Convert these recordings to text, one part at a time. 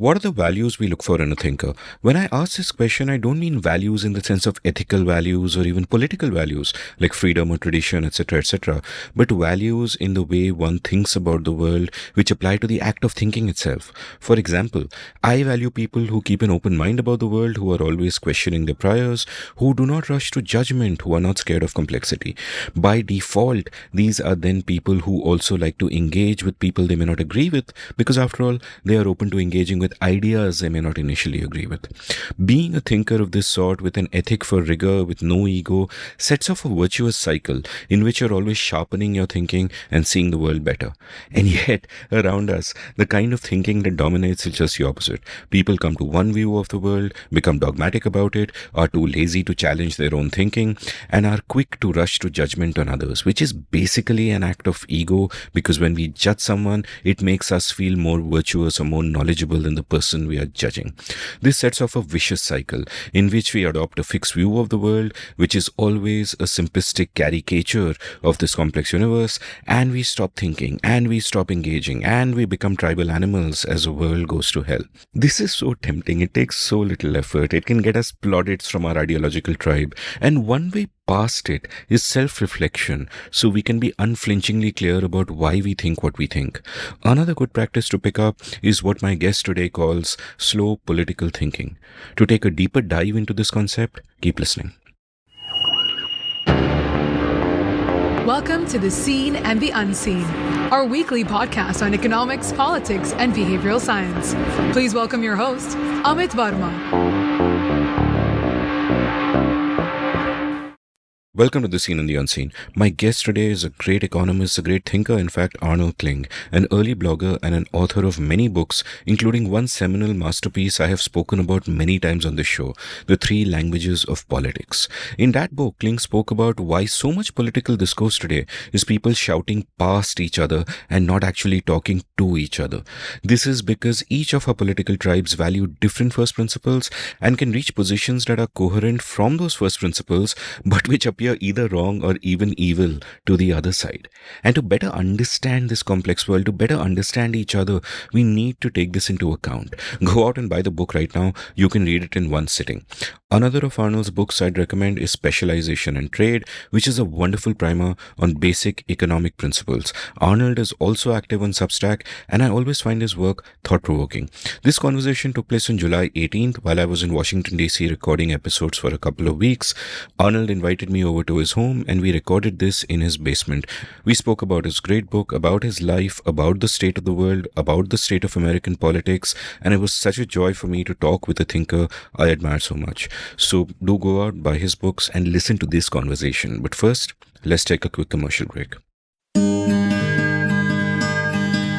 What are the values we look for in a thinker? When I ask this question, I don't mean values in the sense of ethical values or even political values like freedom or tradition, etc., but values in the way one thinks about the world, which apply to the act of thinking itself. For example, I value people who keep an open mind about the world, who are always questioning their priors, who do not rush to judgment, who are not scared of complexity. By default, these are then people who also like to engage with people they may not agree with, because after all, they are open to engaging with ideas they may not initially agree with. Being a thinker of this sort, with an ethic for rigor, with no ego, sets off a virtuous cycle in which you're always sharpening your thinking and seeing the world better. And yet, around us, the kind of thinking that dominates is just the opposite. People come to one view of the world, become dogmatic about it, are too lazy to challenge their own thinking, and are quick to rush to judgment on others, which is basically an act of ego, because when we judge someone, it makes us feel more virtuous or more knowledgeable than the person we are judging. This sets off a vicious cycle in which we adopt a fixed view of the world, which is always a simplistic caricature of this complex universe, and we stop thinking, and we stop engaging, and we become tribal animals as the world goes to hell. This is so tempting. It takes so little effort. It can get us plaudits from our ideological tribe. And one way past it is self-reflection, so we can be unflinchingly clear about why we think what we think. Another good practice to pick up is what my guest today calls slow political thinking. To take a deeper dive into this concept, keep listening. Welcome to The Seen and the Unseen, our weekly podcast on economics, politics, and behavioral science. Please welcome your host, Amit Varma. Welcome to The Seen and the Unseen. My guest today is a great economist, a great thinker, in fact, Arnold Kling, an early blogger and an author of many books, including one seminal masterpiece I have spoken about many times on this show, The Three Languages of Politics. In that book, Kling spoke about why so much political discourse today is people shouting past each other and not actually talking to each other. This is because each of our political tribes value different first principles and can reach positions that are coherent from those first principles, but which appear either wrong or even evil to the other side. And to better understand this complex world, to better understand each other, we need to take this into account. Go out and buy the book right now. You can read it in one sitting. Another of Arnold's books I'd recommend is Specialization and Trade, which is a wonderful primer on basic economic principles. Arnold is also active on Substack, and I always find his work thought-provoking. This conversation took place on July 18th while I was in Washington, D.C. recording episodes for a couple of weeks. Arnold invited me over to his home, and we recorded this in his basement. We spoke about his great book, about his life, about the state of the world, about the state of American politics, and it was such a joy for me to talk with a thinker I admire so much. So do go out, buy his books, and listen to this conversation. But first, let's take a quick commercial break.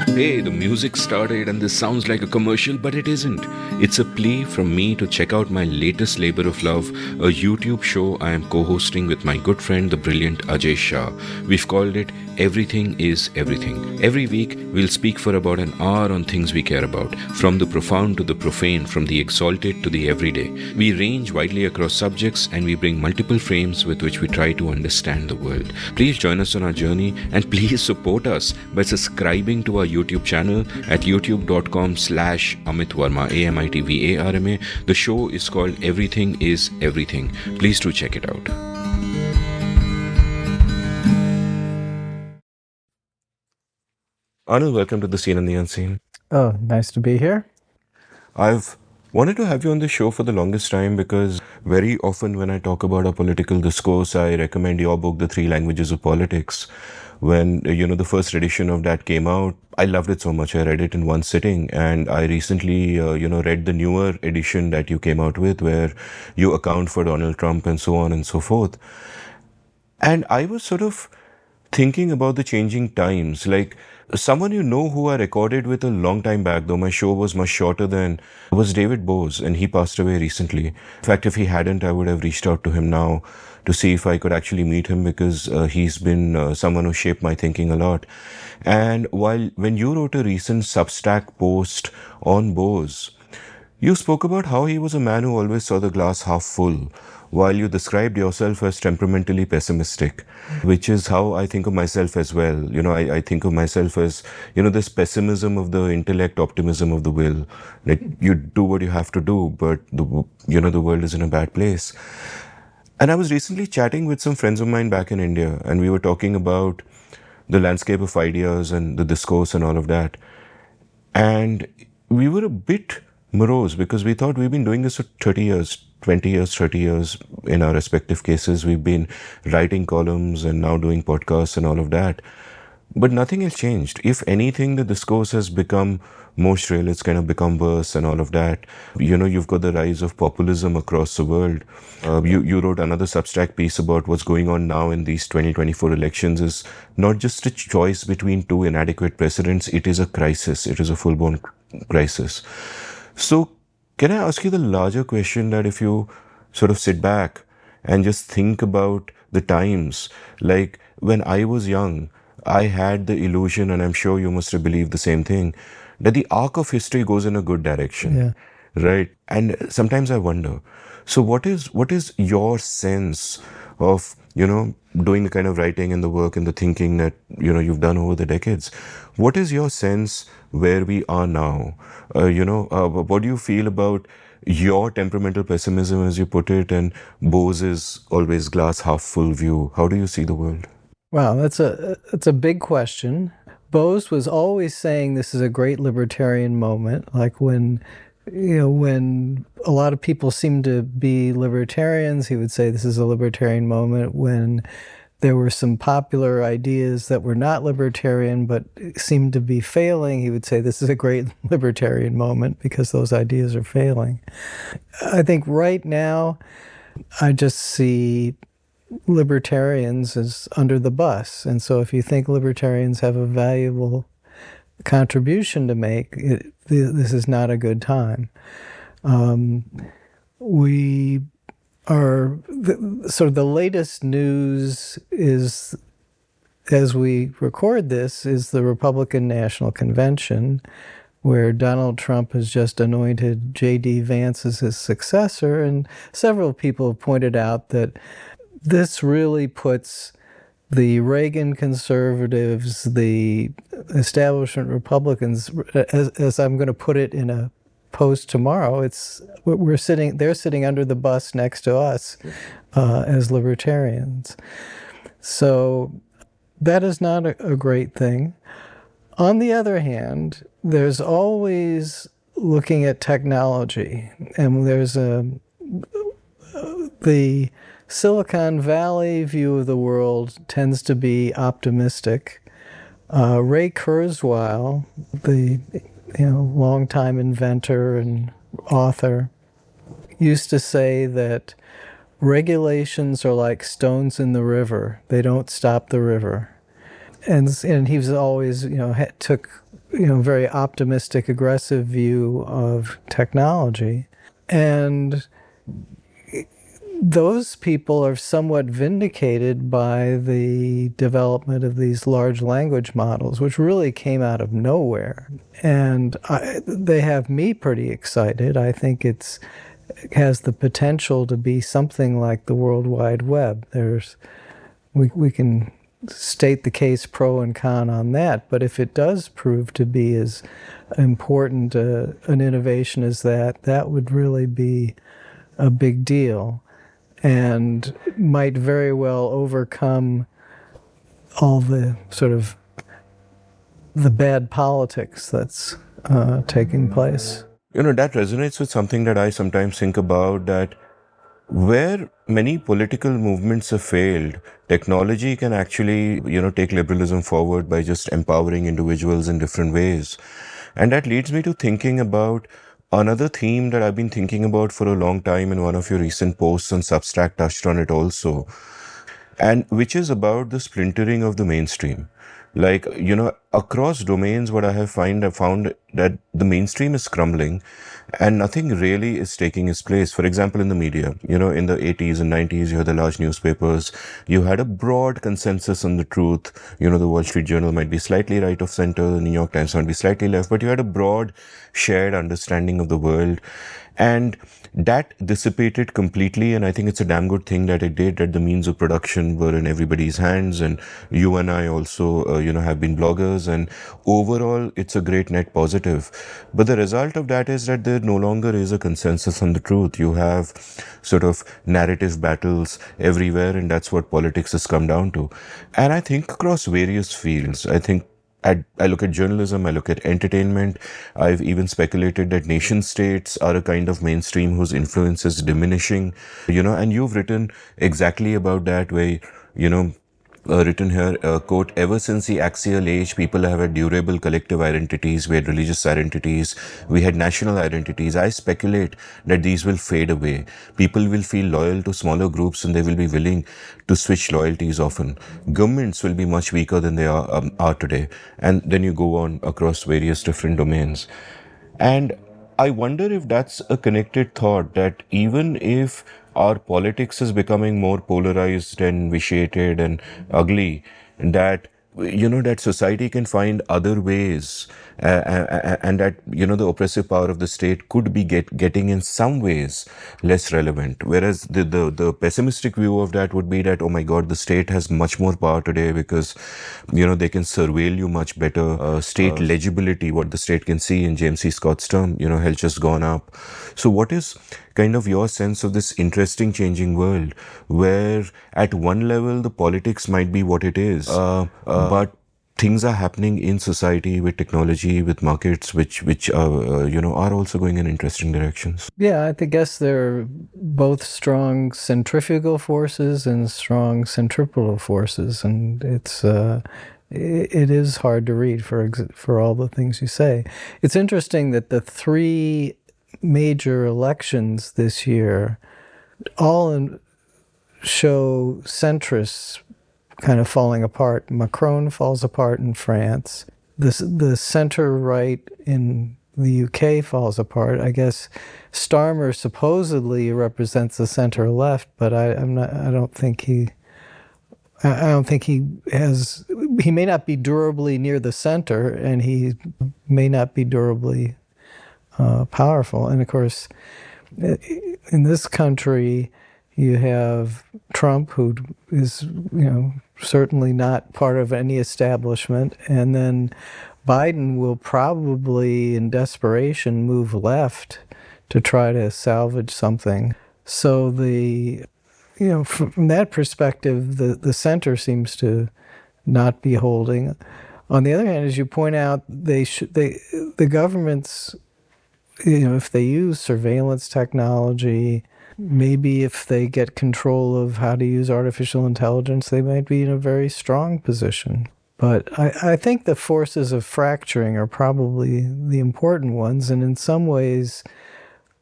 Hey, the music started and this sounds like a commercial, but it isn't. It's a plea from me to check out my latest labor of love, a YouTube show I am co-hosting with my good friend, the brilliant Ajay Shah. We've called it Everything is Everything. Every week, we'll speak for about an hour on things we care about, from the profound to the profane, from the exalted to the everyday. We range widely across subjects and we bring multiple frames with which we try to understand the world. Please join us on our journey and please support us by subscribing to our YouTube channel at youtube.com/Amit Varma, AMITVARMA. The show is called Everything is Everything. Please do check it out. Arnold, welcome to The Seen and the Unseen. Oh, nice to be here. I've wanted to have you on the show for the longest time because very often when I talk about a political discourse, I recommend your book, The Three Languages of Politics. When, the first edition of that came out, I loved it so much. I read it in one sitting, and I recently, read the newer edition that you came out with where you account for Donald Trump and so on and so forth. And I was sort of thinking about the changing times, like someone who I recorded with a long time back, though my show was much shorter than, was David Bose, and he passed away recently. In fact, if he hadn't, I would have reached out to him now to see if I could actually meet him because he's been someone who shaped my thinking a lot. And when you wrote a recent Substack post on Bose, you spoke about how he was a man who always saw the glass half full. while you described yourself as temperamentally pessimistic, which is how I think of myself as well. I think of myself as, this pessimism of the intellect, optimism of the will. That you do what you have to do, but the world is in a bad place. And I was recently chatting with some friends of mine back in India, and we were talking about the landscape of ideas and the discourse and all of that. And we were a bit morose because we thought we've been doing this for 30 years, 20 years, 30 years in our respective cases. We've been writing columns and now doing podcasts and all of that. But nothing has changed. If anything, the discourse has become more shrill, it's kind of become worse and all of that. You've got the rise of populism across the world. You wrote another Substack piece about what's going on now in these 2024 elections is not just a choice between two inadequate precedents, it is a crisis. It is a full-blown crisis. So can I ask you the larger question that if you sort of sit back and just think about the times, like when I was young, I had the illusion, and I'm sure you must have believed the same thing, that the arc of history goes in a good direction. Yeah. Right? And sometimes I wonder, so what is your sense of, doing the kind of writing and the work and the thinking that, you've done over the decades? What is your sense where we are now? What do you feel about your temperamental pessimism, as you put it, and Bose's always glass half full view? How do you see the world? Wow, that's a big question. Bose was always saying this is a great libertarian moment, like when a lot of people seemed to be libertarians, he would say this is a libertarian moment. When there were some popular ideas that were not libertarian but seemed to be failing, he would say this is a great libertarian moment because those ideas are failing. I think right now I just see libertarians as under the bus. And so if you think libertarians have a valuable contribution to make, this is not a good time. We are, sort of the latest news is, as we record this, is the Republican National Convention, where Donald Trump has just anointed J.D. Vance as his successor. And several people have pointed out that this really puts the Reagan conservatives, the establishment Republicans, as I'm going to put it in a post tomorrow, they're sitting under the bus next to us as libertarians. So that is not a great thing. On the other hand, there's always looking at technology, and there's the Silicon Valley view of the world tends to be optimistic. Ray Kurzweil, the longtime inventor and author, used to say that regulations are like stones in the river; they don't stop the river. And he was always took very optimistic, aggressive view of technology, and those people are somewhat vindicated by the development of these large language models, which really came out of nowhere. And they have me pretty excited. I think it has the potential to be something like the World Wide Web. We can state the case pro and con on that, but if it does prove to be as important an innovation as that would really be a big deal, and might very well overcome all the sort of the bad politics that's taking place. That resonates with something that I sometimes think about, that where many political movements have failed, technology can actually, take liberalism forward by just empowering individuals in different ways. And that leads me to thinking about another theme that I've been thinking about for a long time, and one of your recent posts on Substack touched on it also, and which is about the splintering of the mainstream. Like, across domains, what I found that the mainstream is crumbling and nothing really is taking its place. For example, in the media, in the 80s and 90s, you had the large newspapers, you had a broad consensus on the truth. The Wall Street Journal might be slightly right of center, the New York Times might be slightly left, but you had a broad shared understanding of the world. And that dissipated completely, and I think it's a damn good thing that it did, that the means of production were in everybody's hands, and you and I also, have been bloggers, and overall, it's a great net positive. But the result of that is that there no longer is a consensus on the truth. You have sort of narrative battles everywhere, and that's what politics has come down to. And I think across various fields, I look at journalism, I look at entertainment. I've even speculated that nation states are a kind of mainstream whose influence is diminishing, and you've written exactly about that, where, written here, quote, ever since the axial age, people have had durable collective identities. We had religious identities. We had national identities. I speculate that these will fade away. People will feel loyal to smaller groups and they will be willing to switch loyalties often. Governments will be much weaker than they are today. And then you go on across various different domains. And I wonder if that's a connected thought, that even if our politics is becoming more polarized and vitiated and ugly, that that society can find other ways, and that the oppressive power of the state could be getting in some ways less relevant. Whereas the pessimistic view of that would be that, oh my god, the state has much more power today because they can surveil you much better. State legibility, what the state can see, in James C. Scott's term, has just gone up. So what is kind of your sense of this interesting changing world, where at one level the politics might be what it is, but things are happening in society with technology, with markets, which are also going in interesting directions? Yeah, I guess there are both strong centrifugal forces and strong centripetal forces, and it is hard to read for all the things you say. It's interesting that the three major elections this year all show centrists kind of falling apart. Macron falls apart in France. The center right in the UK falls apart. I guess Starmer supposedly represents the center left, but I don't think he has. He may not be durably near the center, and he may not be durably powerful. And of course, in this country, you have Trump, who is, certainly not part of any establishment, and then Biden will probably, in desperation, move left to try to salvage something. So from that perspective, the center seems to not be holding. On the other hand, as you point out, the governments, if they use surveillance technology, maybe if they get control of how to use artificial intelligence, they might be in a very strong position. But I think the forces of fracturing are probably the important ones. And in some ways,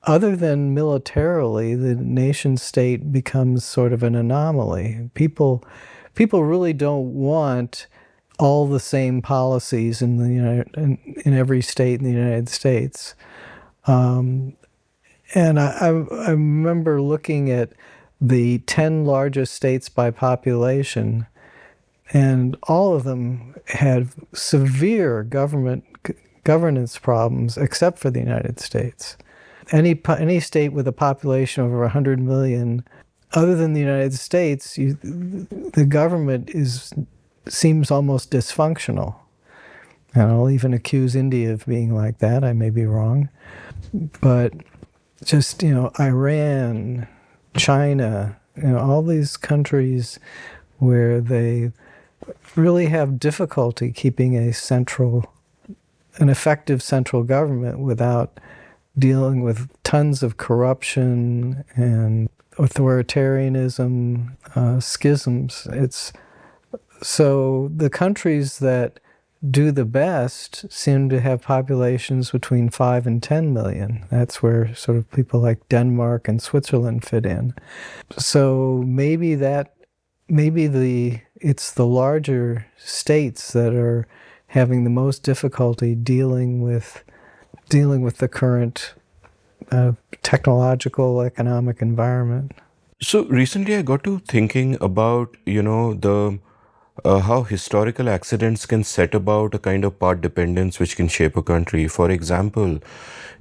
other than militarily, the nation state becomes sort of an anomaly. People really don't want all the same policies in every state in the United States. And I remember looking at the 10 largest states by population, and all of them had severe governance problems, except for the United States. Any state with a population over 100 million, other than the United States, the government seems almost dysfunctional. And I'll even accuse India of being like that. I may be wrong. But just, Iran, China, all these countries where they really have difficulty keeping an effective central government without dealing with tons of corruption and authoritarianism, schisms. So the countries that do the best seem to have populations between 5 and 10 million. That's where sort of people like Denmark and Switzerland fit in. So maybe it's the larger states that are having the most difficulty dealing with the current technological economic environment. So recently I got to thinking about, the how historical accidents can set about a kind of part dependence which can shape a country. For example,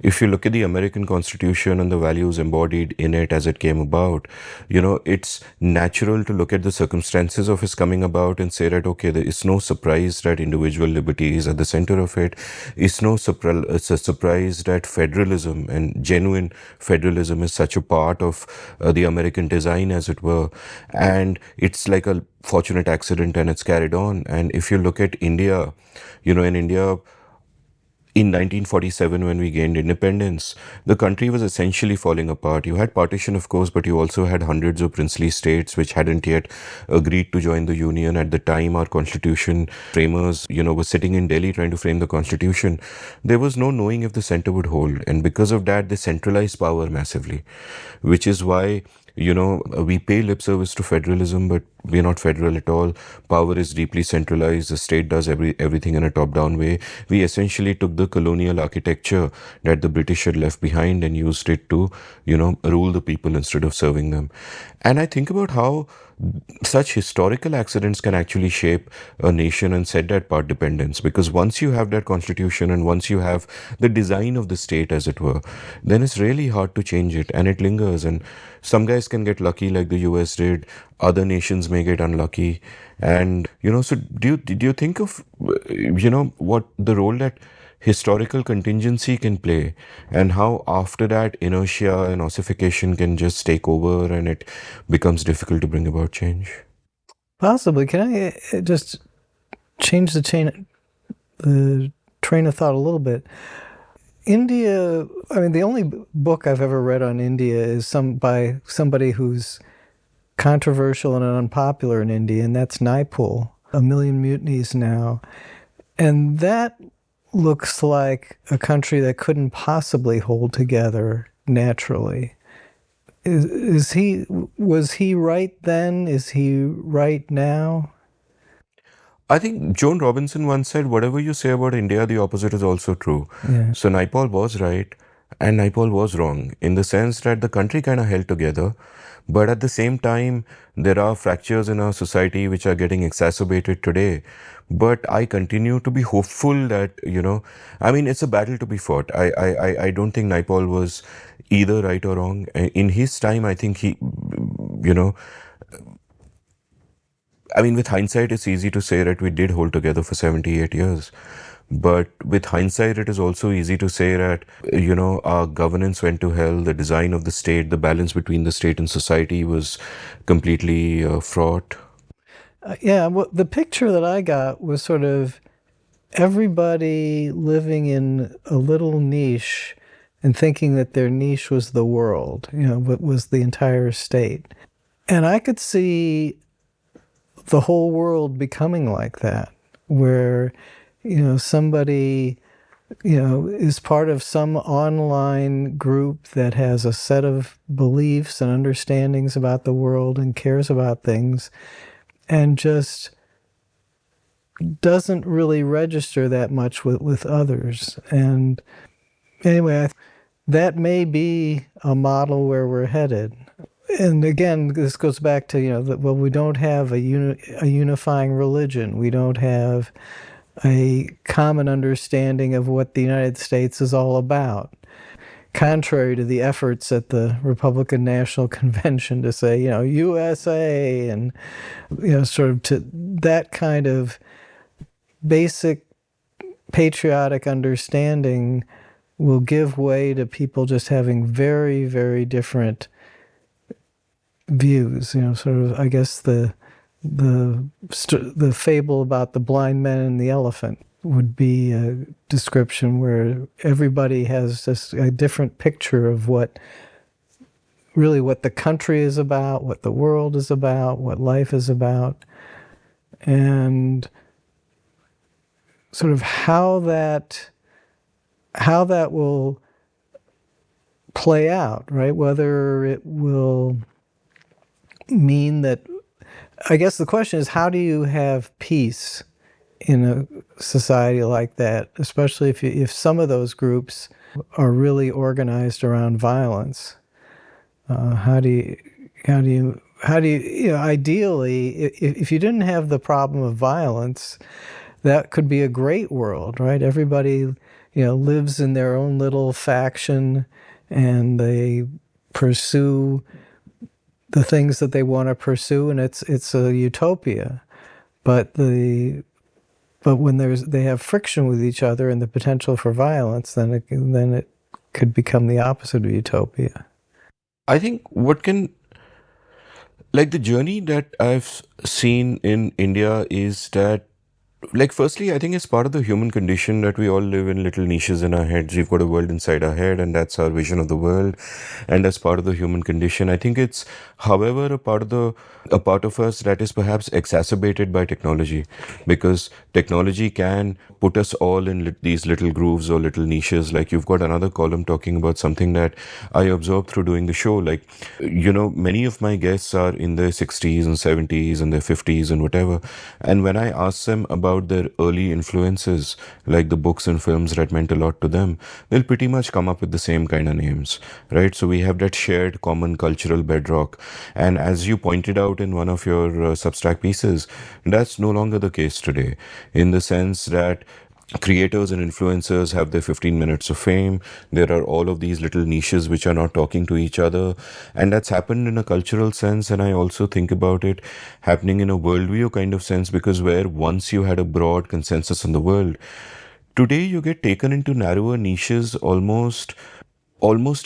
if you look at the American Constitution and the values embodied in it as it came about, it's natural to look at the circumstances of its coming about and say that, okay, there is no surprise that individual liberty is at the center of it. It's a surprise that federalism and genuine federalism is such a part of the American design, as it were. And it's like a fortunate accident and it's carried on. And if you look at India, in India, in 1947, when we gained independence, the country was essentially falling apart. You had partition, of course, but you also had hundreds of princely states which hadn't yet agreed to join the union. At the time, our constitution framers, were sitting in Delhi trying to frame the constitution. There was no knowing if the center would hold. And because of that, they centralized power massively, which is why we pay lip service to federalism, but we're not federal at all. Power is deeply centralized. The state does everything in a top-down way. We essentially took the colonial architecture that the British had left behind and used it to, rule the people instead of serving them. And I think about how such historical accidents can actually shape a nation and set that part dependence. Because once you have that constitution and once you have the design of the state, as it were, then it's really hard to change it, and it lingers. And some guys can get lucky like the US did, other nations may get unlucky. And so do you think of what the role that historical contingency can play, and how after that inertia and ossification can just take over and it becomes difficult to bring about change? Possibly. Can I just change the train of thought a little bit? India, I mean, the only book I've ever read on India is by somebody who's controversial and unpopular in India, and that's Naipaul, A Million Mutinies Now. And that looks like a country that couldn't possibly hold together naturally. Was he right then? Is he right now? I think Joan Robinson once said, whatever you say about India, the opposite is also true. Yeah. So Naipaul was right and Naipaul was wrong, in the sense that the country kind of held together. But at the same time, there are fractures in our society which are getting exacerbated today. But I continue to be hopeful that, it's a battle to be fought. I don't think Naipaul was either right or wrong. In his time, I think he, with hindsight, it's easy to say that we did hold together for 78 years. But with hindsight, it is also easy to say that, our governance went to hell, the design of the state, the balance between the state and society was completely fraught. The picture that I got was sort of everybody living in a little niche and thinking that their niche was the world, what was the entire state. And I could see the whole world becoming like that, where somebody is part of some online group that has a set of beliefs and understandings about the world and cares about things, and just doesn't really register that much with others. And anyway, that may be a model where we're headed. And again, this goes back to, we don't have a unifying religion. We don't have a common understanding of what the United States is all about. Contrary to the efforts at the Republican National Convention to say, USA, and, sort of to that kind of basic patriotic understanding will give way to people just having very, very different views. Sort of, I guess the fable about the blind man and the elephant would be a description where everybody has just a different picture of what the country is about, what the world is about, what life is about, and sort of how that will play out, right? Whether it will mean that, I guess the question is, how do you have peace in a society like that, especially if some of those groups are really organized around violence. How do you ideally, if you didn't have the problem of violence, that could be a great world, right? Everybody, lives in their own little faction, and they pursue the things that they want to pursue, and it's a utopia. But when they have friction with each other and the potential for violence, then it could become the opposite of utopia. I think what can, like, the journey that I've seen in India is that, like, firstly, I think it's part of the human condition that we all live in little niches in our heads. We've got a world inside our head, and that's our vision of the world, and that's part of the human condition. I think it's, however, a part of us that is perhaps exacerbated by technology, because technology can put us all in these little grooves or little niches. Like, you've got another column talking about something that I observed through doing the show. Like, many of my guests are in their 60s and 70s and their 50s and whatever, and when I ask them about their early influences, like the books and films that meant a lot to them, they'll pretty much come up with the same kind of names, right? So we have that shared common cultural bedrock. And as you pointed out in one of your Substack pieces, that's no longer the case today, in the sense that creators and influencers have their 15 minutes of fame. There are all of these little niches which are not talking to each other. And that's happened in a cultural sense. And I also think about it happening in a worldview kind of sense, because where once you had a broad consensus in the world, today you get taken into narrower niches almost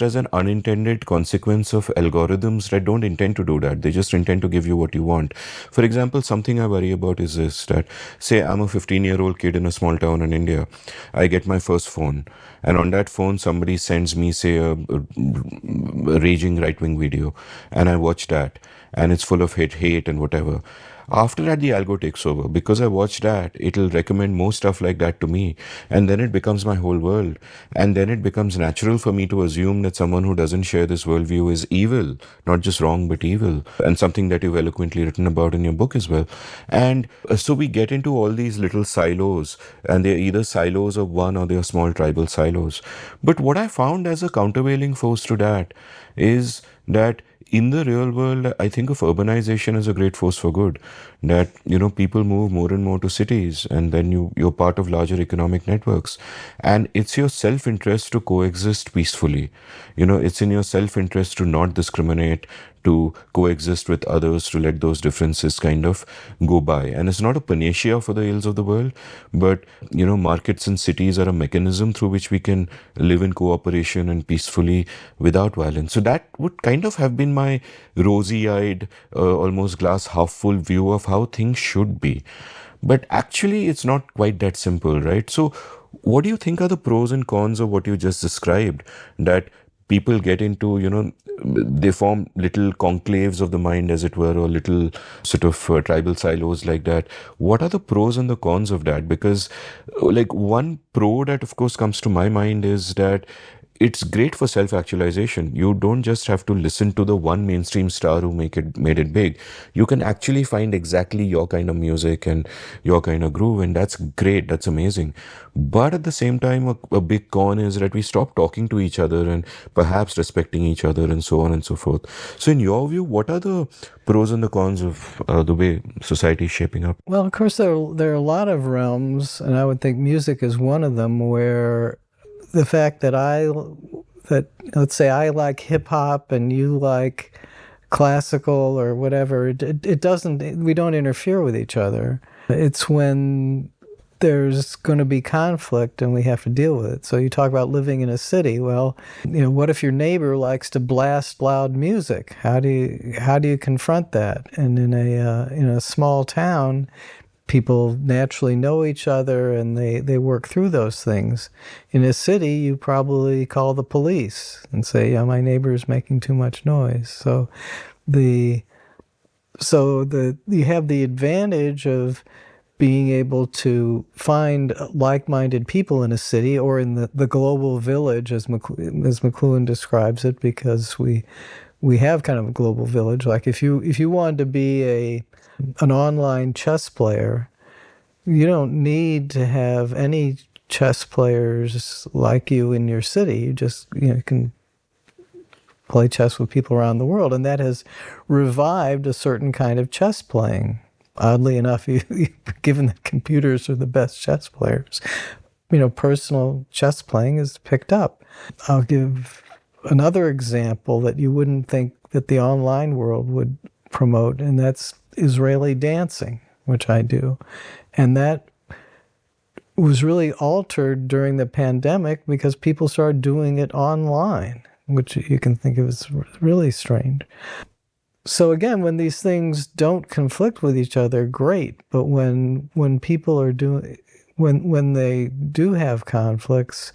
as an unintended consequence of algorithms that don't intend to do that. They just intend to give you what you want. For example, something I worry about is this, that say I'm a 15-year-old kid in a small town in India. I get my first phone, and on that phone somebody sends me, say, a raging right-wing video, and I watch that, and it's full of hate and whatever. After that, the algo takes over. Because I watch that, it'll recommend more stuff like that to me. And then it becomes my whole world. And then it becomes natural for me to assume that someone who doesn't share this worldview is evil. Not just wrong, but evil. And something that you've eloquently written about in your book as well. And so we get into all these little silos. And they're either silos of one, or they're small tribal silos. But what I found as a countervailing force to that is that in the real world, I think of urbanization as a great force for good. That, people move more and more to cities, and then you're part of larger economic networks. And it's your self-interest to coexist peacefully. It's in your self-interest to not discriminate, to coexist with others, to let those differences kind of go by. And it's not a panacea for the ills of the world, but, markets and cities are a mechanism through which we can live in cooperation and peacefully without violence. So that would kind of have been my rosy-eyed, almost glass half full view of how things should be. But actually, it's not quite that simple, right? So what do you think are the pros and cons of what you just described? That people get into, they form little conclaves of the mind, as it were, or little sort of tribal silos like that. What are the pros and the cons of that? Because, like, one pro that, of course, comes to my mind is that it's great for self-actualization. You don't just have to listen to the one mainstream star who made it big. You can actually find exactly your kind of music and your kind of groove, and that's great. That's amazing. But at the same time, a big con is that we stop talking to each other and perhaps respecting each other, and so on and so forth. So in your view, what are the pros and the cons of the way society is shaping up? Well, of course, there are a lot of realms, and I would think music is one of them, where the fact that let's say I like hip hop and you like classical or whatever, it doesn't, we don't interfere with each other. It's when there's going to be conflict and we have to deal with it. So you talk about living in a city. Well, what if your neighbor likes to blast loud music? How do you confront that? And in a small town, people naturally know each other and they work through those things. In a city, you probably call the police and say, yeah, my neighbor is making too much noise. So you have the advantage of being able to find like-minded people in a city, or in the global village, as McLuhan describes it, because we have kind of a global village. Like if you wanted to be an online chess player, You don't need to have any chess players like you in your city. You just can play chess with people around the world, and that has revived a certain kind of chess playing. Oddly enough, given that computers are the best chess players, personal chess playing is picked up. I'll give another example that you wouldn't think that the online world would promote, and that's Israeli dancing, which I do. And that was really altered during the pandemic because people started doing it online, which you can think of as really strange. So again, when these things don't conflict with each other, great. But when people are doing, when they do have conflicts,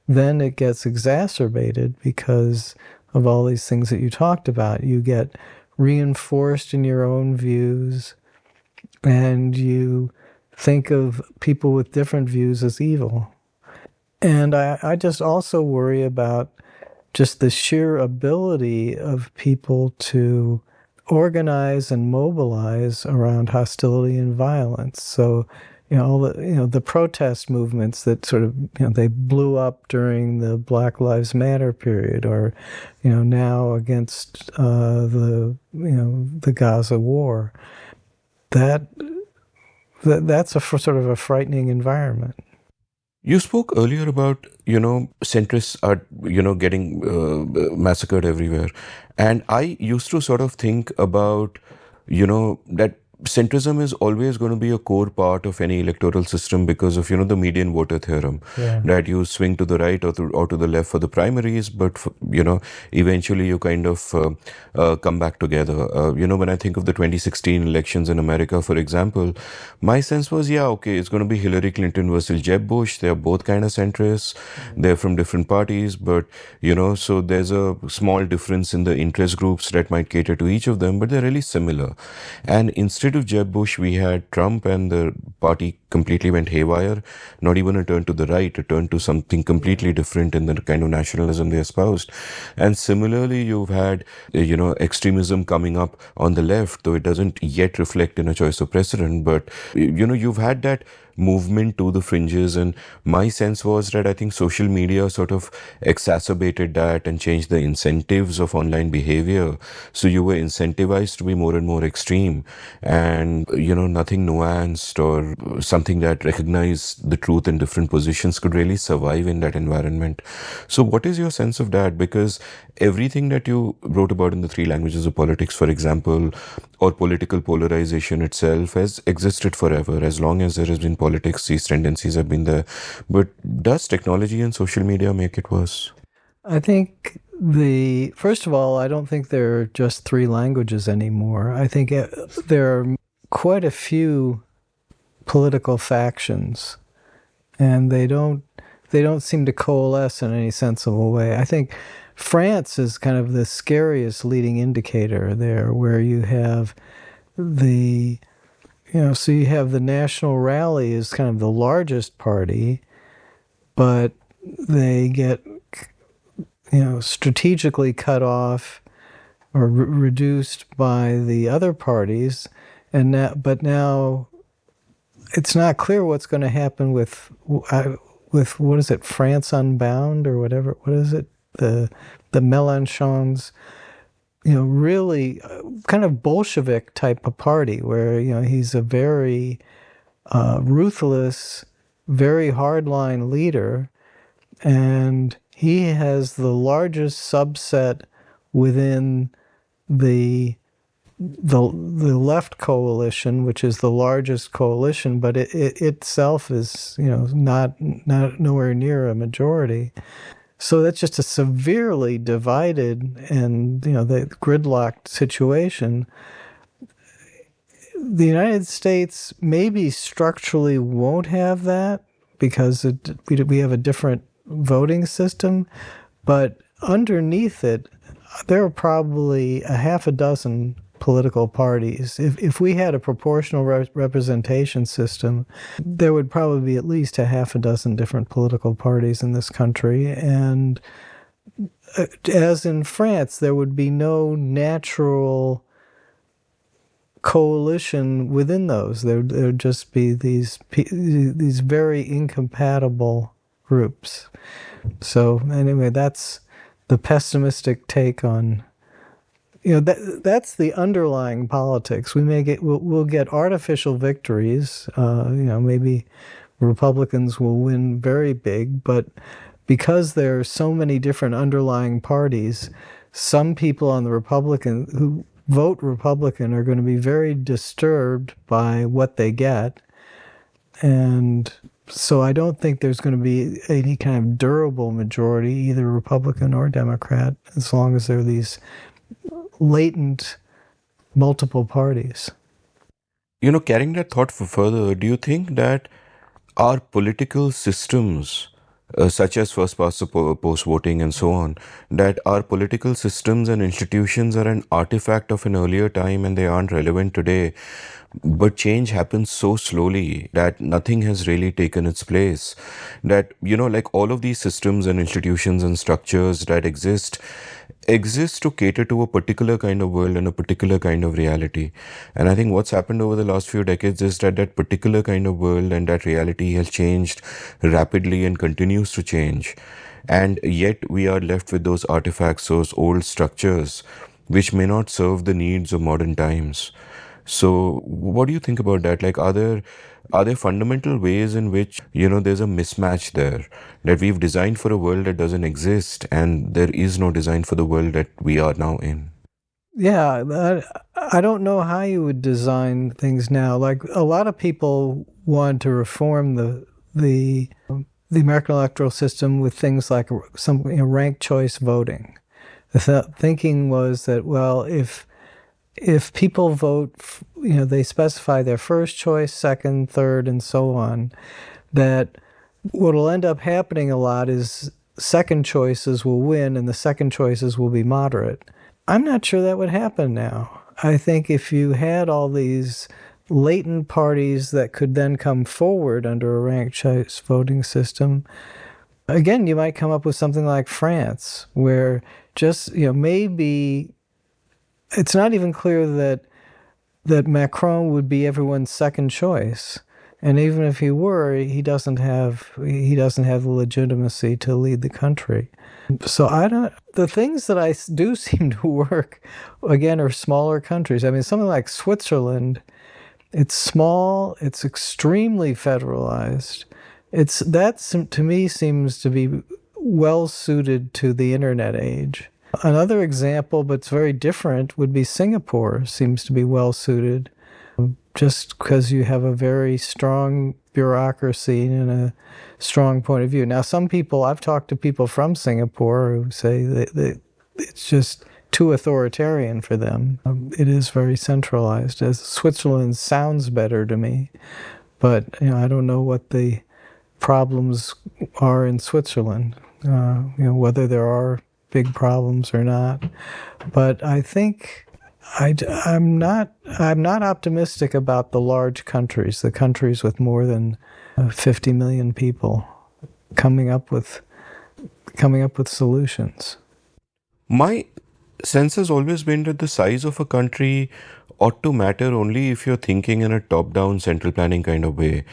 then it gets exacerbated because of all these things that you talked about. You get reinforced in your own views, and you think of people with different views as evil. And I just also worry about just the sheer ability of people to organize and mobilize around hostility and violence. So, all the protest movements that sort of they blew up during the Black Lives Matter period, or now against the Gaza war. That's sort of a frightening environment. You spoke earlier about, centrists are, getting massacred everywhere. And I used to sort of think about, that centrism is always going to be a core part of any electoral system because of, the median voter theorem, that you swing to the right or to the left for the primaries, but, eventually you kind of come back together. When I think of the 2016 elections in America, for example, my sense was, okay, it's going to be Hillary Clinton versus Jeb Bush. They're both kind of centrists. They're from different parties, but, so there's a small difference in the interest groups that might cater to each of them, but they're really similar. And instead of Jeb Bush, we had Trump, and the party completely went haywire. Not even a turn to the right, a turn to something completely different in the kind of nationalism they espoused. And similarly, you've had, extremism coming up on the left, though it doesn't yet reflect in a choice of president. But, you've had that movement to the fringes, and my sense was that I think social media sort of exacerbated that and changed the incentives of online behavior. So you were incentivized to be more and more extreme, and nothing nuanced or something that recognized the truth in different positions could really survive in that environment. So what is your sense of that? Because everything that you wrote about in the three languages of politics, for example, or political polarization itself, has existed forever. As long as there has been politics, these tendencies have been there. But does technology and social media make it worse? I think first of all, I don't think there are just three languages anymore. I think there are quite a few political factions, and they don't seem to coalesce in any sensible way. I think France is kind of the scariest leading indicator there, where you have so you have the National Rally is kind of the largest party, but they get strategically cut off or reduced by the other parties, but now it's not clear what's going to happen with what is it, France Unbound or whatever? What is it? The Mélenchon's, really kind of Bolshevik type of party where he's a very ruthless, very hardline leader, and he has the largest subset within the left coalition, which is the largest coalition, but it itself is not nowhere near a majority. So that's just a severely divided and the gridlocked situation. The United States maybe structurally won't have that because we have a different voting system, but underneath it, there are probably a half a dozen political parties. If we had a proportional representation system, there would probably be at least a half a dozen different political parties in this country. And as in France, there would be no natural coalition within those. There'd just be these very incompatible groups. So anyway, that's the pessimistic take on. That's the underlying politics. We'll get artificial victories. Maybe Republicans will win very big, but because there are so many different underlying parties, some people on the Republican who vote Republican are going to be very disturbed by what they get. And so I don't think there's going to be any kind of durable majority, either Republican or Democrat, as long as there are these latent multiple parties. Carrying that thought further, do you think that our political systems, such as first past the post voting and so on, that our political systems and institutions are an artifact of an earlier time and they aren't relevant today? But change happens so slowly that nothing has really taken its place. That, like all of these systems and institutions and structures that exist to cater to a particular kind of world and a particular kind of reality. And I think what's happened over the last few decades is that that particular kind of world and that reality has changed rapidly and continues to change. And yet we are left with those artifacts, those old structures, which may not serve the needs of modern times. So what do you think about that? Like, are there fundamental ways in which, there's a mismatch there, that we've designed for a world that doesn't exist and there is no design for the world that we are now in? Yeah, I don't know how you would design things now. Like, a lot of people want to reform the American electoral system with things like some ranked choice voting. The thinking was that, well, if people vote, they specify their first choice, second, third, and so on, that what will end up happening a lot is second choices will win and the second choices will be moderate. I'm not sure that would happen now. I think if you had all these latent parties that could then come forward under a ranked choice voting system, again, you might come up with something like France, where just, maybe it's not even clear that Macron would be everyone's second choice. And even if he were, he doesn't have the legitimacy to lead the country. So the things that I do seem to work, again, are smaller countries. I mean, something like Switzerland, it's small, it's extremely federalized. That to me seems to be well suited to the internet age. Another example, but it's very different, would be Singapore. Seems to be well suited, just because you have a very strong bureaucracy and a strong point of view. Now, I've talked to people from Singapore who say that it's just too authoritarian for them. It is very centralized. As Switzerland sounds better to me, but I don't know what the problems are in Switzerland. Whether there are big problems or not, but I think I'm not optimistic about the large countries, the countries with more than 50 million people, coming up with solutions. My sense has always been that the size of a country ought to matter only if you're thinking in a top-down central planning kind of way.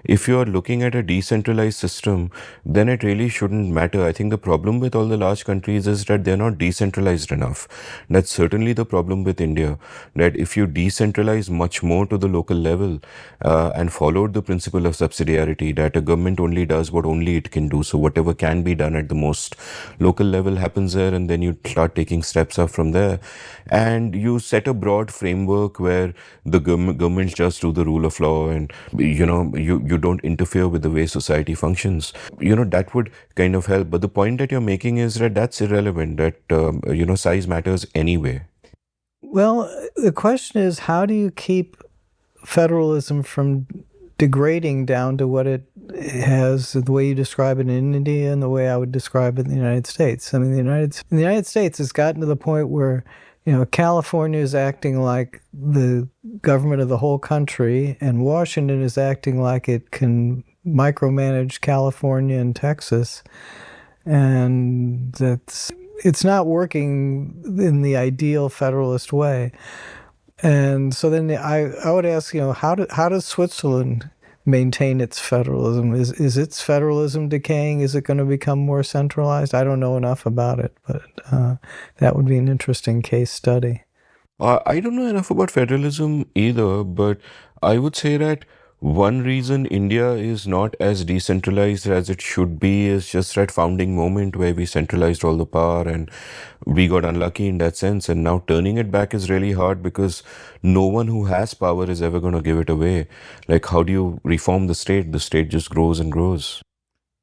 If you're looking at a decentralized system, then it really shouldn't matter. I think the problem with all the large countries is that they're not decentralized enough. That's certainly the problem with India, that if you decentralize much more to the local level and followed the principle of subsidiarity, that a government only does what only it can do. So whatever can be done at the most local level happens there, and then you start taking steps up from there. And you set a broad framework where the governments just do the rule of law, and you don't interfere with the way society functions. That would kind of help. But the point that you're making is that that's irrelevant, that size matters anyway. Well, the question is, how do you keep federalism from degrading down to what it has, the way you describe it in India and the way I would describe it in the United States? I mean, the United States has gotten to the point where California is acting like the government of the whole country, and Washington is acting like it can micromanage California and Texas. And it's not working in the ideal federalist way. And so then I would ask, how does Switzerland maintain its federalism? Is its federalism decaying? Is it going to become more centralized? I don't know enough about it, but that would be an interesting case study. I don't know enough about federalism either, but I would say that one reason India is not as decentralized as it should be is just that founding moment where we centralized all the power and we got unlucky in that sense. And now turning it back is really hard because no one who has power is ever going to give it away. Like, how do you reform the state? The state just grows and grows.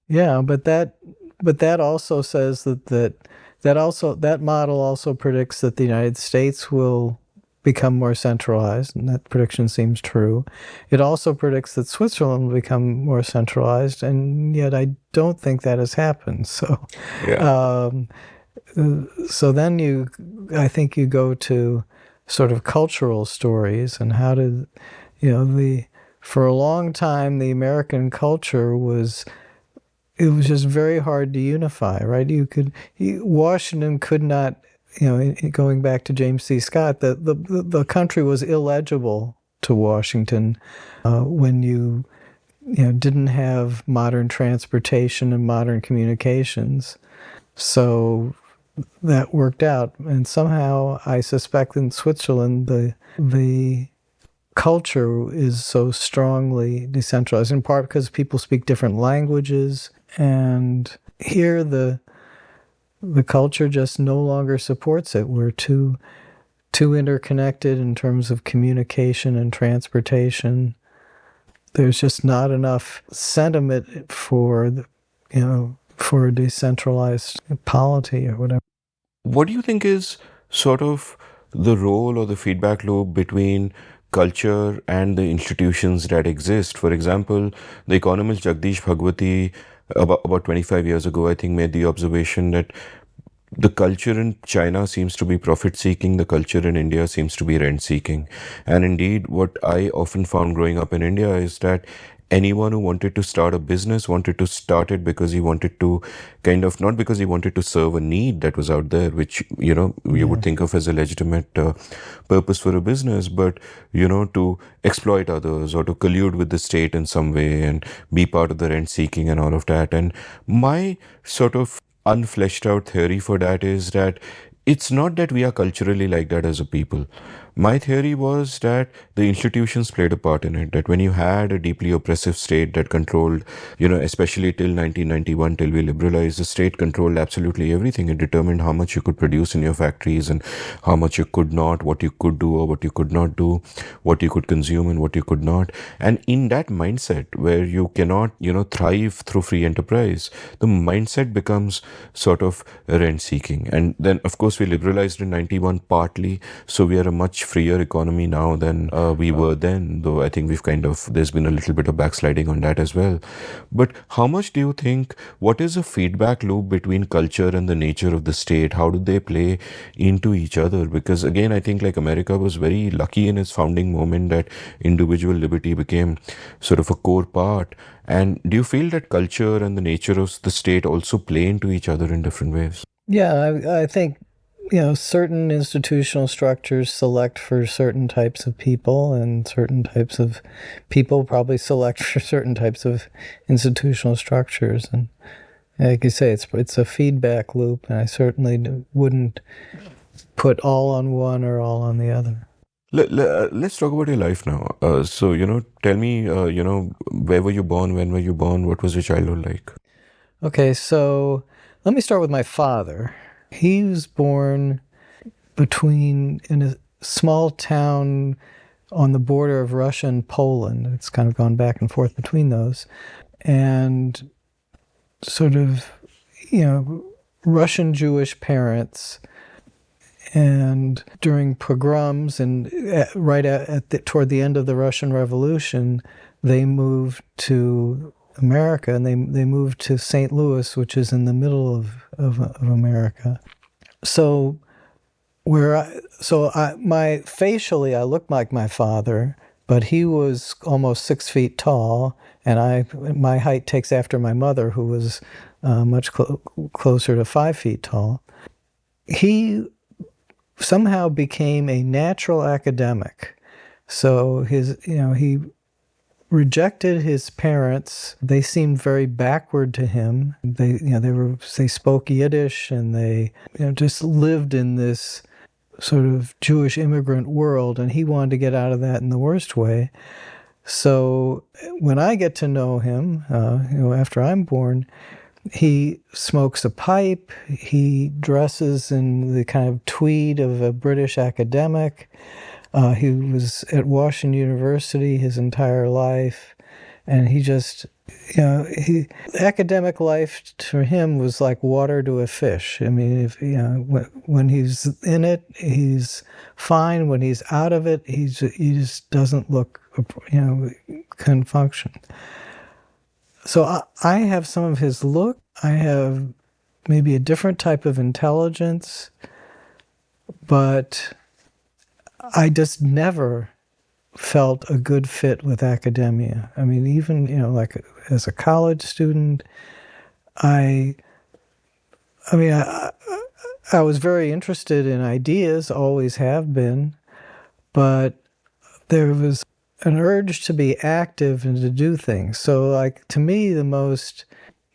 Yeah, but that also says that model also predicts that the United States will become more centralized, and that prediction seems true. It also predicts that Switzerland will become more centralized, and yet I don't think that has happened. So, Yeah. so then I think you go to sort of cultural stories and how did, for a long time, the American culture it was just very hard to unify, right? Washington could not, going back to James C. Scott, the country was illegible to Washington when you didn't have modern transportation and modern communications. So that worked out, and somehow I suspect in Switzerland the culture is so strongly decentralized, in part because people speak different languages, and here the culture just no longer supports it. We're too interconnected in terms of communication and transportation. There's just not enough sentiment for for a decentralized polity or whatever. What do you think is sort of the role or the feedback loop between culture and the institutions that exist? For example, the economist Jagdish Bhagwati, about 25 years ago, I think, made the observation that the culture in China seems to be profit seeking, the culture in India seems to be rent seeking. And indeed, what I often found growing up in India is that anyone who wanted to start a business wanted to start it because he wanted to not because he wanted to serve a need that was out there, which, you would think of as a legitimate purpose for a business, but, to exploit others or to collude with the state in some way and be part of the rent seeking and all of that. And my sort of unfleshed out theory for that is that it's not that we are culturally like that as a people. My theory was that the institutions played a part in it, that when you had a deeply oppressive state that controlled, especially till 1991, till we liberalized, the state controlled absolutely everything. It determined how much you could produce in your factories and how much you could not, what you could do or what you could not do, what you could consume and what you could not. And in that mindset where you cannot, thrive through free enterprise, the mindset becomes sort of rent seeking. And then, of course, we liberalized in 91 partly, so we are a much freer economy now than we were then, though I think there's been a little bit of backsliding on that as well. But how much do you think, what is a feedback loop between culture and the nature of the state? How do they play into each other? Because again, I think like America was very lucky in its founding moment that individual liberty became sort of a core part. And do you feel that culture and the nature of the state also play into each other in different ways? Yeah, I think certain institutional structures select for certain types of people, and certain types of people probably select for certain types of institutional structures. And like you say, it's a feedback loop, and I certainly wouldn't put all on one or all on the other. Let's talk about your life now. So, tell me, where were you born? When were you born? What was your childhood like? Okay, so let me start with my father. He was born in a small town on the border of Russia and Poland. It's kind of gone back and forth between those. And sort of, Russian Jewish parents. And during pogroms and toward the end of the Russian Revolution, they moved to America, and they moved to St. Louis, which is in the middle of America. So facially I looked like my father, but he was almost 6 feet tall, and my height takes after my mother, who was much closer to 5 feet tall. He somehow became a natural academic. So he rejected his parents. They seemed very backward to him. They spoke Yiddish, and they just lived in this sort of Jewish immigrant world, and he wanted to get out of that in the worst way. So when I get to know him, after I'm born, he smokes a pipe. He dresses in the kind of tweed of a British academic. He was at Washington University his entire life, and he just, academic life for him was like water to a fish. I mean, when he's in it, he's fine. When he's out of it, he just doesn't look, couldn't function. So I have some of his look. I have maybe a different type of intelligence, but I just never felt a good fit with academia. I mean, even, like as a college student, I was very interested in ideas, always have been, but there was an urge to be active and to do things. So, like, to me, the most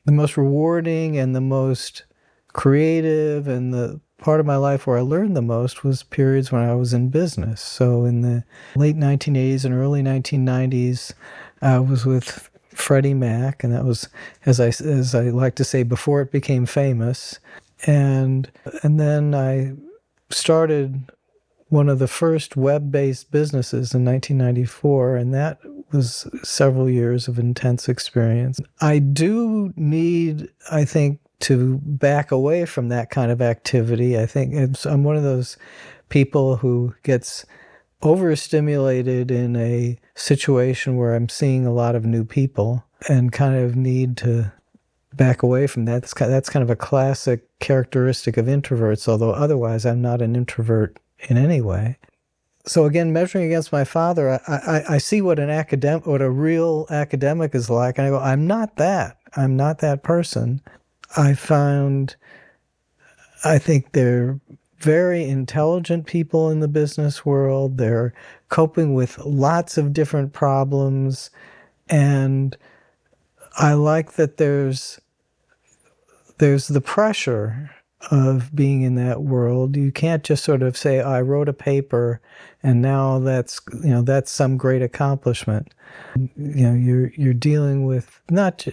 rewarding and the most creative and the part of my life where I learned the most was periods when I was in business. So in the late 1980s and early 1990s, I was with Freddie Mac, and that was, as I like to say, before it became famous. And then I started one of the first web-based businesses in 1994, and that was several years of intense experience. I do need, I think, to back away from that kind of activity. I think I'm one of those people who gets overstimulated in a situation where I'm seeing a lot of new people and kind of need to back away from that. That's kind of a classic characteristic of introverts, although otherwise I'm not an introvert in any way. So again, measuring against my father, I see what a real academic is like, and I go, I'm not that person. I think they're very intelligent people in the business world. They're coping with lots of different problems. And I like that there's the pressure of being in that world. You can't just sort of say, I wrote a paper and now that's some great accomplishment. You're dealing with not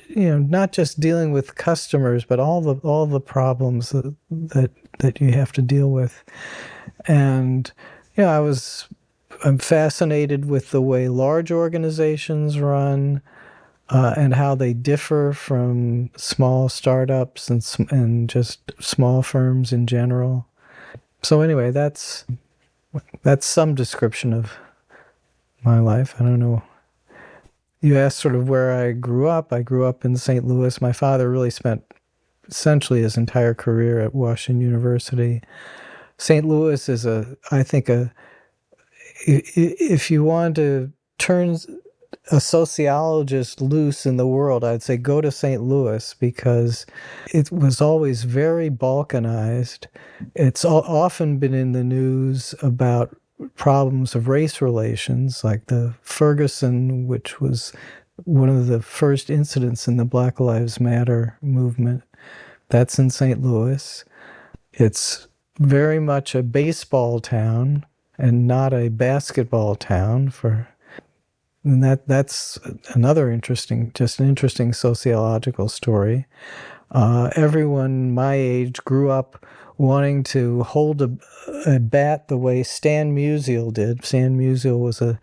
just dealing with customers, but all the problems that you have to deal with. And I'm fascinated with the way large organizations run, and how they differ from small startups and just small firms in general. So anyway, that's some description of my life. I don't know. You asked sort of where I grew up. I grew up in St. Louis. My father really spent essentially his entire career at Washington University. St. Louis is if you want to turn a sociologist loose in the world, I'd say go to St. Louis, because it was always very balkanized. It's often been in the news about problems of race relations, like the Ferguson, which was one of the first incidents in the Black Lives Matter movement. That's in St. Louis. It's very much a baseball town and not a basketball town and that's another interesting sociological story. Everyone my age grew up wanting to hold a bat the way Stan Musial did. Stan Musial was a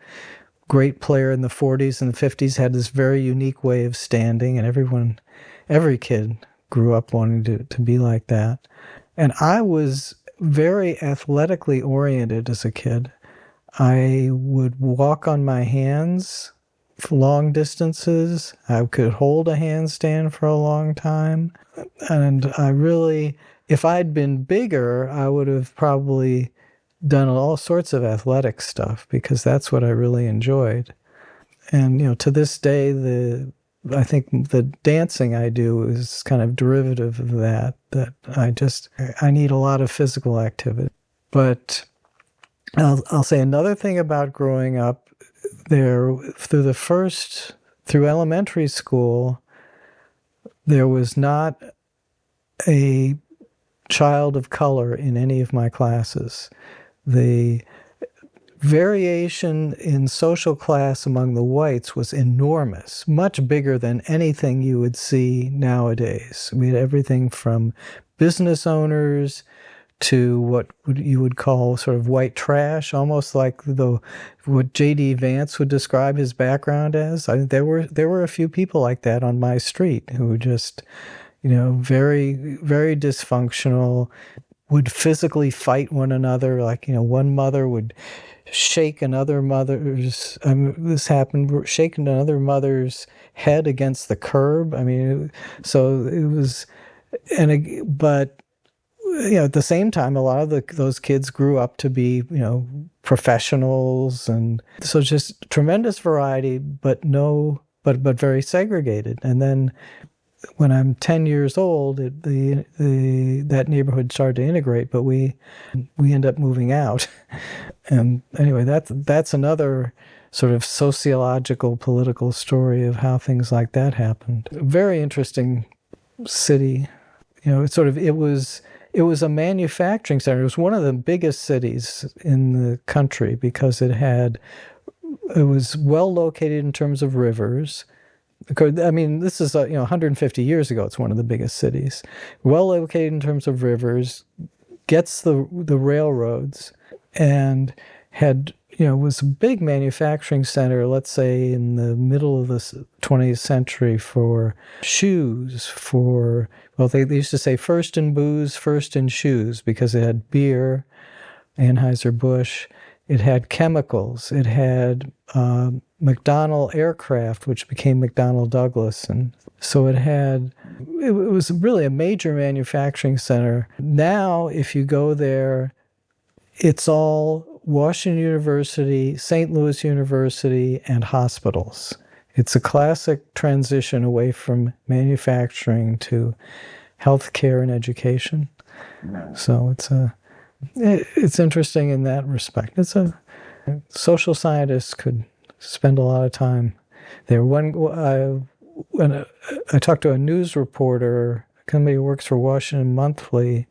great player in the 40s and the 50s, had this very unique way of standing, and every kid grew up wanting to be like that. And I was very athletically oriented as a kid. I would walk on my hands for long distances. I could hold a handstand for a long time. And if I'd been bigger, I would have probably done all sorts of athletic stuff, because that's what I really enjoyed. And, to this day, I think the dancing I do is kind of derivative of that I need a lot of physical activity. But I'll say another thing about growing up there through elementary school, there was not a child of color in any of my classes. The variation in social class among the whites was enormous, much bigger than anything you would see nowadays. We had everything from business owners to what you would call sort of white trash, almost like what J.D. Vance would describe his background as. There were a few people like that on my street who were just, very, very dysfunctional, would physically fight one another. Like, one mother would shake another mother's, shaking another mother's head against the curb. So it was, but at the same time, a lot of those kids grew up to be, professionals, and so just tremendous variety, but very segregated. And then when I'm 10 years old, that neighborhood started to integrate, but we end up moving out. And anyway, that's another sort of sociological, political story of how things like that happened. Very interesting city. It was a manufacturing center. It was one of the biggest cities in the country because it was well located in terms of rivers. This is 150 years ago. It's one of the biggest cities. Well located in terms of rivers, gets the railroads, and had was a big manufacturing center. Let's say in the middle of the 20th century for shoes. They used to say first in booze, first in shoes, because it had beer, Anheuser-Busch. It had chemicals. It had McDonnell Aircraft, which became McDonnell Douglas. And so it was really a major manufacturing center. Now, if you go there, it's all Washington University, St. Louis University, and hospitals. It's a classic transition away from manufacturing to healthcare and education. So it's interesting in that respect. Social scientists could spend a lot of time there. When I talked to a news reporter, somebody who works for Washington Monthly,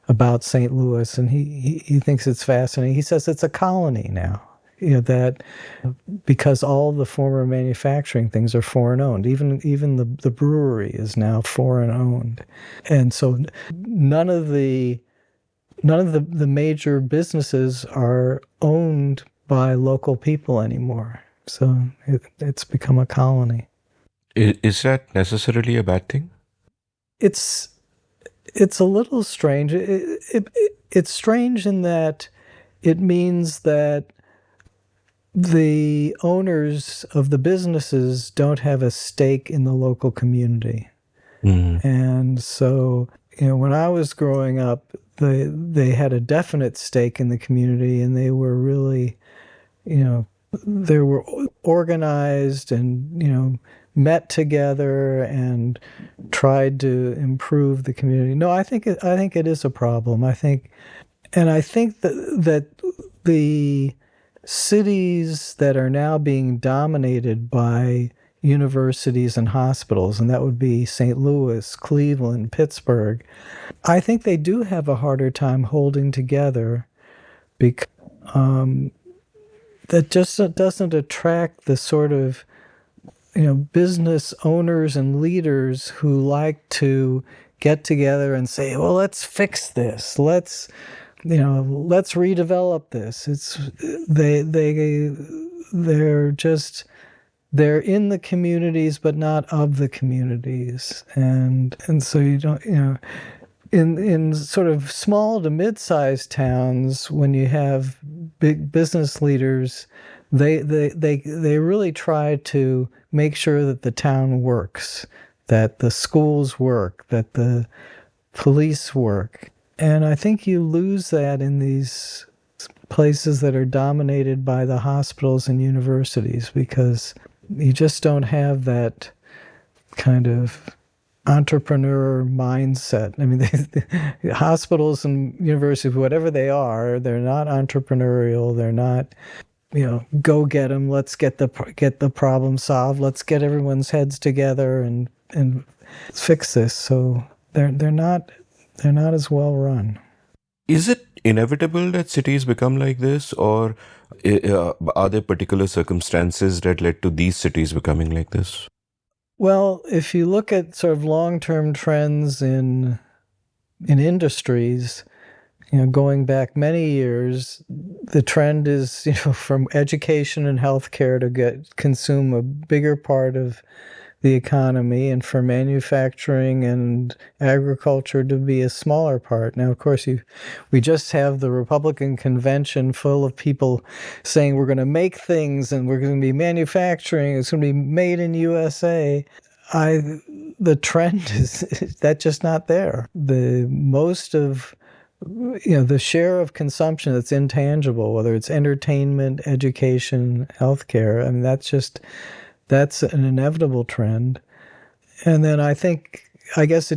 about St. Louis, and he thinks it's fascinating. He says it's a colony now. That because all the former manufacturing things are foreign owned. Even the brewery is now foreign owned, and so none of the major businesses are owned by local people anymore. So it's become a colony. Is that necessarily a bad thing? It's a little strange. It's strange in that it means that the owners of the businesses don't have a stake in the local community. Mm. And so, when I was growing up, they had a definite stake in the community, and they were really, they were organized and, met together and tried to improve the community. No, I think it is a problem. I think that the cities that are now being dominated by universities and hospitals, and that would be St. Louis, Cleveland, Pittsburgh, I think they do have a harder time holding together because that just doesn't attract the sort of business owners and leaders who like to get together and say, well, let's fix this. Let's redevelop this. They're in the communities, but not of the communities. And so you don't, in sort of small to mid-sized towns, when you have big business leaders, they really try to make sure that the town works, that the schools work, that the police work. And I think you lose that in these places that are dominated by the hospitals and universities, because you just don't have that kind of entrepreneur mindset. I mean, the hospitals and universities, whatever they are, they're not entrepreneurial. They're not, go get them. Let's get the problem solved. Let's get everyone's heads together and fix this. So they're not as well run. Is it inevitable that cities become like this, or are there particular circumstances that led to these cities becoming like this? Well, if you look at sort of long-term trends in industries, going back many years, the trend is, from education and healthcare to consume a bigger part of the economy, and for manufacturing and agriculture to be a smaller part. Now, of course, we just have the Republican convention full of people saying we're going to make things and we're going to be manufacturing. It's going to be made in USA. The trend is that's just not there. The share of consumption that's intangible, whether it's entertainment, education, healthcare, I mean, that's an inevitable trend. And then I guess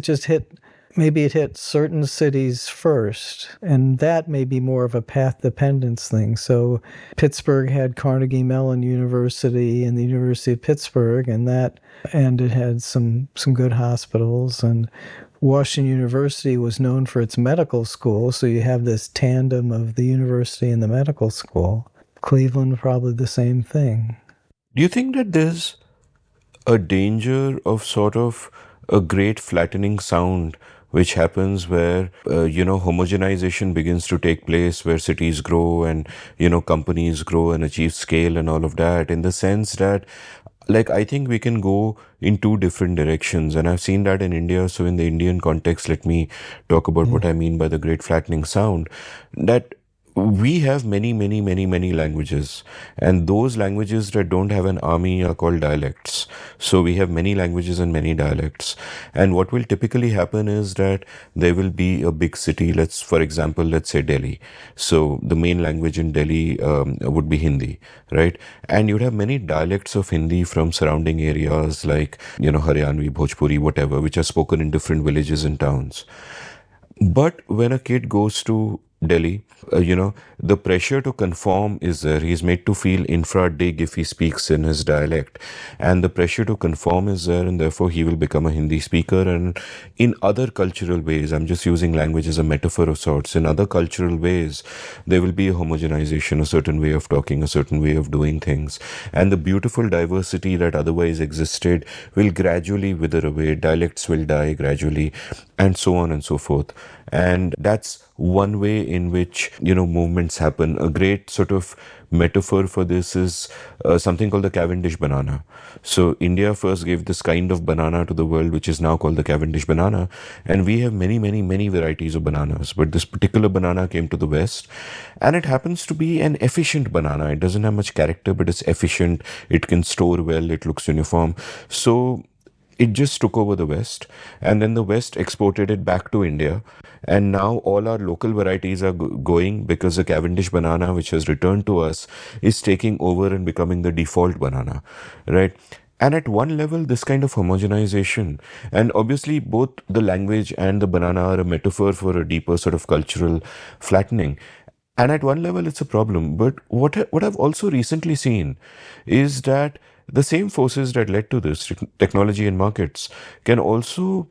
maybe it hit certain cities first, and that may be more of a path dependence thing. So Pittsburgh had Carnegie Mellon University and the University of Pittsburgh, and it had some good hospitals. And Washington University was known for its medical school, so you have this tandem of the university and the medical school. Cleveland, probably the same thing. Do you think that there's a danger of sort of a great flattening sound which happens where, homogenization begins to take place, where cities grow and, companies grow and achieve scale and all of that, in the sense that, like, I think we can go in two different directions, and I've seen that in India. So in the Indian context, let me talk about what I mean by the great flattening sound, that we have many, many, many, many languages, and those languages that don't have an army are called dialects. So we have many languages and many dialects. And what will typically happen is that there will be a big city, for example, let's say Delhi. So the main language in Delhi would be Hindi, right? And you'd have many dialects of Hindi from surrounding areas like, Haryanvi, Bhojpuri, whatever, which are spoken in different villages and towns. But when a kid goes to Delhi, the pressure to conform is there. He's made to feel infra-dig if he speaks in his dialect. And the pressure to conform is there, and therefore he will become a Hindi speaker. And in other cultural ways, I'm just using language as a metaphor of sorts, in other cultural ways, there will be a homogenization, a certain way of talking, a certain way of doing things. And the beautiful diversity that otherwise existed will gradually wither away. Dialects will die gradually, and so on and so forth. And that's one way in which, movements happen. A great sort of metaphor for this is something called the Cavendish banana. So India first gave this kind of banana to the world, which is now called the Cavendish banana. And we have many, many, many varieties of bananas. But this particular banana came to the West, and it happens to be an efficient banana. It doesn't have much character, but it's efficient. It can store well. It looks uniform. So it just took over the West, and then the West exported it back to India. And now all our local varieties are going because the Cavendish banana, which has returned to us, is taking over and becoming the default banana, right? And at one level, this kind of homogenization, and obviously both the language and the banana are a metaphor for a deeper sort of cultural flattening. And at one level, it's a problem. But what I've also recently seen is that the same forces that led to this, technology and markets, can also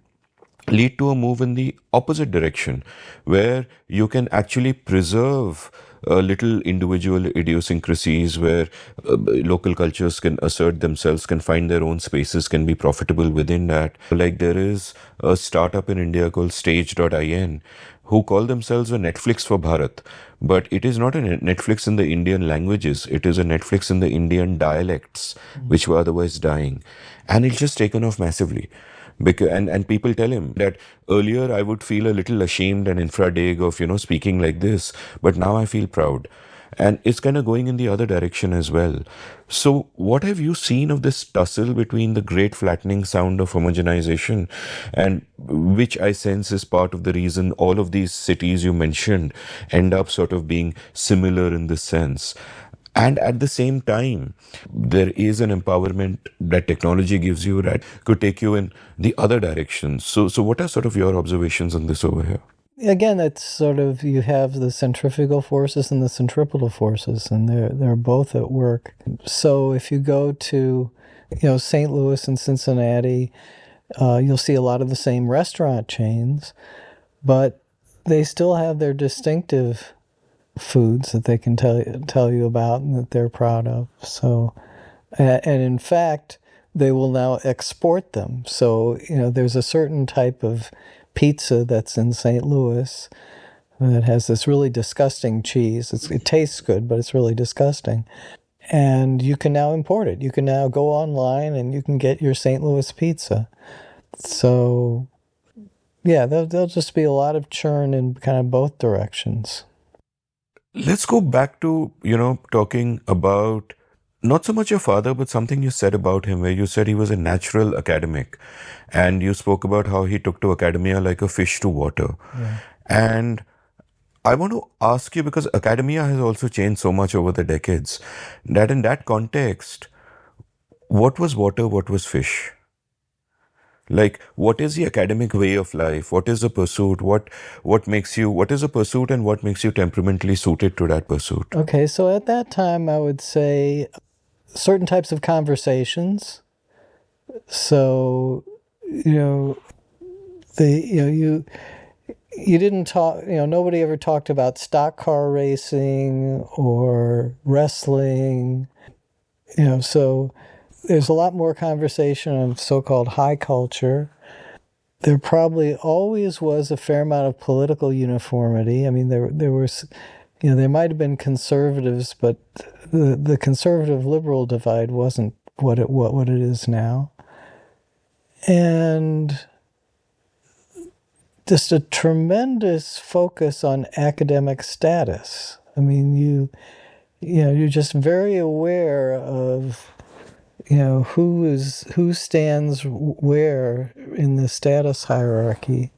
lead to a move in the opposite direction, where you can actually preserve little individual idiosyncrasies, where local cultures can assert themselves, can find their own spaces, can be profitable within that. Like there is a startup in India called Stage.in, who call themselves a Netflix for Bharat. But it is not a Netflix in the Indian languages. It is a Netflix in the Indian dialects, which were otherwise dying. And it's just taken off massively. And people tell him that earlier I would feel a little ashamed and infra-dig of, speaking like this. But now I feel proud. And it's kind of going in the other direction as well. So what have you seen of this tussle between the great flattening sound of homogenization, and which I sense is part of the reason all of these cities you mentioned end up sort of being similar in this sense? And at the same time, there is an empowerment that technology gives you that could take you in the other direction. So what are sort of your observations on this over here? Again, it's sort of, you have the centrifugal forces and the centripetal forces, and they're both at work. So if you go to, St. Louis and Cincinnati, you'll see a lot of the same restaurant chains, but they still have their distinctive foods that they can tell you about and that they're proud of. So, and in fact, they will now export them. So, there's a certain type of pizza that's in St. Louis that has this really disgusting cheese. It tastes good, but it's really disgusting. And you can now import it. You can now go online and you can get your St. Louis pizza. So, yeah, there'll just be a lot of churn in kind of both directions. Let's go back to, talking about not so much your father, but something you said about him, where you said he was a natural academic. And you spoke about how he took to academia like a fish to water. Yeah. And I want to ask you, because academia has also changed so much over the decades, that in that context, what was water, what was fish? Like, what is the academic way of life? What is the pursuit? What is a pursuit and what makes you temperamentally suited to that pursuit? Okay, so at that time, I would say certain types of conversations. So, you didn't talk, nobody ever talked about stock car racing or wrestling, so there's a lot more conversation of so-called high culture. There probably always was a fair amount of political uniformity. I mean, there was, there might have been conservatives, but the conservative liberal divide wasn't what it is now. And just a tremendous focus on academic status. I mean, you're just very aware of who stands where in the status hierarchy.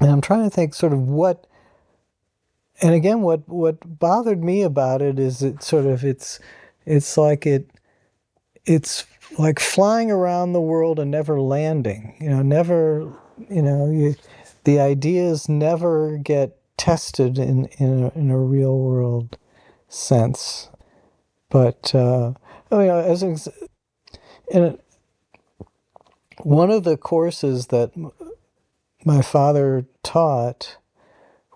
And I'm trying to think sort of what bothered me about it is it's like flying around the world and never landing. The ideas never get tested in a real world sense. But one of the courses that my father taught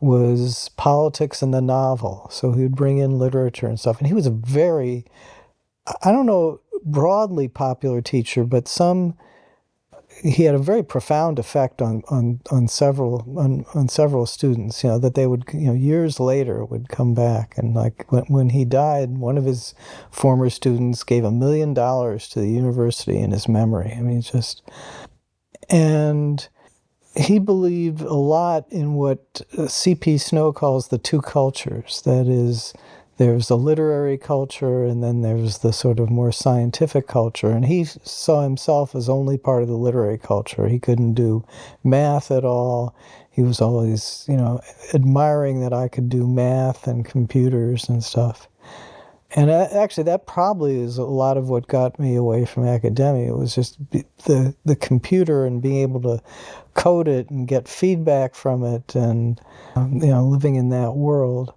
was politics and the novel. So he would bring in literature and stuff. And he was a very, I don't know, broadly popular teacher, but he had a very profound effect on several students, that they would, years later would come back. And like when he died, one of his former students gave $1 million to the university in his memory. I mean, and he believed a lot in what C.P. Snow calls the two cultures. That is, there's the literary culture, and then there's the sort of more scientific culture. And he saw himself as only part of the literary culture. He couldn't do math at all. He was always, admiring that I could do math and computers and stuff. And actually, that probably is a lot of what got me away from academia. It was just the computer and being able to code it and get feedback from it, and living in that world.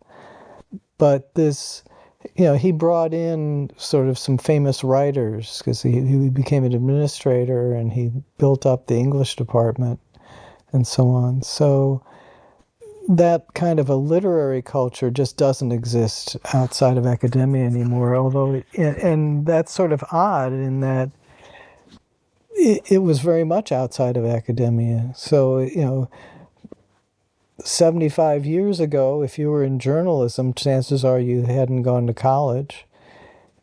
But this, he brought in sort of some famous writers because he became an administrator and he built up the English department and so on. So that kind of a literary culture just doesn't exist outside of academia anymore. Although, and that's sort of odd in that it was very much outside of academia. So, 75 years ago, if you were in journalism, chances are you hadn't gone to college.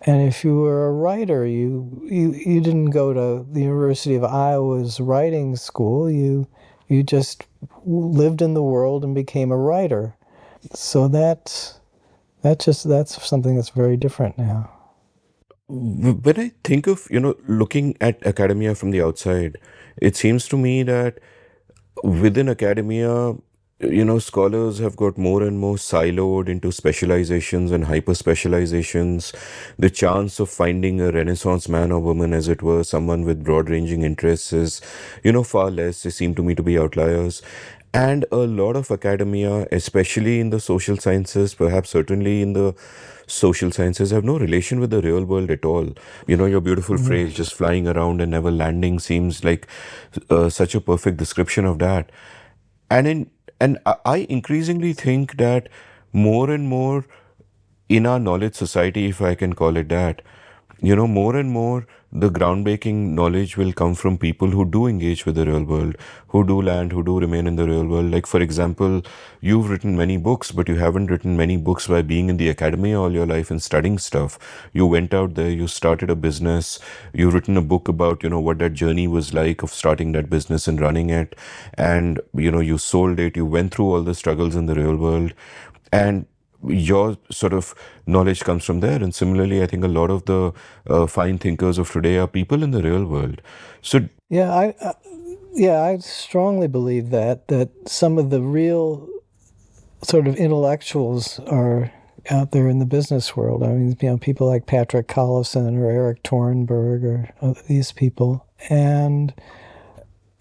And if you were a writer, you didn't go to the University of Iowa's writing school. You just lived in the world and became a writer. So that's something that's very different now. When I think of, looking at academia from the outside, it seems to me that within academia, Scholars have got more and more siloed into specializations and hyper specializations. The chance of finding a renaissance man or woman, as it were, someone with broad ranging interests is, far less. They seem to me to be outliers. And a lot of academia, especially in the social sciences, perhaps certainly in the social sciences, have no relation with the real world at all. Your beautiful phrase, just flying around and never landing, seems like such a perfect description of that. And in and I increasingly think that more and more in our knowledge society, if I can call it that, more and more the groundbreaking knowledge will come from people who do engage with the real world, who do land, who do remain in the real world. Like, for example, you've written many books, but you haven't written many books by being in the academia all your life and studying stuff. You went out there, you started a business, you've written a book about, what that journey was like of starting that business and running it. And, you sold it, you went through all the struggles in the real world. And your sort of knowledge comes from there. And similarly, I think a lot of the fine thinkers of today are people in the real world. So, Yeah, I strongly believe that some of the real sort of intellectuals are out there in the business world. I mean, people like Patrick Collison or Eric Torenberg or these people, and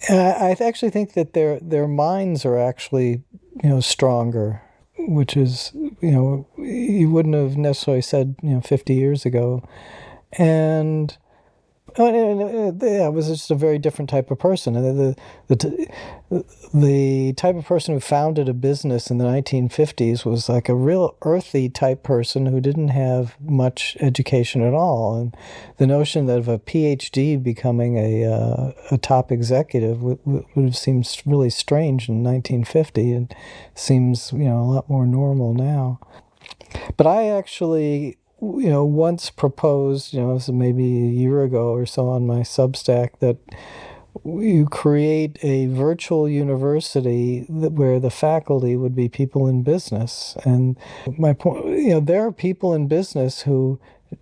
I actually think that their minds are actually stronger, which is you wouldn't have necessarily said 50 years ago, and yeah, it was just a very different type of person. And the type of person who founded a business in the 1950s was like a real earthy type person who didn't have much education at all. And the notion that of a PhD becoming a top executive would have seemed really strange in 1950. It seems a lot more normal now. But I actually once proposed, this is maybe a year ago or so on my Substack, that you create a virtual university where the faculty would be people in business. And my point, there are people in business who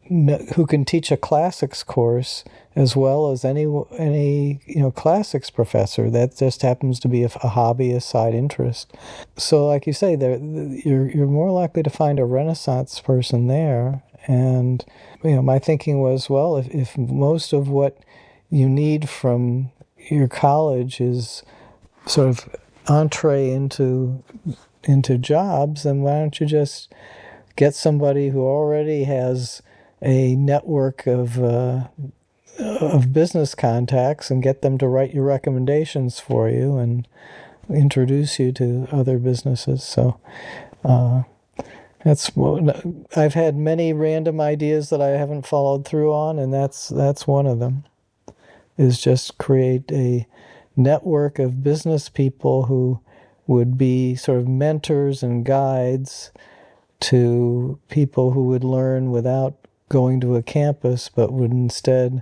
can teach a classics course as well as any classics professor. That just happens to be a hobby, a side interest. So, like you say, you're more likely to find a Renaissance person there. And my thinking was, well, if most of what you need from your college is sort of entree into jobs, then why don't you just get somebody who already has a network of business contacts and get them to write your recommendations for you and introduce you to other businesses. So that's what I've had many random ideas that I haven't followed through on, and that's one of them. Is just create a network of business people who would be sort of mentors and guides to people who would learn without going to a campus, but would instead,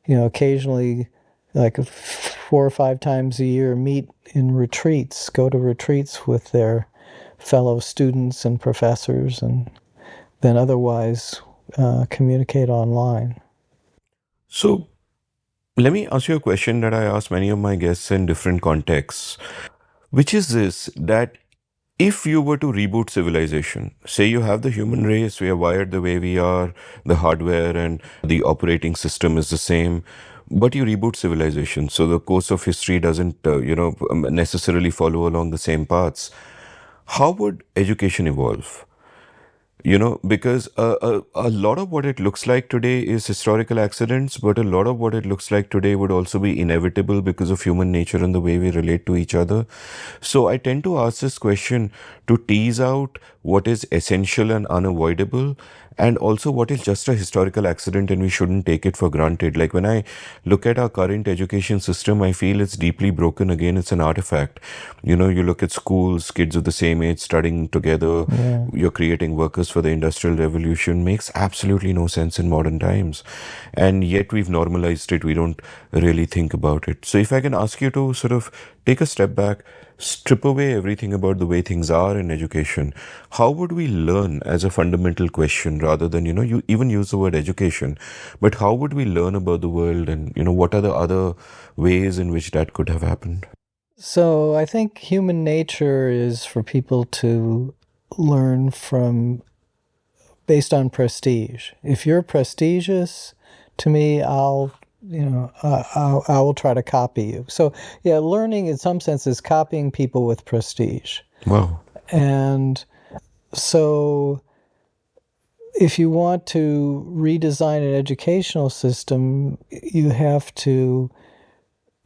occasionally, like 4 or 5 times a year, meet in retreats, go to retreats with their fellow students and professors, and then otherwise communicate online. so let me ask you a question that I ask many of my guests in different contexts, which is this: that if you were to reboot civilization, say you have the human race, we are wired the way we are, the hardware and the operating system is the same, but you reboot civilization, so the course of history doesn't, necessarily follow along the same paths. How would education evolve? Because a lot of what it looks like today is historical accidents, but a lot of what it looks like today would also be inevitable because of human nature and the way we relate to each other. So I tend to ask this question to tease out what is essential and unavoidable, and also what is just a historical accident and we shouldn't take it for granted. Like, when I look at our current education system, I feel it's deeply broken. Again, it's an artifact. You look at schools, kids of the same age studying together, you're creating workers for the industrial revolution. Makes absolutely no sense in modern times, and yet we've normalized it. We don't really think about it. So if I can ask you to sort of take a step back, strip away everything about the way things are in education, how would we learn, as a fundamental question, rather than you even use the word education, but how would we learn about the world, and what are the other ways in which that could have happened? So I think human nature is for people to learn from based on prestige. If you're prestigious, to me, I will try to copy you. So yeah, learning in some sense is copying people with prestige. Wow. And so if you want to redesign an educational system, you have to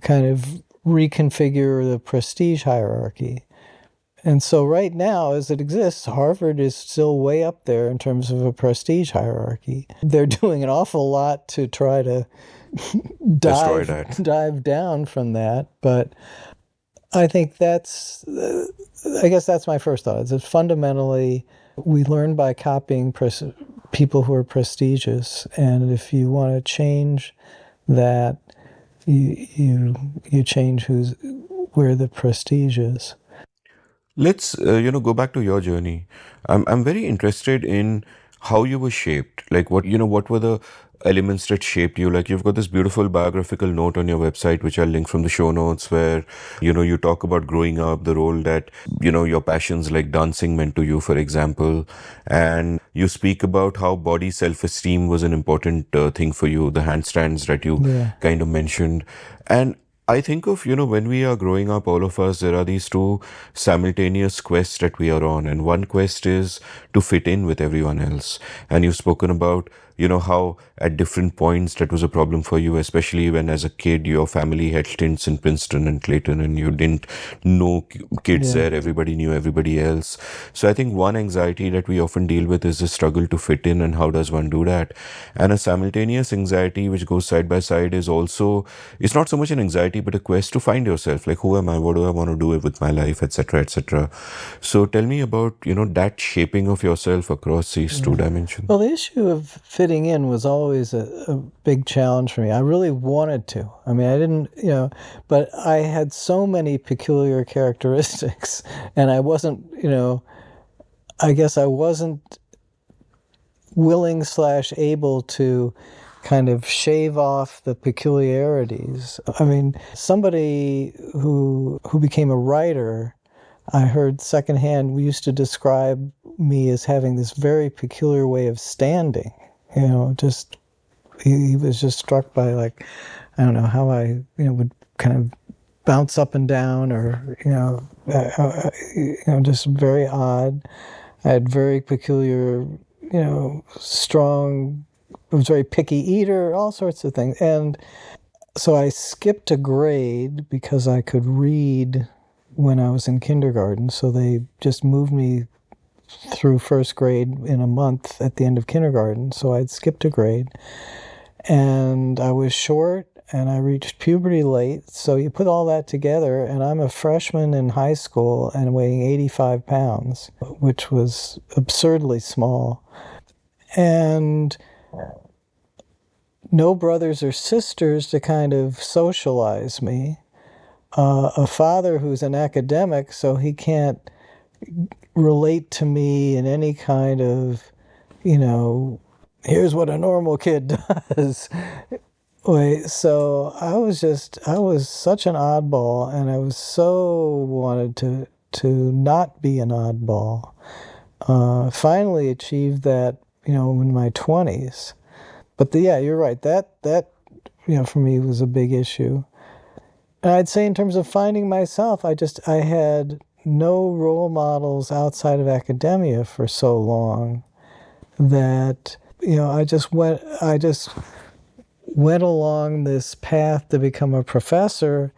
kind of reconfigure the prestige hierarchy. And so right now, as it exists, Harvard is still way up there in terms of a prestige hierarchy. They're doing an awful lot to try to Destroy that. dive down from that. But I think I guess that's my first thought. Is that fundamentally, we learn by copying people who are prestigious. And if you want to change that, you change where the prestige is. Let's go back to your journey. I'm very interested in how you were shaped. Like what were the elements that shaped you? Like you've got this beautiful biographical note on your website, which I'll link from the show notes, where you talk about growing up, the role that your passions like dancing meant to you, for example, and you speak about how body self-esteem was an important thing for you, the handstands that you kind of mentioned, and I think of, when we are growing up, all of us, there are these two simultaneous quests that we are on. And one quest is to fit in with everyone else. And you've spoken about, how at different points that was a problem for you, especially when as a kid, your family had stints in Princeton and Clayton and you didn't know kids there. Everybody knew everybody else. So I think one anxiety that we often deal with is the struggle to fit in and how does one do that? And a simultaneous anxiety which goes side by side is also, it's not so much an anxiety, but a quest to find yourself. Like, who am I? What do I want to do with my life, etc., etc. So tell me about, that shaping of yourself across these two dimensions. Well, the issue of fitting in was always a big challenge for me. I really wanted to. I mean, I didn't, but I had so many peculiar characteristics, and I wasn't, I guess I wasn't willing / able to kind of shave off the peculiarities. I mean, somebody who became a writer, I heard secondhand, we used to describe me as having this very peculiar way of standing. Just he was just struck by, like, I don't know how I would kind of bounce up and down, or just very odd. I had very peculiar, strong. I was a very picky eater, all sorts of things, and so I skipped a grade because I could read when I was in kindergarten. So they just moved me through first grade in a month at the end of kindergarten. So I'd skipped a grade. And I was short, and I reached puberty late. So you put all that together, and I'm a freshman in high school and weighing 85 pounds, which was absurdly small. And no brothers or sisters to kind of socialize me. A father who's an academic, so he can't relate to me in any kind of, here's what a normal kid does. So I was such an oddball, and I was so wanted to not be an oddball. Finally achieved that, in my 20s. But you're right. That for me was a big issue. And I'd say in terms of finding myself, I had no role models outside of academia for so long that, I just went along this path to become a professor,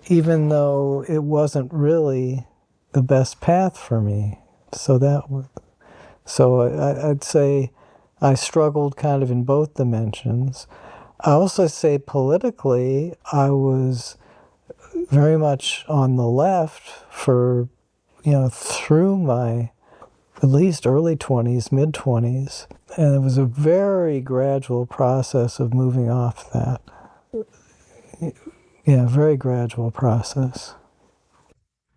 even though it wasn't really the best path for me. So I'd say I struggled kind of in both dimensions. I also say politically, I was very much on the left for, through my at least early 20s, mid 20s. And it was a very gradual process of moving off that. Yeah, very gradual process.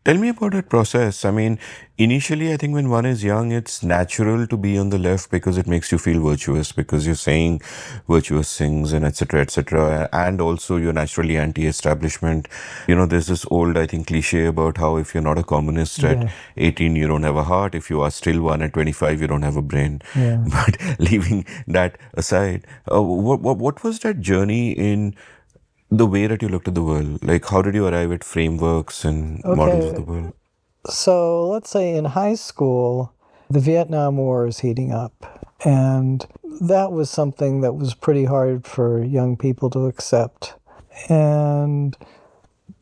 Tell me about that process. I mean, initially, I think when one is young, it's natural to be on the left because it makes you feel virtuous, because you're saying virtuous things and etc. etc. And also, you're naturally anti-establishment. There's this old, I think, cliche about how if you're not a communist at Yeah, 18, you don't have a heart. If you are still one at 25, you don't have a brain. yeah. But leaving that aside, what was that journey in the way that you looked at the world? Like, how did you arrive at frameworks and models of the Okay, world? so let's say in high school, the Vietnam War is heating up. And that was something that was pretty hard for young people to accept. And,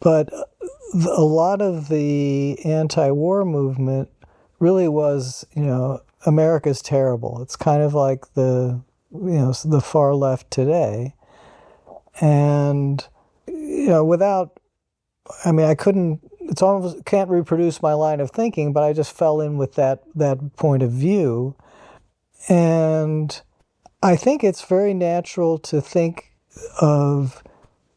but a lot of the anti-war movement really was, America's terrible. It's kind of like the far left today. And, without, I couldn't, it's almost can't reproduce my line of thinking, but I just fell in with that point of view. And I think it's very natural to think of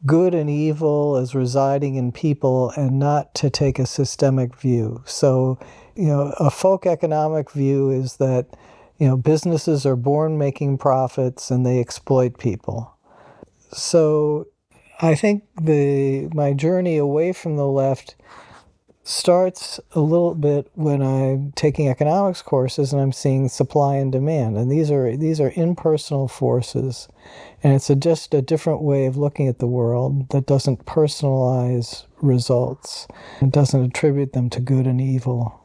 good and evil as residing in people and not to take a systemic view. So, a folk economic view is that, businesses are born making profits and they exploit people. So I think my journey away from the left starts a little bit when I'm taking economics courses and I'm seeing supply and demand, and these are impersonal forces, and it's just a different way of looking at the world that doesn't personalize results. It doesn't attribute them to good and evil.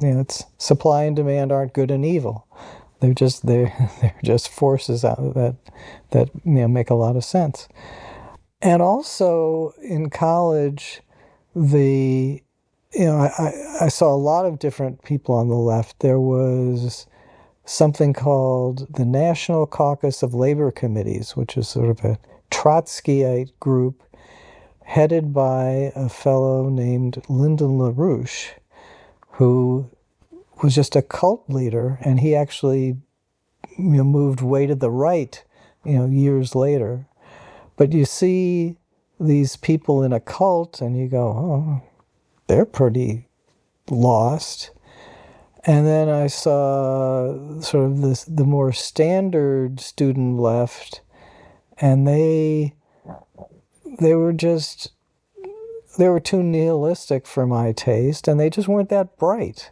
It's supply and demand aren't good and evil. They're just forces out that make a lot of sense. And also in college, I saw a lot of different people on the left. There was something called the National Caucus of Labor Committees, which is sort of a Trotskyite group headed by a fellow named Lyndon LaRouche, who was just a cult leader, and he actually moved way to the right, years later. But you see these people in a cult, and you go, oh, they're pretty lost. And then I saw sort of the more standard student left, and they were too nihilistic for my taste, and they just weren't that bright.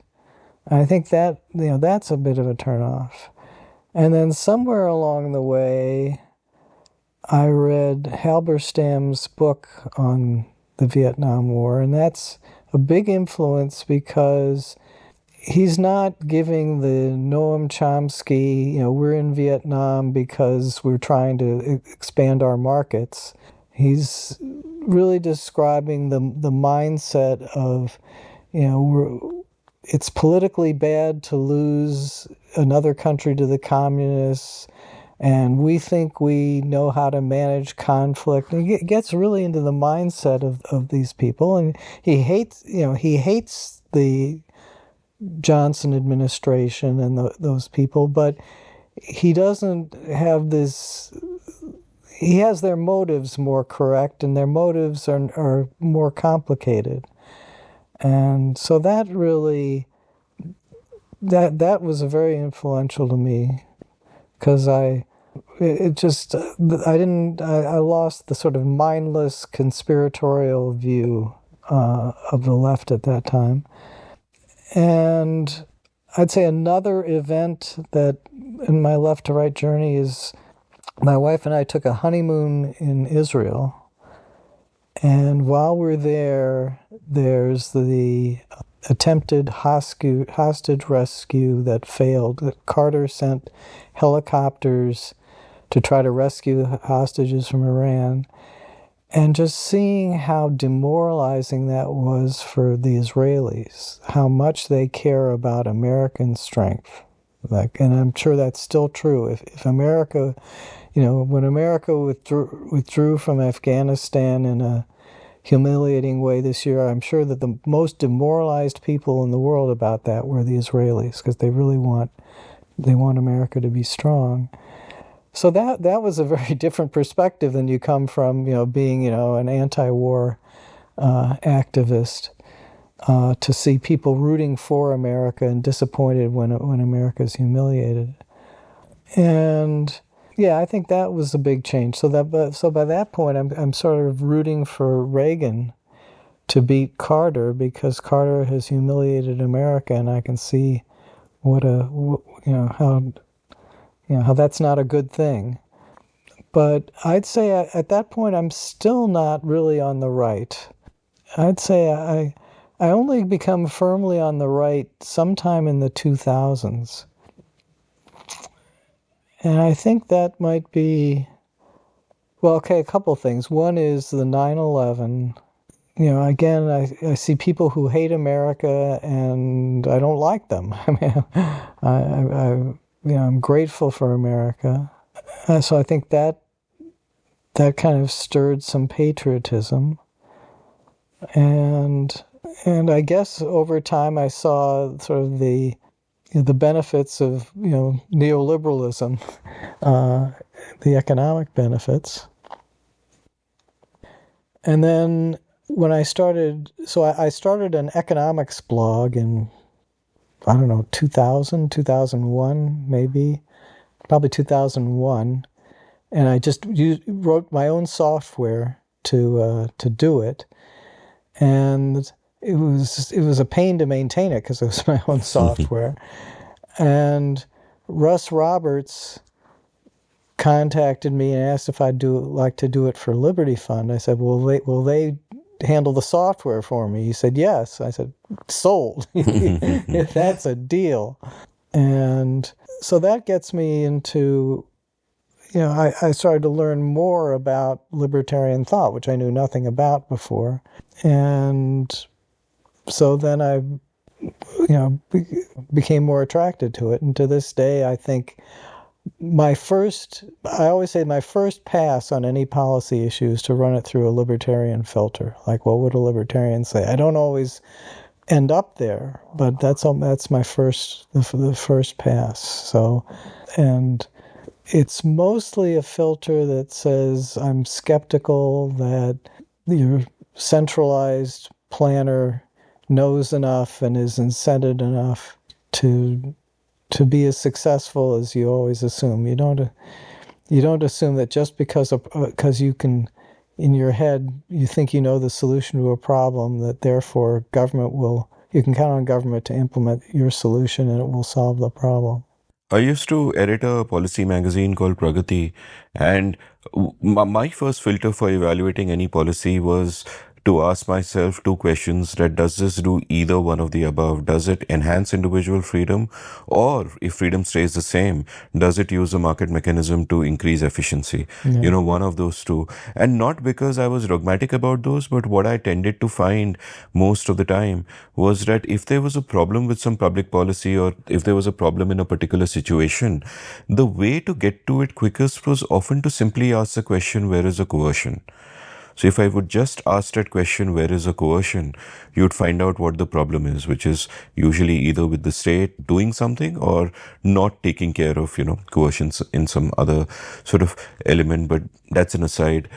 I think that, that's a bit of a turnoff. And then somewhere along the way, I read Halberstam's book on the Vietnam War, and that's a big influence because he's not giving the Noam Chomsky, we're in Vietnam because we're trying to expand our markets. He's really describing the mindset of, it's politically bad to lose another country to the communists, and we think we know how to manage conflict. And he gets really into the mindset of these people, and he hates the Johnson administration and those people, but he doesn't have this. He has their motives more correct, and their motives are more complicated. And so that really, that was very influential to me, because I lost the sort of mindless conspiratorial view of the left at that time. And I'd say another event that in my left to right journey is my wife and I took a honeymoon in Israel. And while we're there, there's the attempted hostage rescue that failed. Carter sent helicopters to try to rescue hostages from Iran. And just seeing how demoralizing that was for the Israelis, how much they care about American strength. And I'm sure that's still true. If America, when America withdrew from Afghanistan in a humiliating way this year, I'm sure that the most demoralized people in the world about that were the Israelis, because they really want America to be strong. So that was a very different perspective than you come from, being, an anti-war activist. to see people rooting for America and disappointed when America's humiliated. And yeah, I think that was a big change. So by that point, I'm sort of rooting for Reagan to beat Carter because Carter has humiliated America, and I can see how that's not a good thing. But I'd say at that point I'm still not really on the right. I'd say I only become firmly on the right sometime in the 2000s. And I think that might be, well, okay, a couple things. One is the 9/11. Again, I see people who hate America, and I don't like them. I mean, I'm grateful for America. So I think that kind of stirred some patriotism. And I guess over time I saw sort of the benefits of neoliberalism, the economic benefits. And then when I started an economics blog in, I don't know, 2000, 2001, maybe, probably 2001. And I just wrote my own software to do it. And it was a pain to maintain it because it was my own software. And Russ Roberts contacted me and asked if I'd like to do it for Liberty Fund. I said, will they handle the software for me? He said, yes. I said, sold. That's a deal. And so that gets me into, I started to learn more about libertarian thought, which I knew nothing about before. And so then I, became more attracted to it. And to this day, I think I always say my first pass on any policy issue is to run it through a libertarian filter. Like, what would a libertarian say? I don't always end up there, but that's my the first pass. So, and it's mostly a filter that says I'm skeptical that your centralized planner knows enough and is incented enough to be as successful as you always assume. You don't assume that just because you can, in your head, you think you know the solution to a problem, that therefore you can count on government to implement your solution and it will solve the problem. I used to edit a policy magazine called Pragati, and my first filter for evaluating any policy was to ask myself two questions: that does this do either one of the above? Does it enhance individual freedom? Or if freedom stays the same, does it use a market mechanism to increase efficiency? Yeah. One of those two. And not because I was dogmatic about those, but what I tended to find most of the time was that if there was a problem with some public policy, or if there was a problem in a particular situation, the way to get to it quickest was often to simply ask the question, where is the coercion? So if I would just ask that question, where is the coercion, you'd find out what the problem is, which is usually either with the state doing something or not taking care of, coercion in some other sort of element. But that's an aside.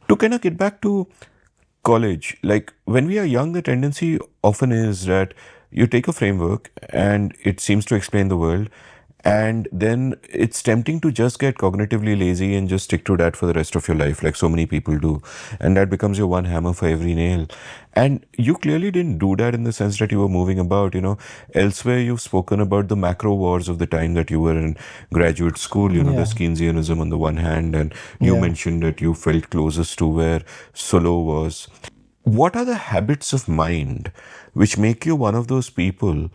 To kind of get back to college, like when we are young, the tendency often is that you take a framework and it seems to explain the world, and then it's tempting to just get cognitively lazy and just stick to that for the rest of your life, like so many people do. And that becomes your one hammer for every nail. And you clearly didn't do that in the sense that you were moving about, Elsewhere, you've spoken about the macro wars of the time that you were in graduate school, Yeah. there's Keynesianism on the one hand, and you Yeah. mentioned that you felt closest to where Solow was. What are the habits of mind which make you one of those people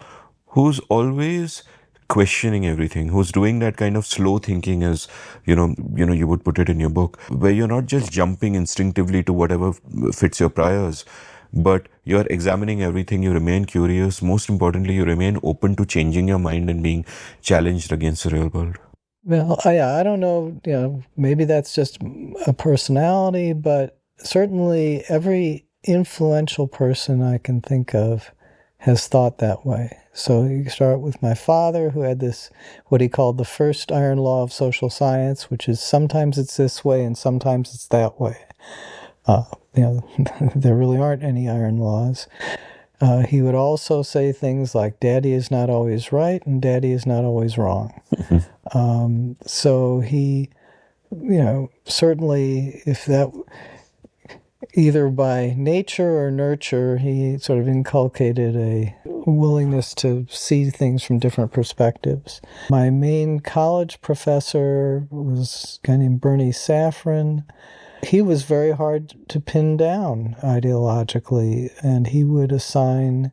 who's always questioning everything, who's doing that kind of slow thinking, as you would put it in your book, where you're not just jumping instinctively to whatever fits your priors, but you're examining everything, you remain curious, most importantly, you remain open to changing your mind and being challenged against the real world? Well, I don't know, maybe that's just a personality, but certainly every influential person I can think of has thought that way. So you start with my father, who had what he called the first iron law of social science, which is sometimes it's this way and sometimes it's that way. There really aren't any iron laws. He would also say things like, Daddy is not always right and Daddy is not always wrong. So he, certainly if that, either by nature or nurture, he sort of inculcated a willingness to see things from different perspectives. My main college professor was a guy named Bernie Safran. He was very hard to pin down ideologically, and he would assign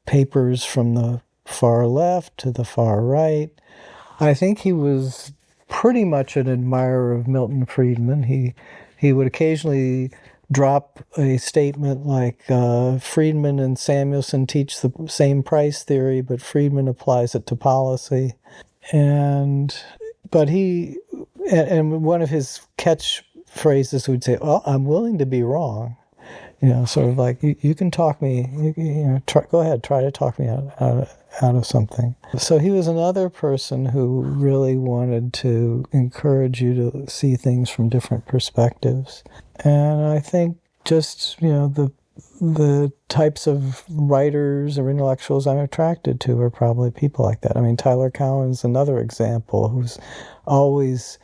papers from the far left to the far right. I think he was pretty much an admirer of Milton Friedman. He would occasionally drop a statement like Friedman and Samuelson teach the same price theory, but Friedman applies it to policy. And one of his catchphrases would say, "Well, I'm willing to be wrong." Sort of like, you can talk me, go ahead, try to talk me out of something. So he was another person who really wanted to encourage you to see things from different perspectives. And I think just, the types of writers or intellectuals I'm attracted to are probably people like that. I mean, Tyler Cowen's another example who's always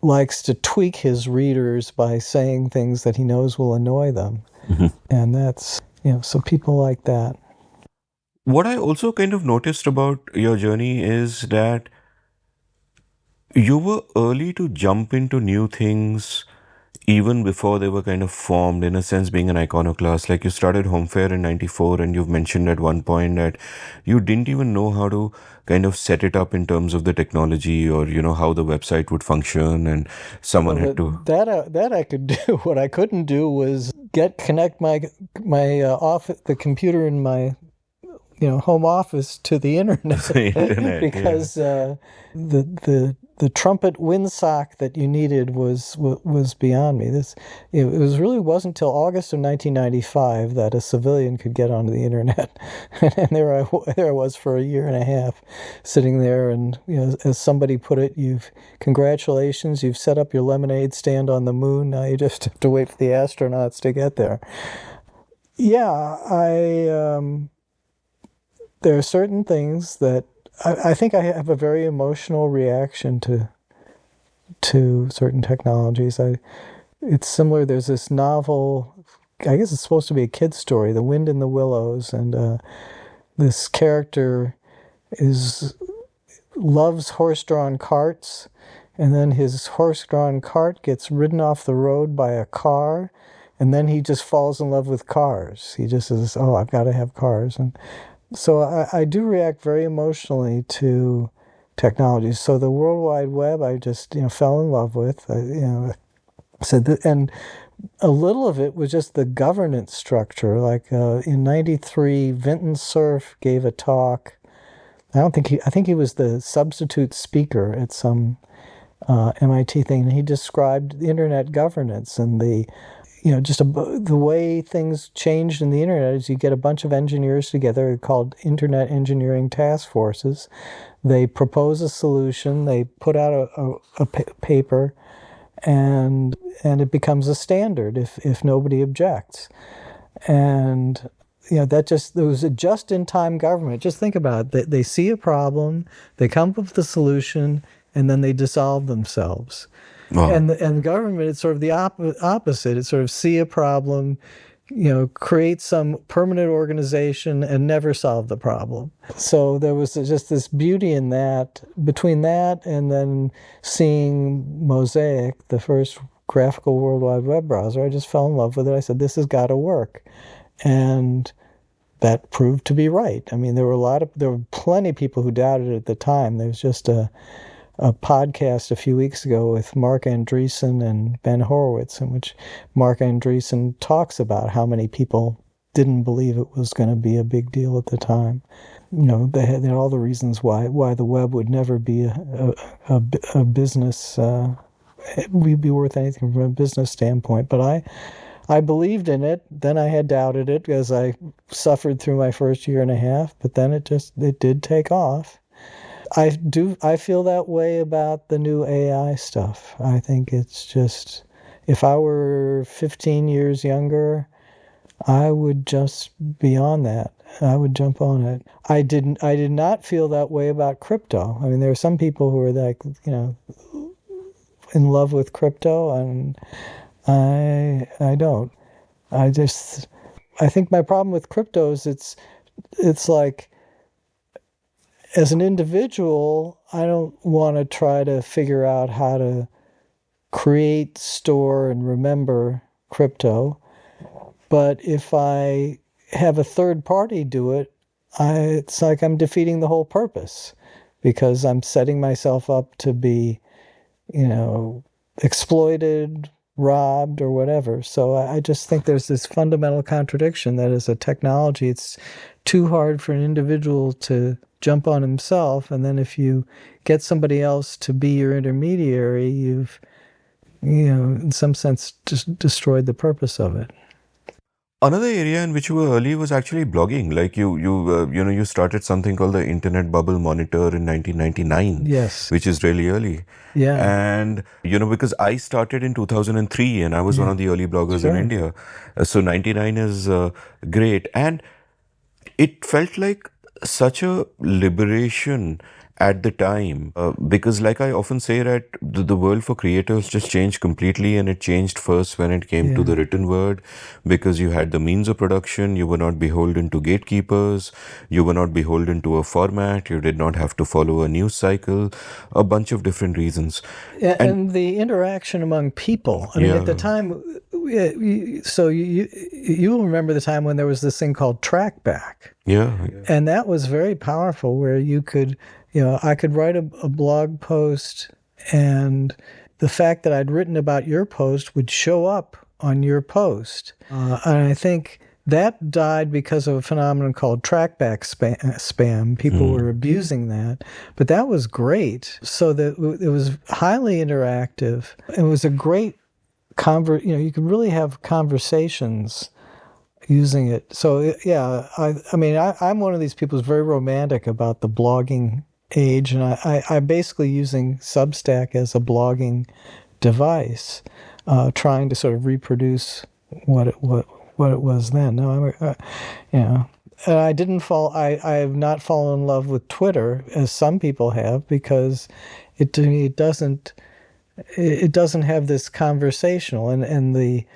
likes to tweak his readers by saying things that he knows will annoy them. And that's, so people like that. What I also kind of noticed about your journey is that you were early to jump into new things even before they were kind of formed, in a sense, being an iconoclast. Like, you started Home Fair in 94, and you've mentioned at one point that you didn't even know how to kind of set it up in terms of the technology, or, how the website would function, and someone had to... That I could do. What I couldn't do was connect my office, the computer in my home office to the internet, because the trumpet windsock that you needed was beyond me. It wasn't until August of 1995 that a civilian could get onto the internet, and there I was for a year and a half, sitting there, and as somebody put it, congratulations, you've set up your lemonade stand on the moon. Now you just have to wait for the astronauts to get there. Yeah, there are certain things that I think I have a very emotional reaction to certain technologies. It's similar. There's this novel, I guess it's supposed to be a kid's story, The Wind in the Willows, and this character loves horse-drawn carts, and then his horse-drawn cart gets ridden off the road by a car, and then he just falls in love with cars. He just says, "Oh, I've got to have cars." And so I do react very emotionally to technology. So the World Wide Web, I just fell in love with. And a little of it was just the governance structure. Like in '93, Vinton Cerf gave a talk. I think he was the substitute speaker at some MIT thing, and he described internet governance and the way things changed in the internet is you get a bunch of engineers together called Internet Engineering Task Forces. They propose a solution, they put out a paper, and it becomes a standard if nobody objects. And there was a just-in-time government. Just think about it. They see a problem, they come up with the solution, and then they dissolve themselves. Wow. And the government, it's sort of the opposite. It's sort of see a problem, create some permanent organization and never solve the problem. So there was just this beauty in that, between that and then seeing Mosaic, the first graphical World Wide Web browser. I just fell in love with it. I said, this has got to work. And that proved to be right. I mean, there were plenty of people who doubted it at the time. There was just a podcast a few weeks ago with Mark Andreessen and Ben Horowitz, in which Mark Andreessen talks about how many people didn't believe it was going to be a big deal at the time. They had all the reasons why the web would never be a business, we'd be worth anything from a business standpoint. But I believed in it. Then I had doubted it as I suffered through my first year and a half, but then it did take off. I feel that way about the new AI stuff. I think it's just, if I were 15 years younger, I would just be on that. I would jump on it. I did not feel that way about crypto. I mean, there are some people who are like, in love with crypto, and I don't. I think my problem with crypto is it's like, as an individual, I don't want to try to figure out how to create, store, and remember crypto. But if I have a third party do it, it's like I'm defeating the whole purpose, because I'm setting myself up to be, exploited, robbed, or whatever. So I just think there's this fundamental contradiction that as a technology, it's too hard for an individual to jump on himself. And then if you get somebody else to be your intermediary, you've, in some sense, just destroyed the purpose of it. Another area in which you were early was actually blogging. Like you started something called the Internet Bubble Monitor in 1999. Yes. Which is really early. Yeah. And because I started in 2003 and I was one of the early bloggers in India. So 99 is great. And it felt like such a liberation at the time, because like I often say that the world for creators just changed completely, and it changed first when it came to the written word, because you had the means of production. You were not beholden to gatekeepers, you were not beholden to a format, you did not have to follow a news cycle, a bunch of different reasons. And the interaction among people. I mean, at the time, so you will remember the time when there was this thing called trackback. Yeah. And that was very powerful, where you could, I could write a blog post, and the fact that I'd written about your post would show up on your post. And I think that died because of a phenomenon called trackback spam. People were abusing that. But that was great. So that it was highly interactive. It was a great you could really have conversations using it. So yeah, I'm one of these people who's very romantic about the blogging age, and I'm basically using Substack as a blogging device, trying to sort of reproduce what it was then. No, and I didn't fall. I have not fallen in love with Twitter as some people have, because it doesn't have this conversational and the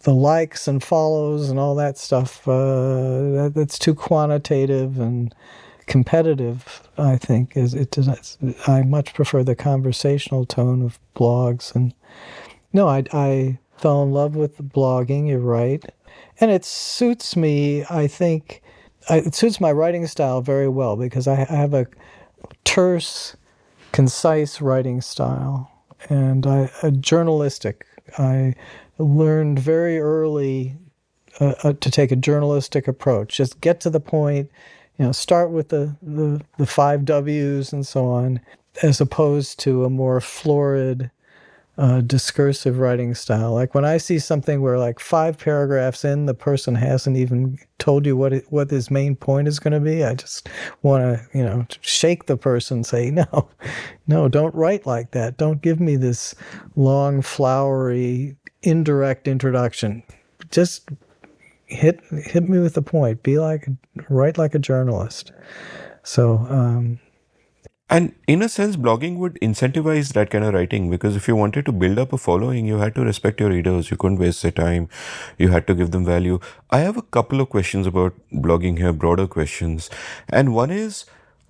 likes and follows and all that stuff. That's too quantitative and competitive, I think. I much prefer the conversational tone of blogs. And no, I fell in love with blogging, you're right. And it suits me, I think. It suits my writing style very well, because I have a terse, concise writing style, and journalistic. I learned very early to take a journalistic approach. Just get to the point, start with the 5 W's and so on, as opposed to a more florid, discursive writing style. Like when I see something where like 5 paragraphs in, the person hasn't even told you what his main point is going to be, I just want to, shake the person and say, no, don't write like that. Don't give me this long, flowery, indirect introduction. Just hit me with the point. Write like a journalist. So, and in a sense, blogging would incentivize that kind of writing, because if you wanted to build up a following, you had to respect your readers. You couldn't waste their time. You had to give them value. I have a couple of questions about blogging here, broader questions. And one is,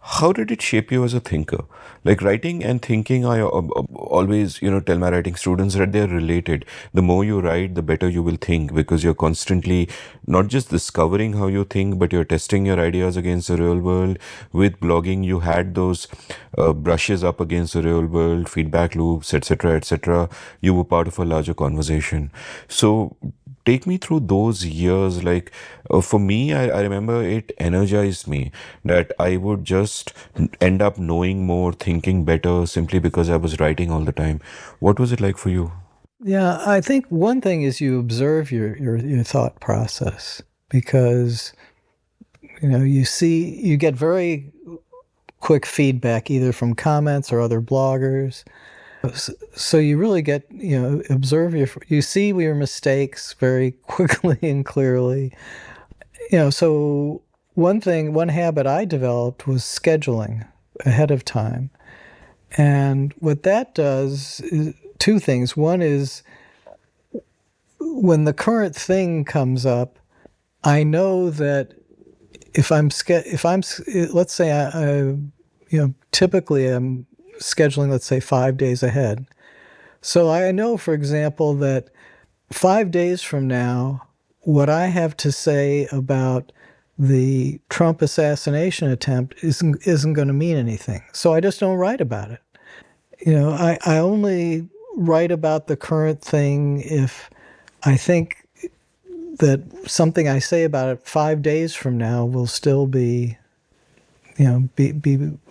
how did it shape you as a thinker? Like writing and thinking, I always, tell my writing students that they're related. The more you write, the better you will think, because you're constantly not just discovering how you think, but you're testing your ideas against the real world. With blogging, you had those brushes up against the real world, feedback loops, etc., etc. You were part of a larger conversation. So take me through those years. Like for me, I remember it energized me that I would just end up knowing more, thinking better, simply because I was writing all the time. What was it like for you? Yeah, I think one thing is you observe your thought process, because you get very quick feedback either from comments or other bloggers. So you really get, observe you see your mistakes very quickly and clearly. So one habit I developed was scheduling ahead of time. And what that does is two things. One is when the current thing comes up, I know that let's say typically I'm scheduling, let's say 5 days ahead. So I know, for example, that 5 days from now, what I have to say about the Trump assassination attempt isn't going to mean anything. So I just don't write about it. I only write about the current thing if I think that something I say about it 5 days from now will still be a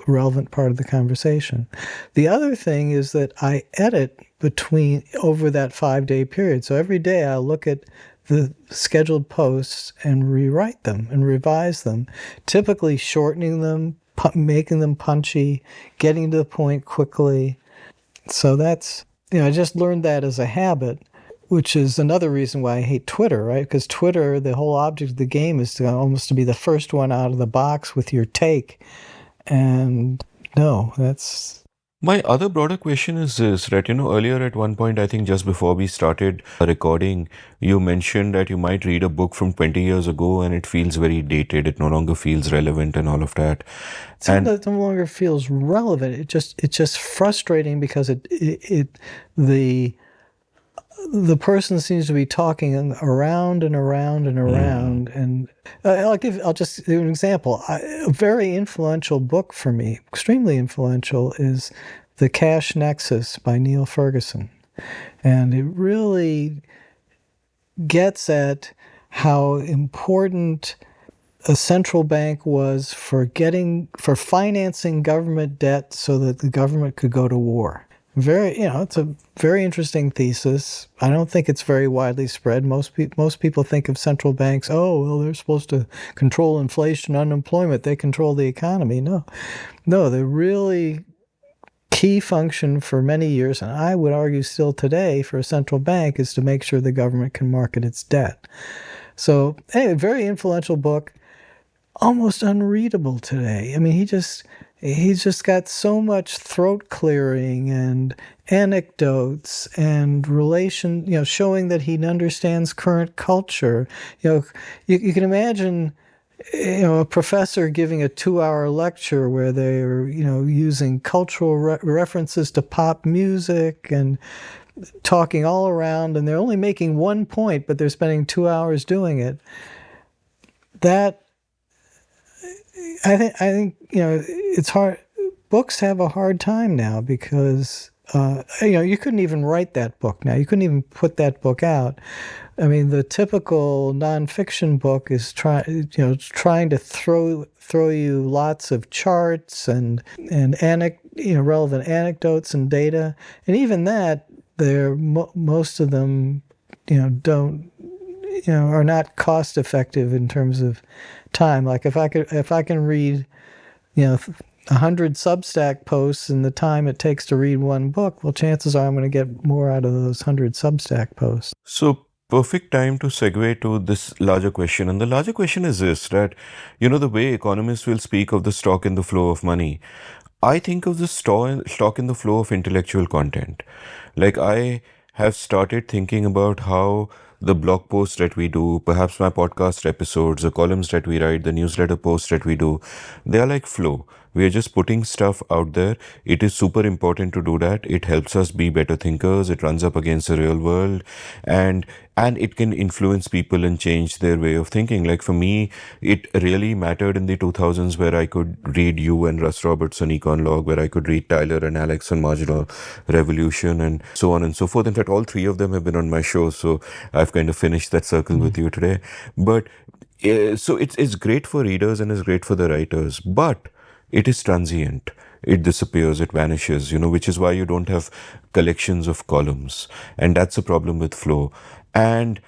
relevant part of the conversation. The other thing is that I edit over that 5 day period. So every day I look at the scheduled posts and rewrite them and revise them, typically shortening them, making them punchy, getting to the point quickly. So that's, I just learned that as a habit, which is another reason why I hate Twitter, right? Because Twitter, the whole object of the game is to be the first one out of the box with your take. And no, that's... My other broader question is this, right? Earlier at one point, I think just before we started recording, you mentioned that you might read a book from 20 years ago and it feels very dated. It no longer feels relevant and all of that. And it no longer feels relevant. It's just frustrating because the person seems to be talking around and around and around. And I'll just give an example. A very influential book for me, extremely influential, is The Cash Nexus by Neil Ferguson. And it really gets at how important a central bank was for financing government debt so that the government could go to war. It's a very interesting thesis. I don't think it's very widely spread. Most people think of central banks, they're supposed to control inflation, unemployment. They control the economy. No, the really key function for many years, and I would argue still today, for a central bank is to make sure the government can market its debt. So, anyway, very influential book, almost unreadable today. I mean, he's just got so much throat clearing and anecdotes and showing that he understands current culture. You can imagine, a professor giving a 2-hour lecture where they're, using cultural references to pop music and talking all around, and they're only making one point, but they're spending 2 hours doing it. That, I think it's hard. Books have a hard time now because you couldn't even write that book now. You couldn't even put that book out. I mean, the typical nonfiction book is trying to throw you lots of charts and relevant anecdotes and data, and even that, most of them don't are not cost effective in terms of time. Like if I can read 100 Substack posts in the time it takes to read one book, well, chances are I'm going to get more out of those 100 Substack posts. So perfect time to segue to this larger question. And the larger question is this, that, the way economists will speak of the stock in the flow of money, I think of the stock in the flow of intellectual content. Like, I have started thinking about how the blog posts that we do, perhaps my podcast episodes, the columns that we write, the newsletter posts that we do, they are like flow. We are just putting stuff out there. It is super important to do that. It helps us be better thinkers. It runs up against the real world, and it can influence people and change their way of thinking. Like, for me, it really mattered in the 2000s where I could read you and Russ Roberts on Econ Log, where I could read Tyler and Alex on Marginal Revolution, and so on and so forth. In fact, all three of them have been on my show, so I've kind of finished that circle with you today. But so it's great for readers and it's great for the writers, but it is transient. It disappears, it vanishes, which is why you don't have collections of columns. And that's a problem with flow. And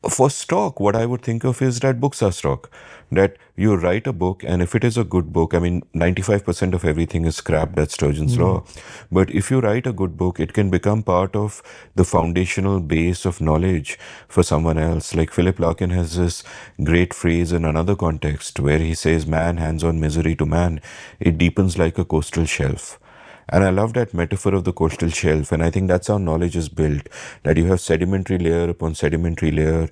For stock, what I would think of is that books are stock. That you write a book, and if it is a good book, I mean, 95% of everything is scrap, that's Sturgeon's Mm. law. But if you write a good book, it can become part of the foundational base of knowledge for someone else. Like Philip Larkin has this great phrase in another context where he says, "Man hands on misery to man, it deepens like a coastal shelf." And I love that metaphor of the coastal shelf. And I think that's how knowledge is built, that you have sedimentary layer upon sedimentary layer.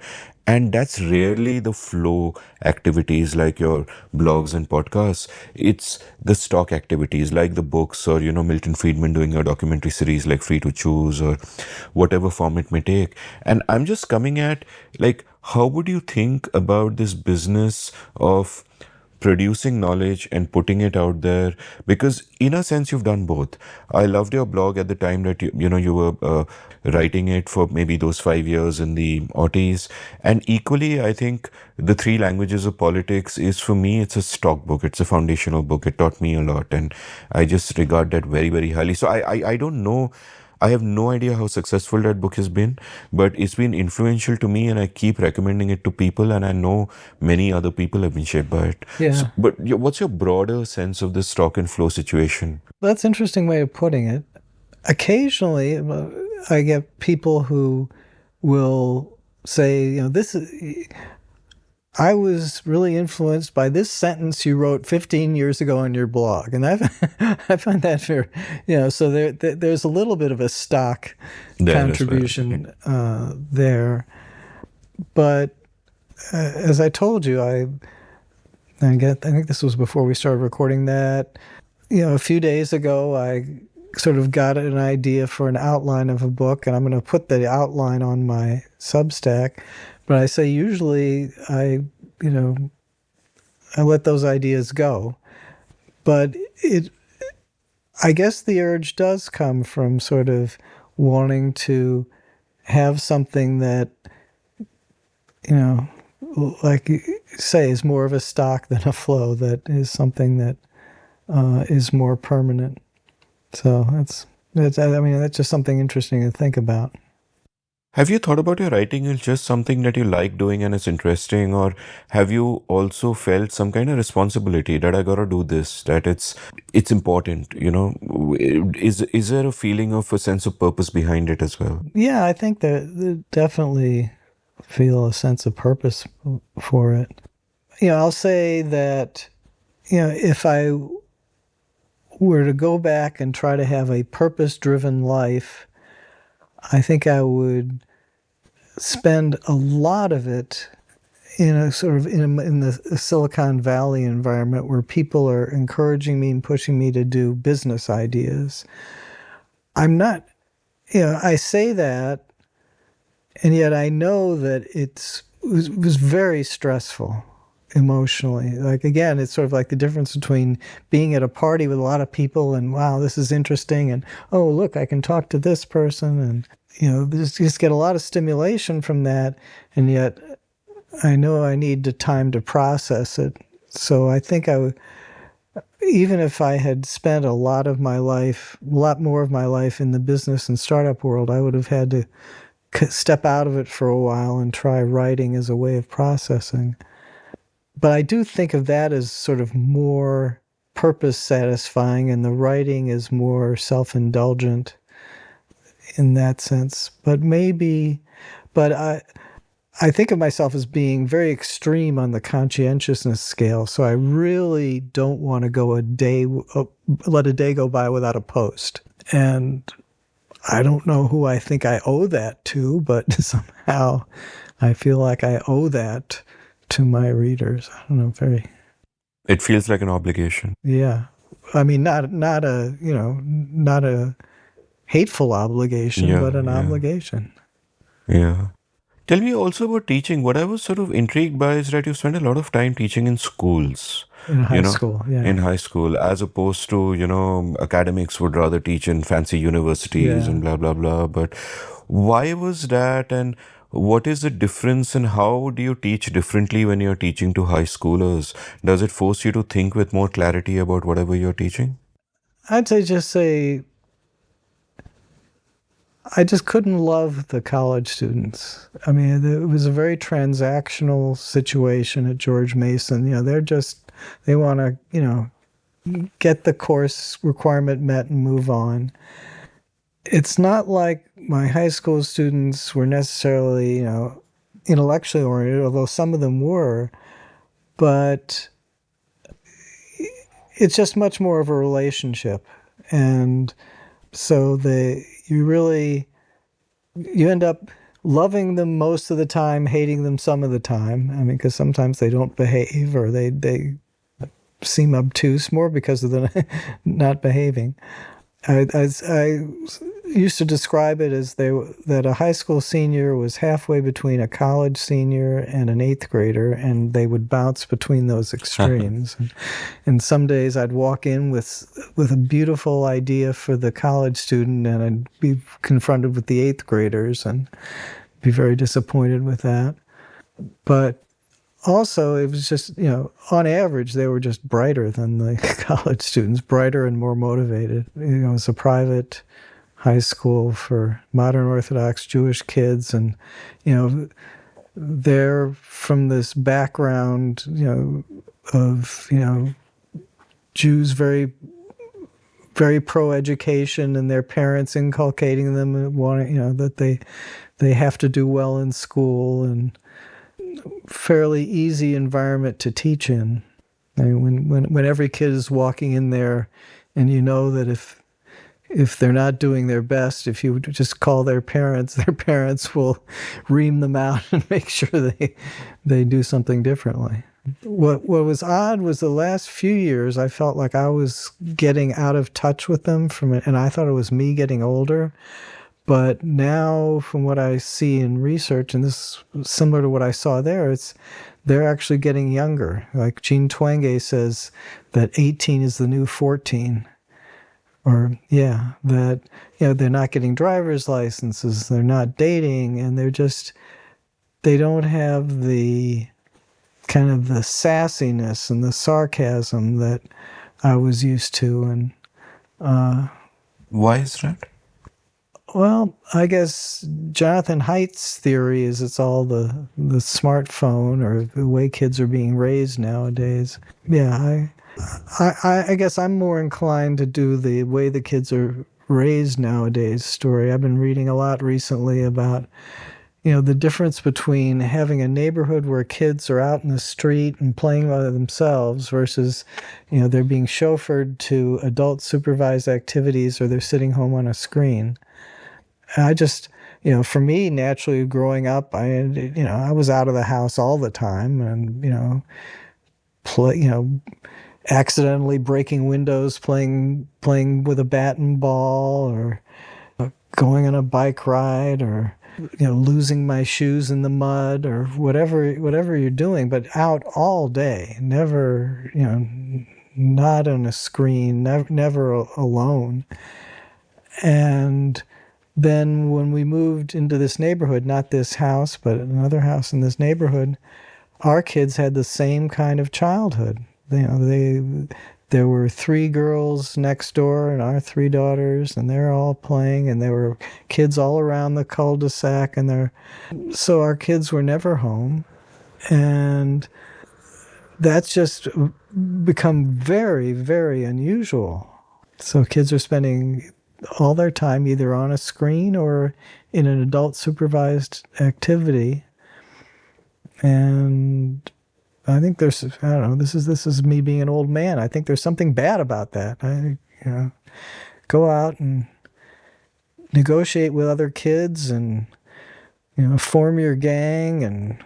And that's rarely the flow activities like your blogs and podcasts. It's the stock activities like the books, or, Milton Friedman doing a documentary series like Free to Choose, or whatever form it may take. And I'm just coming at, like, how would you think about this business of producing knowledge and putting it out there? Because in a sense you've done both. I loved your blog at the time that you were writing it for maybe those 5 years in the aughties. And equally, I think the three languages of politics is, for me, it's a stock book, it's a foundational book. It taught me a lot, and I just regard that very, very highly. So I don't know, I have no idea how successful that book has been, but it's been influential to me, and I keep recommending it to people, and I know many other people have been shaped by it. So, Yeah, but what's your broader sense of this stock and flow situation? that's an interesting way of putting it. Occasionally, I get people who will say, this is, I was really influenced by this sentence you wrote 15 years ago on your blog. And I find that very, so there's a little bit of a stock There as well. Right. contribution there. But as I told you, I think this was before we started recording that. A few days ago, I sort of got an idea for an outline of a book, and I'm going to put the outline on my Substack. But I say usually I let those ideas go. But I guess the urge does come from sort of wanting to have something that, you know, like you say, is more of a stock than a flow, that is something that is more permanent. So I mean, that's just something interesting to think about. Have you thought about your writing is just something that you like doing and it's interesting, or have you also felt some kind of responsibility that I gotta do this, that it's important, Is there a feeling of a sense of purpose behind it as well? Yeah, I think that they definitely feel a sense of purpose for it. I'll say that, if I were to go back and try to have a purpose-driven life, I think I would spend a lot of it in a sort of in the Silicon Valley environment where people are encouraging me and pushing me to do business ideas. I'm not, I say that, and yet I know that it was very stressful emotionally. Like, again, it's sort of like the difference between being at a party with a lot of people and, wow, this is interesting, and, oh, look, I can talk to this person, and just get a lot of stimulation from that, and yet I know I need the time to process it. So I think even if I had spent a lot more of my life in the business and startup world, I would have had to step out of it for a while and try writing as a way of processing. But I do think of that as sort of more purpose satisfying, and the writing is more self-indulgent in that sense. But I think of myself as being very extreme on the conscientiousness scale. So I really don't want to let a day go by without a post. And I don't know who I think I owe that to, but somehow I feel like I owe that to my readers. I don't know, It feels like an obligation. yeah. I mean, not a hateful obligation, Yeah, but an yeah, obligation. yeah. Tell me also about teaching. What I was sort of intrigued by is that you spend a lot of time teaching in schools, In you high know, school, yeah. in high school, as opposed to, academics would rather teach in fancy universities Yeah. and blah, blah, blah. But why was that? And what is the difference? And how do you teach differently when you're teaching to high schoolers? Does it force you to think with more clarity about whatever you're teaching? I'd say just say I just couldn't love the college students. I mean, it was a very transactional situation at George Mason. They want to, get the course requirement met and move on. It's not like my high school students were necessarily, intellectually oriented, although some of them were, but it's just much more of a relationship. And so you end up loving them most of the time, hating them some of the time. I mean, because sometimes they don't behave or they seem obtuse more because of the not behaving. I used to describe it as that a high school senior was halfway between a college senior and an eighth grader, and they would bounce between those extremes. And some days I'd walk in with a beautiful idea for the college student, and I'd be confronted with the eighth graders and be very disappointed with that. But also, it was just, on average, they were just brighter than the college students, brighter and more motivated. It's a private high school for modern Orthodox Jewish kids. And, they're from this background, of, Jews very, very pro-education, and their parents inculcating them, wanting, that they have to do well in school, and fairly easy environment to teach in. I mean, when every kid is walking in there, and you know that if they're not doing their best, if you just call their parents will ream them out and make sure they do something differently. What was odd was the last few years, I felt like I was getting out of touch with them and I thought it was me getting older. But now, from what I see in research, and this is similar to what I saw there, they're actually getting younger. Like Jean Twenge says that 18 is the new 14. Or, that, they're not getting driver's licenses, they're not dating, and they don't have the kind of the sassiness and the sarcasm that I was used to. And Why is that? well, I guess Jonathan Haidt's theory is it's all the smartphone or the way kids are being raised nowadays. Yeah, I guess I'm more inclined to do the way the kids are raised nowadays story. I've been reading a lot recently about, the difference between having a neighborhood where kids are out in the street and playing by themselves versus, they're being chauffeured to adult supervised activities or they're sitting home on a screen. I just, for me, naturally growing up, I was out of the house all the time and, accidentally breaking windows, playing with a bat and ball, or going on a bike ride, or, losing my shoes in the mud, or whatever you're doing, but out all day, never, not on a screen, never alone. And then when we moved into this neighborhood, not this house, but another house in this neighborhood, our kids had the same kind of childhood. There were 3 girls next door and our 3 daughters, and they're all playing, and there were kids all around the cul-de-sac, so our kids were never home. And that's just become very, very unusual. So kids are spending all their time either on a screen or in an adult supervised activity. And I think I don't know, this is me being an old man. I think there's something bad about that. Go out and negotiate with other kids and, form your gang and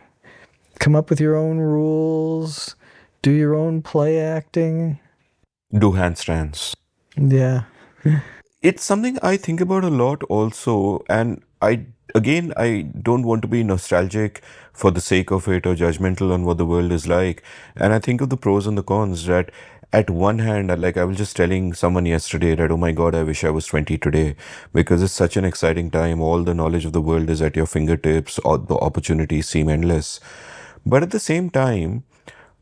come up with your own rules, do your own play acting. Do handstands. Yeah. It's something I think about a lot also, and I don't want to be nostalgic for the sake of it or judgmental on what the world is like. And I think of the pros and the cons that at one hand, like I was just telling someone yesterday that, oh my God, I wish I was 20 today because it's such an exciting time. All the knowledge of the world is at your fingertips, or the opportunities seem endless. But at the same time,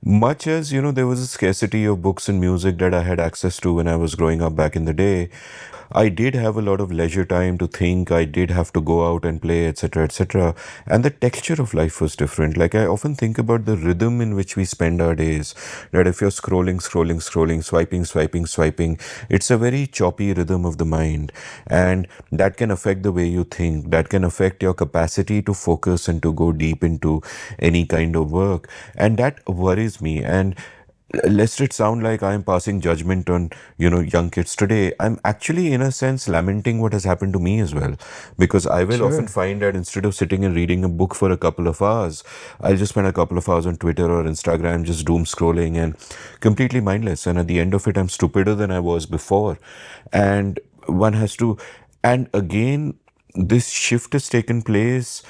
much as, there was a scarcity of books and music that I had access to when I was growing up back in the day, I did have a lot of leisure time to think. I did have to go out and play, etc., etc. And the texture of life was different. Like, I often think about the rhythm in which we spend our days. That if you're scrolling, swiping, it's a very choppy rhythm of the mind. And that can affect the way you think. That can affect your capacity to focus and to go deep into any kind of work. And that worries me. And lest it sound like I'm passing judgment on, young kids today, I'm actually, in a sense, lamenting what has happened to me as well. Because I will often Sure. find that instead of sitting and reading a book for a couple of hours, I'll just spend a couple of hours on Twitter or Instagram just doom scrolling and completely mindless. And at the end of it, I'm stupider than I was before. And one has to, and again, this shift has taken place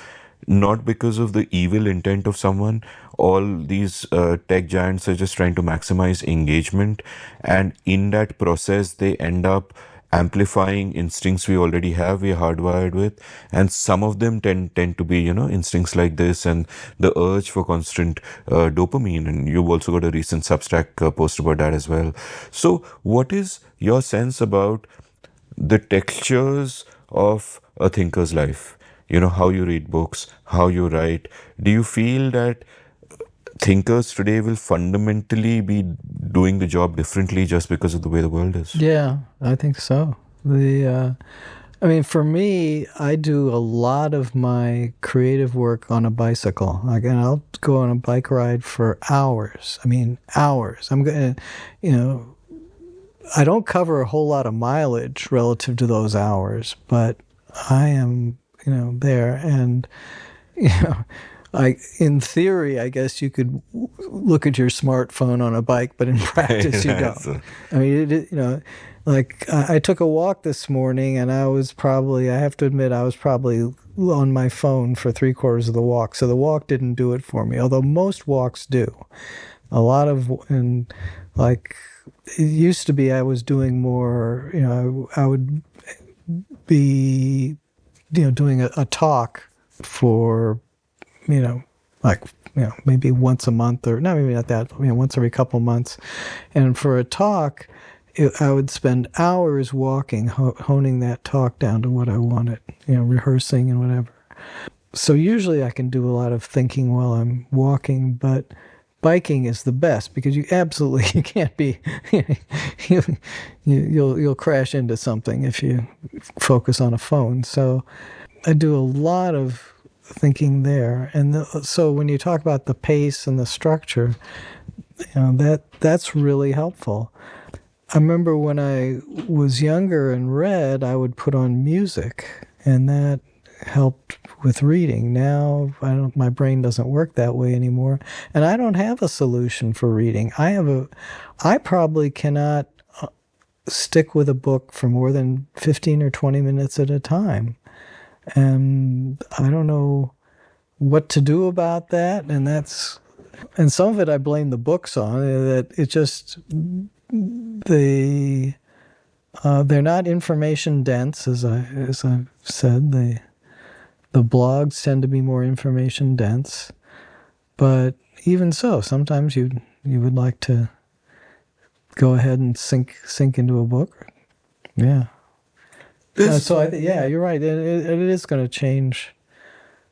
not because of the evil intent of someone. All these tech giants are just trying to maximize engagement, and in that process, they end up amplifying instincts we already have, we're hardwired with, and some of them tend to be, instincts like this and the urge for constant dopamine. And you've also got a recent Substack post about that as well. So, what is your sense about the textures of a thinker's life? How you read books, how you write. Do you feel that thinkers today will fundamentally be doing the job differently just because of the way the world is? Yeah, I think so. I mean, for me, I do a lot of my creative work on a bicycle. Like, and I'll go on a bike ride for hours. I mean, hours. I'm gonna, you know, I don't cover a whole lot of mileage relative to those hours, but I am, there. And, you know, in theory, I guess you could look at your smartphone on a bike, but in practice, you don't. So, I mean, like I took a walk this morning, and I have to admit, I was probably on my phone for 3/4 of the walk. So the walk didn't do it for me, although most walks do. A lot of, and like, it used to be I was doing more, I would be, doing a talk for, like, maybe once a month, or no, maybe not that, once every couple months. And for a talk, I would spend hours walking, honing that talk down to what I wanted, rehearsing and whatever. So usually I can do a lot of thinking while I'm walking, but biking is the best because you absolutely you can't be you'll crash into something if you focus on a phone. So I do a lot of thinking there, and so when you talk about the pace and the structure, that's really helpful. I remember when I was younger and read, I would put on music, and that helped with reading. Now my brain doesn't work that way anymore, and I don't have a solution for reading. I probably cannot stick with a book for more than 15 or 20 minutes at a time, and I don't know what to do about that. And some of it I blame the books on, that it just they're not information dense, as I've said. The blogs tend to be more information dense, but even so, sometimes you would like to go ahead and sink into a book. Yeah. So yeah, you're right. It is going to change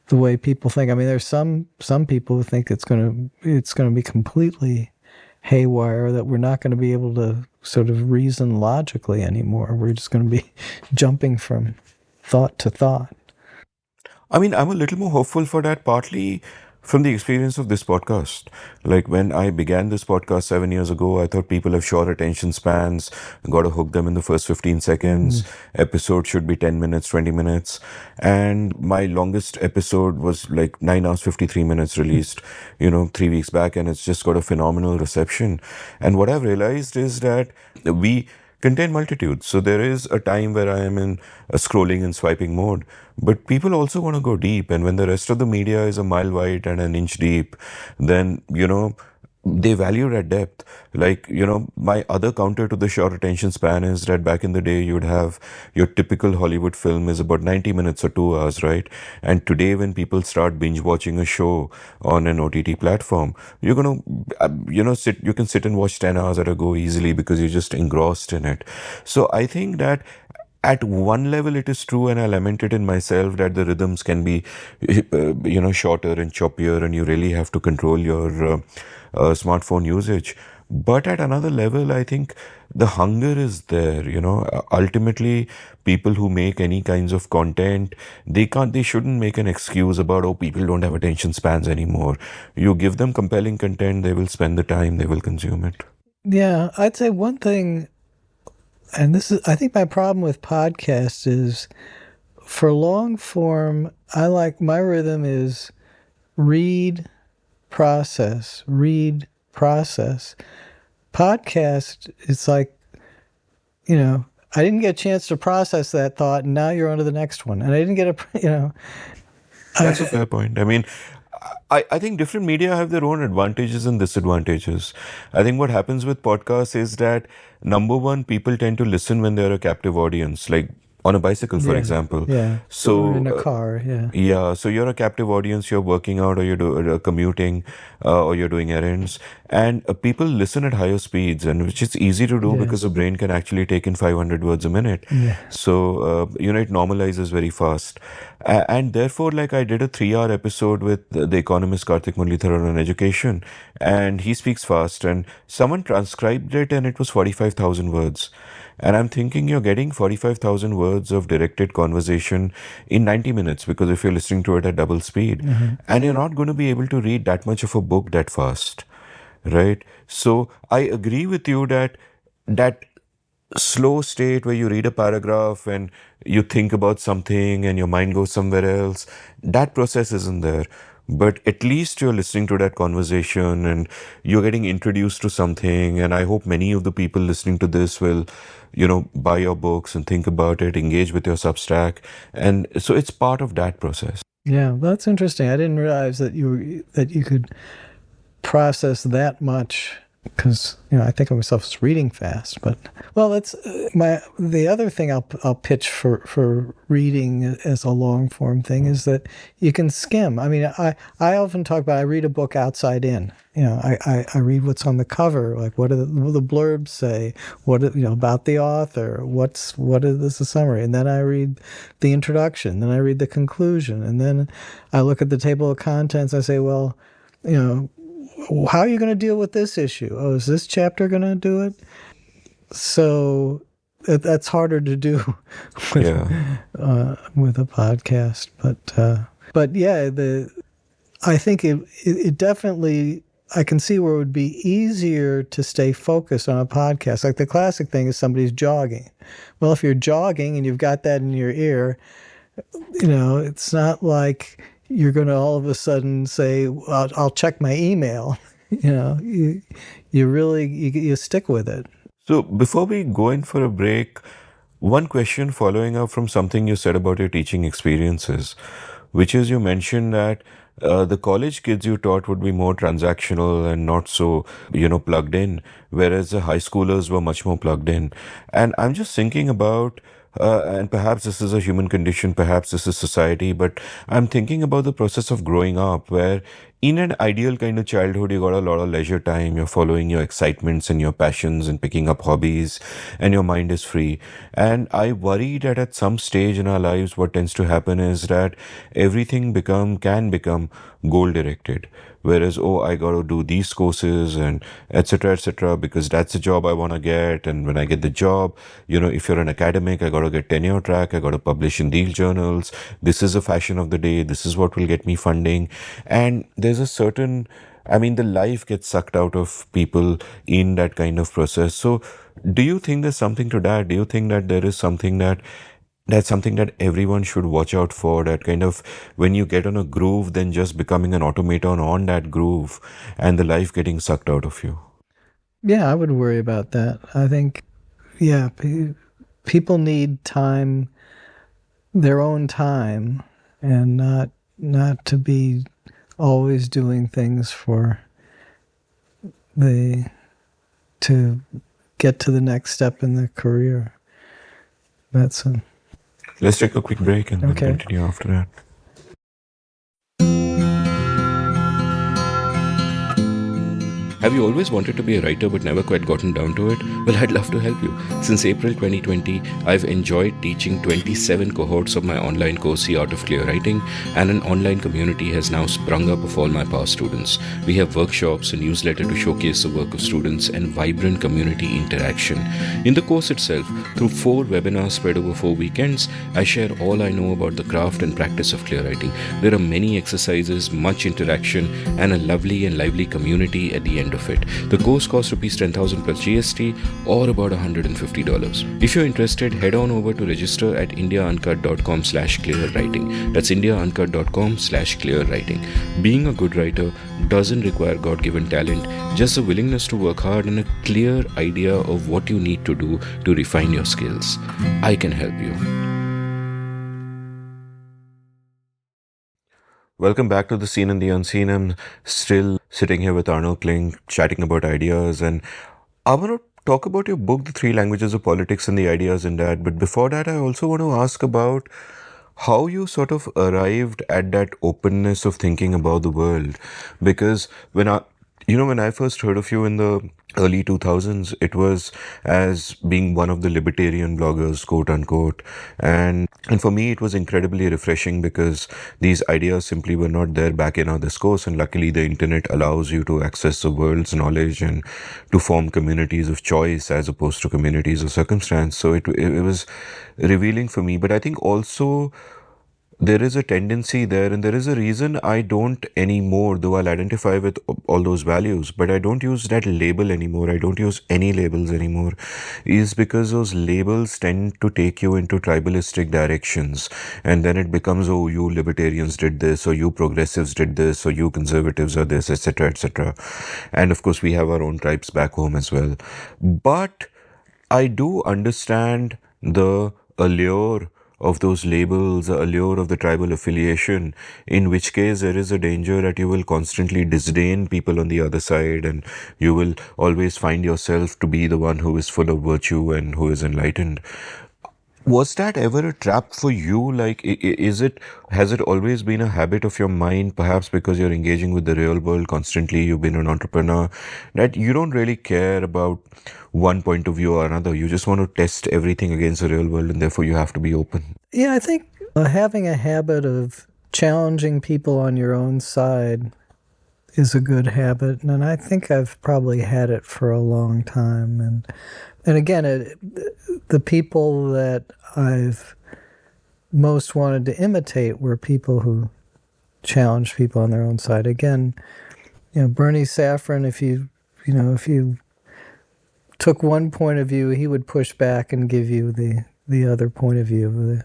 the way people think. I mean, there's some people who think it's going to be completely haywire, that we're not going to be able to sort of reason logically anymore. We're just going to be jumping from thought to thought. I mean, I'm a little more hopeful for that, partly from the experience of this podcast. Like, when I began this podcast 7 years ago, I thought people have short attention spans, got to hook them in the first 15 seconds. Episode should be 10 minutes, 20 minutes. And my longest episode was like 9 hours, 53 minutes released, 3 weeks back, and it's just got a phenomenal reception. And what I've realized is that we contain multitudes. So there is a time where I am in a scrolling and swiping mode, but people also want to go deep. And when the rest of the media is a mile wide and an inch deep, then, they value that depth. Like, my other counter to the short attention span is that back in the day, you'd have your typical Hollywood film is about 90 minutes or 2 hours, right? And today, when people start binge watching a show on an OTT platform, you're going to, you can sit and watch 10 hours at a go easily because you're just engrossed in it. So I think that at one level it is true, and I lament it in myself, that the rhythms can be shorter and choppier, and you really have to control your smartphone usage. But at another level, I think the hunger is there. Ultimately, people who make any kinds of content, they shouldn't make an excuse about, oh, people don't have attention spans anymore. You give them compelling content, they will spend the time, they will consume it. Yeah, I'd say one thing, and this is, I think my problem with podcasts is for long form, my rhythm is read, process, read, process. Podcast, it's like, I didn't get a chance to process that thought, and now you're on to the next one. And I didn't get That's a fair point. I mean, I think different media have their own advantages and disadvantages. I think what happens with podcasts is that, number one, people tend to listen when they're a captive audience, like on a bicycle, for example. Yeah. So or in a car, yeah. Yeah, so you're a captive audience, you're working out, or you're commuting, or you're doing errands, and people listen at higher speeds, and which is easy to do because the brain can actually take in 500 words a minute. Yeah. So, it normalizes very fast. And therefore, like, I did a 3-hour episode with the economist Karthik Muralitharan on education, and he speaks fast, and someone transcribed it, and it was 45,000 words. And I'm thinking, you're getting 45,000 words of directed conversation in 90 minutes, because if you're listening to it at double speed, and you're not going to be able to read that much of a book that fast, right? So I agree with you that slow state where you read a paragraph and you think about something and your mind goes somewhere else, that process isn't there. But at least you're listening to that conversation and you're getting introduced to something. And I hope many of the people listening to this will, buy your books and think about it, engage with your Substack. And so it's part of that process. Yeah, that's interesting. I didn't realize that you could process that much, because I think of myself as reading fast. But that's the other thing I'll pitch for reading as a long form thing is that you can skim. I mean, I often talk about, I read a book outside in. I read what's on the cover, like what do the blurbs say, what about the author, what is the summary, and then I read the introduction, then I read the conclusion, and then I look at the table of contents. I say, well, how are you going to deal with this issue? Oh, is this chapter going to do it? So that's harder to do with a podcast. But yeah, I think it definitely, I can see where it would be easier to stay focused on a podcast. Like the classic thing is somebody's jogging. Well, if you're jogging and you've got that in your ear, it's not like you're going to all of a sudden say, well, I'll check my email. You really, you stick with it. So before we go in for a break, one question following up from something you said about your teaching experiences, which is, you mentioned that the college kids you taught would be more transactional and not so, plugged in, whereas the high schoolers were much more plugged in. And I'm just thinking about, and perhaps this is a human condition, perhaps this is society, but I'm thinking about the process of growing up, where in an ideal kind of childhood, you got a lot of leisure time, you're following your excitements and your passions and picking up hobbies, and your mind is free. And I worry that at some stage in our lives, what tends to happen is that everything can become goal directed. Whereas, oh, I got to do these courses and etc., because that's the job I want to get. And when I get the job, if you're an academic, I got to get tenure track, I got to publish in these journals. This is the fashion of the day. This is what will get me funding. And there's a certain, the life gets sucked out of people in that kind of process. So do you think there's something to that? Do you think that there is something that's something that everyone should watch out for, that kind of, when you get on a groove, then just becoming an automaton on that groove and the life getting sucked out of you? Yeah, I would worry about that. I think, people need time, their own time, and not to be always doing things to get to the next step in their career. Let's take a quick break and then continue after that. Have you always wanted to be a writer but never quite gotten down to it? Well, I'd love to help you. Since April 2020, I've enjoyed teaching 27 cohorts of my online course, The Art of Clear Writing, and an online community has now sprung up of all my past students. We have workshops, a newsletter to showcase the work of students, and vibrant community interaction. In the course itself, through 4 webinars spread over 4 weekends, I share all I know about the craft and practice of clear writing. There are many exercises, much interaction, and a lovely and lively community at the end of it. The course costs Rs 10,000 plus GST, or about $150. If you're interested, head on over to register at indiauncut.com/clearwriting. That's indiauncut.com/clearwriting. Being a good writer doesn't require God-given talent, just a willingness to work hard and a clear idea of what you need to do to refine your skills. I can help you. Welcome back to The Seen and the Unseen. I'm still sitting here with Arnold Kling, chatting about ideas, and I want to talk about your book, The Three Languages of Politics and the Ideas in that. But before that, I also want to ask about how you sort of arrived at that openness of thinking about the world. Because when I first heard of you in the early 2000s, it was as being one of the libertarian bloggers, quote unquote. And for me, it was incredibly refreshing because these ideas simply were not there back in our discourse. And luckily, the internet allows you to access the world's knowledge and to form communities of choice as opposed to communities of circumstance. So it was revealing for me. But I think also there is a tendency there, and there is a reason I don't anymore, though I'll identify with all those values, but I don't use that label anymore. I don't use any labels anymore, is because those labels tend to take you into tribalistic directions. And then it becomes, oh, you libertarians did this, or you progressives did this, or you conservatives are this, etc., etc. And of course, we have our own tribes back home as well. But I do understand the allure of those labels, the allure of the tribal affiliation, in which case there is a danger that you will constantly disdain people on the other side, and you will always find yourself to be the one who is full of virtue and who is enlightened. Was that ever a trap for you? Like, has it always been a habit of your mind, perhaps because you're engaging with the real world constantly, you've been an entrepreneur, that you don't really care about one point of view or another? You just want to test everything against the real world, and therefore you have to be open. Yeah, I think having a habit of challenging people on your own side is a good habit, and I think I've probably had it for a long time. And again, the people that I've most wanted to imitate were people who challenged people on their own side. Again, Bernie Safran, if you took one point of view, he would push back and give you the other point of view.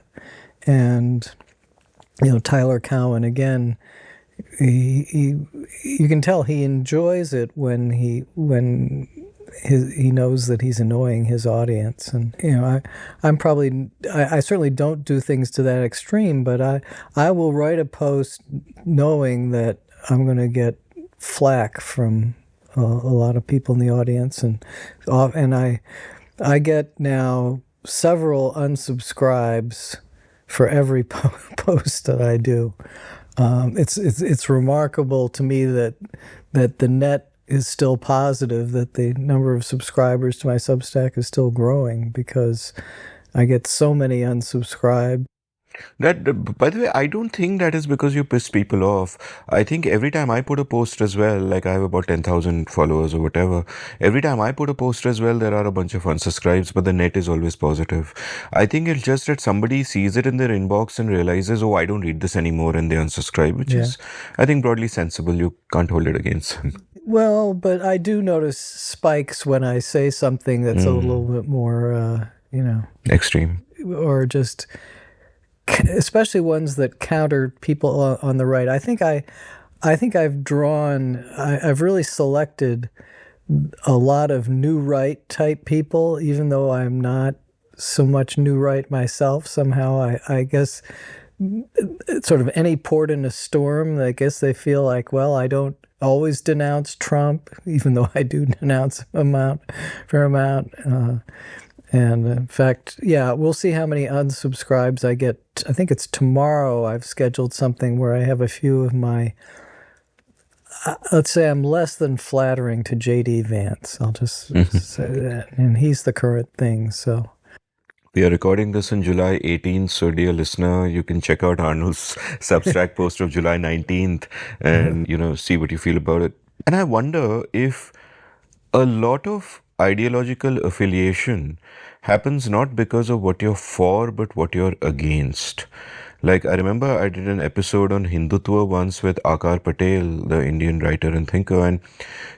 And Tyler Cowen, again, you can tell he enjoys it when he knows that he's annoying his audience. And I certainly don't do things to that extreme, but I will write a post knowing that I'm going to get flack from a lot of people in the audience, and I get now several unsubscribes for every post that I do. It's remarkable to me that the net is still positive, that the number of subscribers to my Substack is still growing because I get so many unsubscribed. That, by the way, I don't think that is because you piss people off. I think every time I put a post as well, like I have about 10,000 followers or whatever, every time I put a post as well, there are a bunch of unsubscribes, but the net is always positive. I think it's just that somebody sees it in their inbox and realizes, oh, I don't read this anymore, and they unsubscribe, which is, I think, broadly sensible. You can't hold it against them. Well, but I do notice spikes when I say something that's a little bit more, extreme. Or just, especially ones that counter people on the right. I think I've really selected a lot of new right type people, even though I'm not so much new right myself. Somehow I guess sort of any port in a storm, I guess they feel like, well, I don't always denounce Trump, even though I do denounce a fair amount. And in fact, we'll see how many unsubscribes I get. I think it's tomorrow. I've scheduled something where I have a few of my, let's say I'm less than flattering to J.D. Vance. I'll just say that. And he's the current thing, so. We are recording this on July 18th, so dear listener, you can check out Arnold's Substack post of July 19th and, see what you feel about it. And I wonder if a lot of ideological affiliation happens not because of what you're for, but what you're against. Like, I remember I did an episode on Hindutva once with Akar Patel, the Indian writer and thinker, and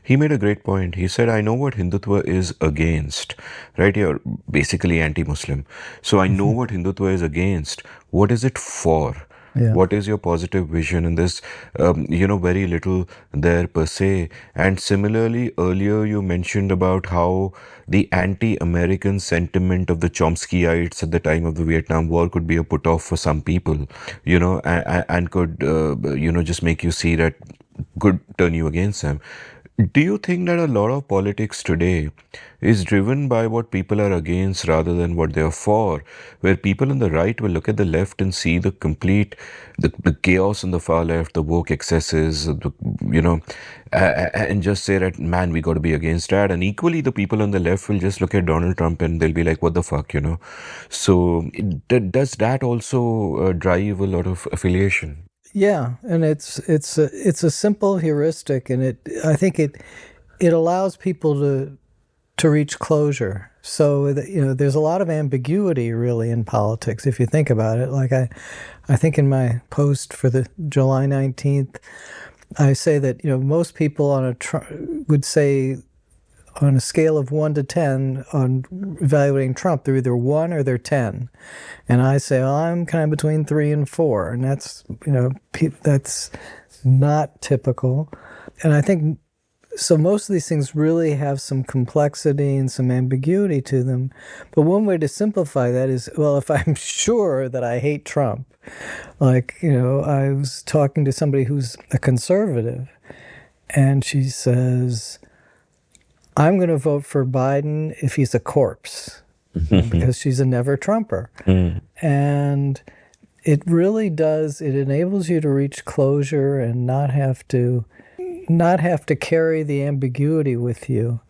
he made a great point. He said, I know what Hindutva is against, right? You're basically anti-Muslim. So I know what Hindutva is against. What is it for? Yeah. What is your positive vision? And there's, very little there per se. And similarly, earlier you mentioned about how the anti-American sentiment of the Chomskyites at the time of the Vietnam War could be a put-off for some people, and could, just make you see that, could turn you against them. Do you think that a lot of politics today is driven by what people are against rather than what they are for? Where people on the right will look at the left and see the chaos on the far left, the woke excesses, and just say that, man, we got to be against that. And equally, the people on the left will just look at Donald Trump and they'll be like, what the fuck, So does that also drive a lot of affiliation? Yeah, and it's a simple heuristic, and I think it allows people to reach closure. So there's a lot of ambiguity really in politics if you think about it. Like I think in my post for the July 19th, I say that most people would say on a scale of 1 to 10 on evaluating Trump, they're either 1 or they're 10. And I say, well, I'm kind of between 3 and 4. And that's, that's not typical. And I think, so most of these things really have some complexity and some ambiguity to them. But one way to simplify that is, well, if I'm sure that I hate Trump, like, I was talking to somebody who's a conservative, and she says, I'm going to vote for Biden if he's a corpse, because she's a never Trumper. And it really does, it enables you to reach closure and not have to carry the ambiguity with you.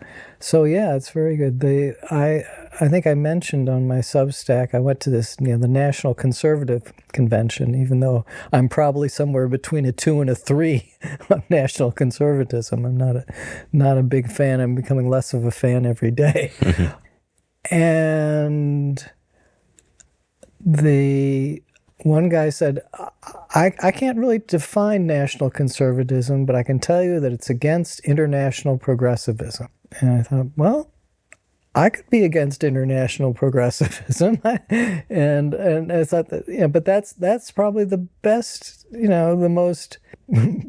So yeah, it's very good. I think I mentioned on my Substack, I went to this, the National Conservative Convention, even though I'm probably somewhere between a 2 and a 3 on national conservatism. I'm not a big fan. I'm becoming less of a fan every day. And the one guy said, I can't really define national conservatism, but I can tell you that it's against international progressivism. And I thought, well, I could be against international progressivism, and I thought that, but that's probably the best, the most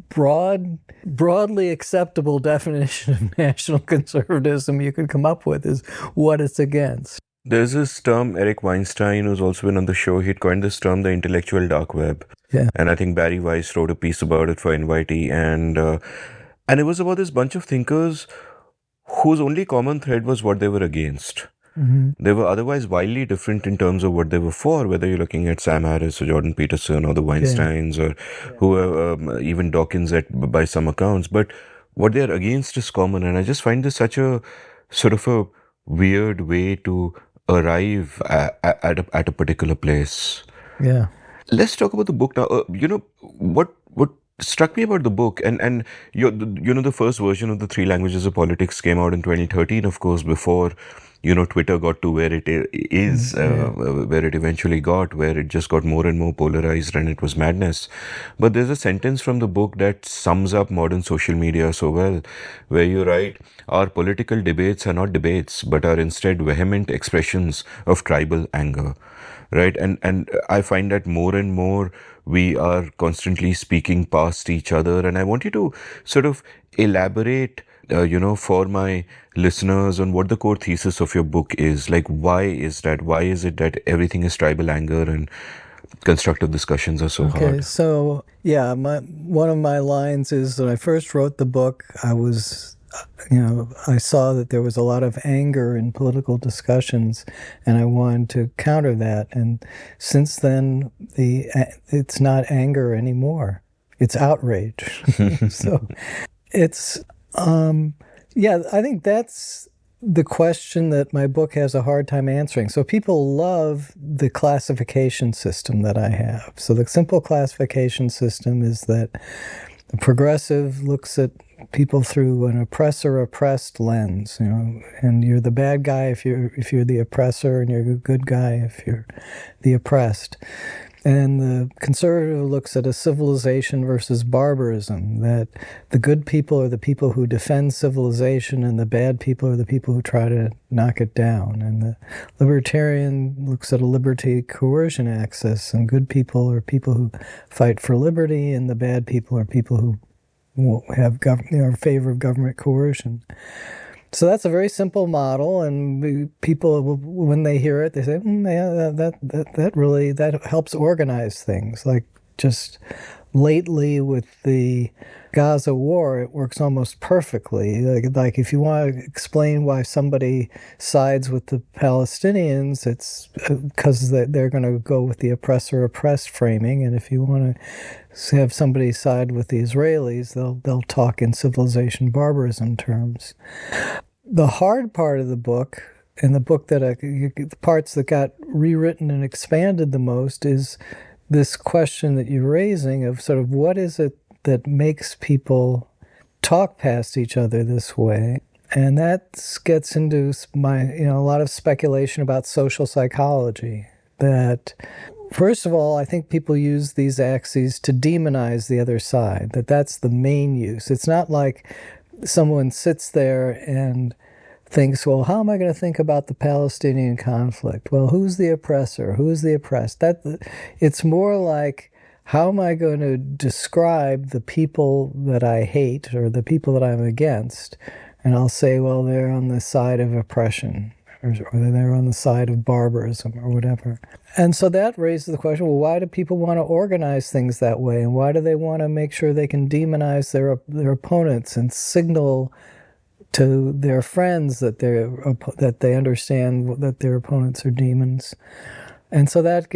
broadly acceptable definition of national conservatism you could come up with is what it's against. There's this term, Eric Weinstein, who's also been on the show, he'd coined this term, the intellectual dark web. Yeah. And I think Barry Weiss wrote a piece about it for NYT, and it was about this bunch of thinkers whose only common thread was what they were against. They were otherwise wildly different in terms of what they were for, whether you're looking at Sam Harris or Jordan Peterson or the Weinsteins or whoever, even Dawkins by some accounts. But what they're against is common. And I just find this such a sort of a weird way to arrive at a particular place. Yeah. Let's talk about the book now. What struck me about the book, and the first version of the 3 Languages of Politics came out in 2013, of course, before Twitter got to where it is, where it eventually got, where it just got more and more polarized and it was madness. But there's a sentence from the book that sums up modern social media so well, where you write, our political debates are not debates, but are instead vehement expressions of tribal anger. Right. And I find that more and more we are constantly speaking past each other. And I want you to sort of elaborate, for my listeners on what the core thesis of your book is. Like, why is that? Why is it that everything is tribal anger and constructive discussions are so hard? Okay, so yeah, one of my lines is when I first wrote the book, I was I saw that there was a lot of anger in political discussions, and I wanted to counter that. And since then, it's not anger anymore; it's outrage. So, It's, yeah, I think that's the question that my book has a hard time answering. So people love the classification system that I have. So the simple classification system is that the progressive looks at people through an oppressor-oppressed lens, and you're the bad guy if you're the oppressor, and you're the good guy if you're the oppressed. And the conservative looks at a civilization versus barbarism, that the good people are the people who defend civilization and the bad people are the people who try to knock it down. And the libertarian looks at a liberty coercion axis, and good people are people who fight for liberty and the bad people are people who have are in favor of government coercion. So that's a very simple model, and people, when they hear it, they say, "Yeah, that helps organize things." Like just lately with the Gaza war, it works almost perfectly. Like if you want to explain why somebody sides with the Palestinians, it's because they're going to go with the oppressor-oppressed framing, and if you want to have somebody side with the Israelis, they'll talk in civilization barbarism terms. The hard part of the book, and the book that the parts that got rewritten and expanded the most, is this question that you're raising of sort of what is it that makes people talk past each other this way. And that gets into a lot of speculation about social psychology. That, first of all, I think people use these axes to demonize the other side, that's the main use. It's not like someone sits there and thinks, well, how am I going to think about the Palestinian conflict? Well, who's the oppressor? Who's the oppressed? It's more like, how am I going to describe the people that I hate or the people that I'm against? And I'll say, well, they're on the side of oppression, or they're on the side of barbarism or whatever. And so that raises the question, well, why do people want to organize things that way? And why do they want to make sure they can demonize their opponents and signal to their friends that they understand that their opponents are demons? And so that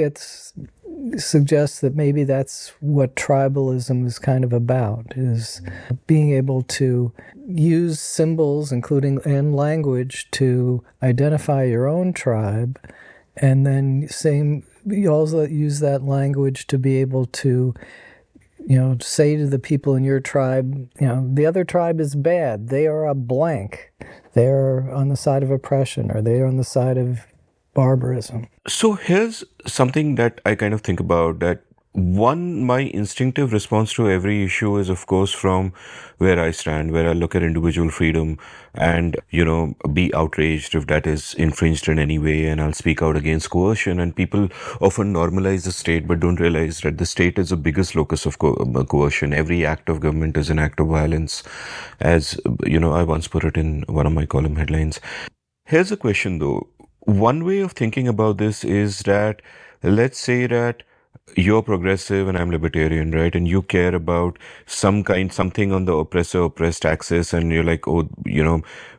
suggests that maybe that's what tribalism is kind of about, is being able to use symbols, and language, to identify your own tribe, and then you also use that language to be able to say to the people in your tribe, the other tribe is bad. They are a blank. They're on the side of oppression, or they're on the side of barbarism. So here's something that I kind of think about, that my instinctive response to every issue is, of course, from where I stand, where I look at individual freedom and, be outraged if that is infringed in any way, and I'll speak out against coercion. And people often normalize the state but don't realize that the state is the biggest locus of coercion. Every act of government is an act of violence, as, I once put it in one of my column headlines. Here's a question, though. One way of thinking about this is that, let's say that you're progressive and I'm libertarian, right? And you care about something on the oppressor-oppressed axis, and you're like, oh,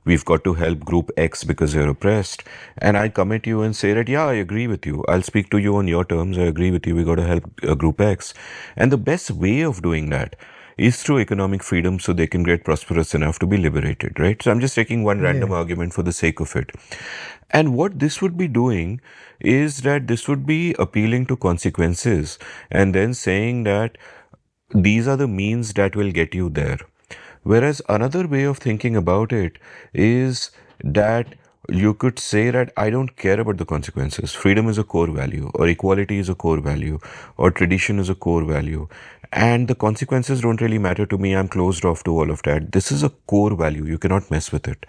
we've got to help group X because they're oppressed. And I come at you and say that, yeah, I agree with you. I'll speak to you on your terms. I agree with you. We got to help group X. And the best way of doing that is through economic freedom, so they can get prosperous enough to be liberated, right? So I'm just taking one random argument for the sake of it. And what this would be doing is that this would be appealing to consequences and then saying that these are the means that will get you there. Whereas another way of thinking about it is that you could say that I don't care about the consequences. Freedom is a core value, or equality is a core value, or tradition is a core value. And the consequences don't really matter to me. I'm closed off to all of that. This is a core value. You cannot mess with it.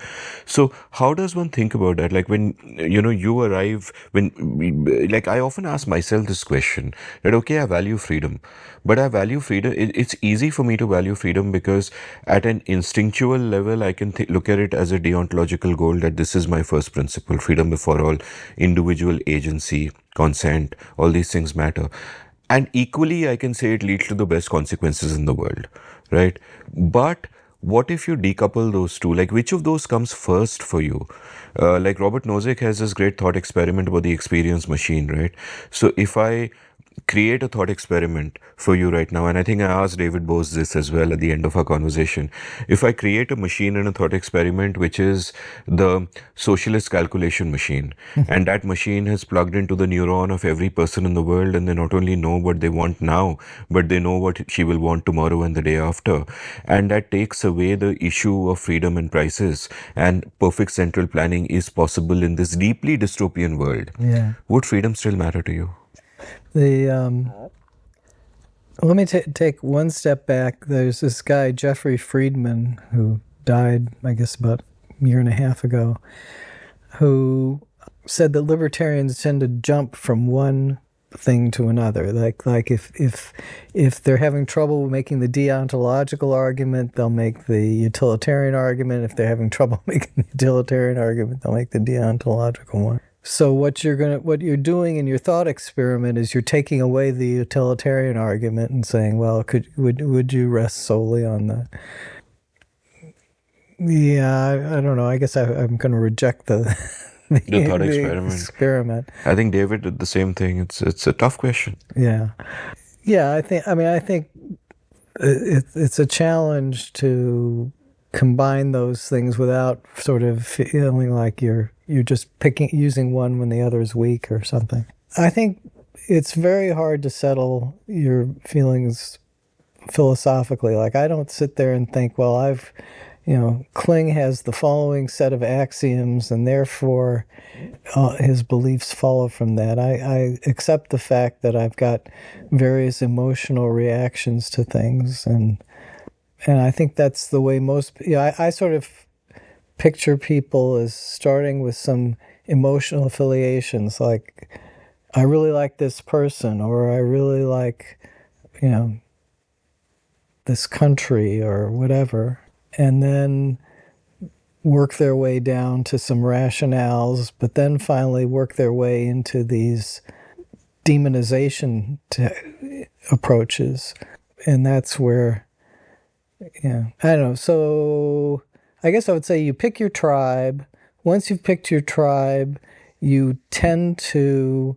So how does one think about that? Like when, you arrive, like I often ask myself this question, that, okay, I value freedom, but I value freedom. It's easy for me to value freedom because at an instinctual level, I can look at it as a deontological goal, that this is my first principle, freedom before all, individual agency, consent, all these things matter. And equally, I can say it leads to the best consequences in the world, right? But what if you decouple those two? Like, which of those comes first for you? Like Robert Nozick has this great thought experiment about the experience machine, right? So if I create a thought experiment for you right now. And I think I asked David Bose this as well at the end of our conversation. If I create a machine and a thought experiment, which is the socialist calculation machine, and that machine has plugged into the neuron of every person in the world, and they not only know what they want now, but they know what she will want tomorrow and the day after. And that takes away the issue of freedom and prices, and perfect central planning is possible in this deeply dystopian world. Yeah. Would freedom still matter to you? Let me take one step back. There's this guy, Jeffrey Friedman, who died, I guess, about a year and a half ago, who said that libertarians tend to jump from one thing to another. Like if they're having trouble making the deontological argument, they'll make the utilitarian argument. If they're having trouble making the utilitarian argument, they'll make the deontological one. So what you're doing in your thought experiment is you're taking away the utilitarian argument and saying, well, would you rest solely on the? Yeah, I don't know. I guess I'm going to reject the thought experiment. I think David did the same thing. It's a tough question. Yeah. I think it's a challenge to combine those things without sort of feeling like you're just using one when the other is weak or something. I think it's very hard to settle your feelings philosophically. Like, I don't sit there and think, well, Kling has the following set of axioms, and therefore his beliefs follow from that. I accept the fact that I've got various emotional reactions to things, and I think that's the way most. I sort of picture people as starting with some emotional affiliations, like I really like this person, or I really like, this country, or whatever. And then work their way down to some rationales, but then finally work their way into these demonization approaches. And that's where, I don't know. So I guess I would say you pick your tribe. Once you've picked your tribe, you tend to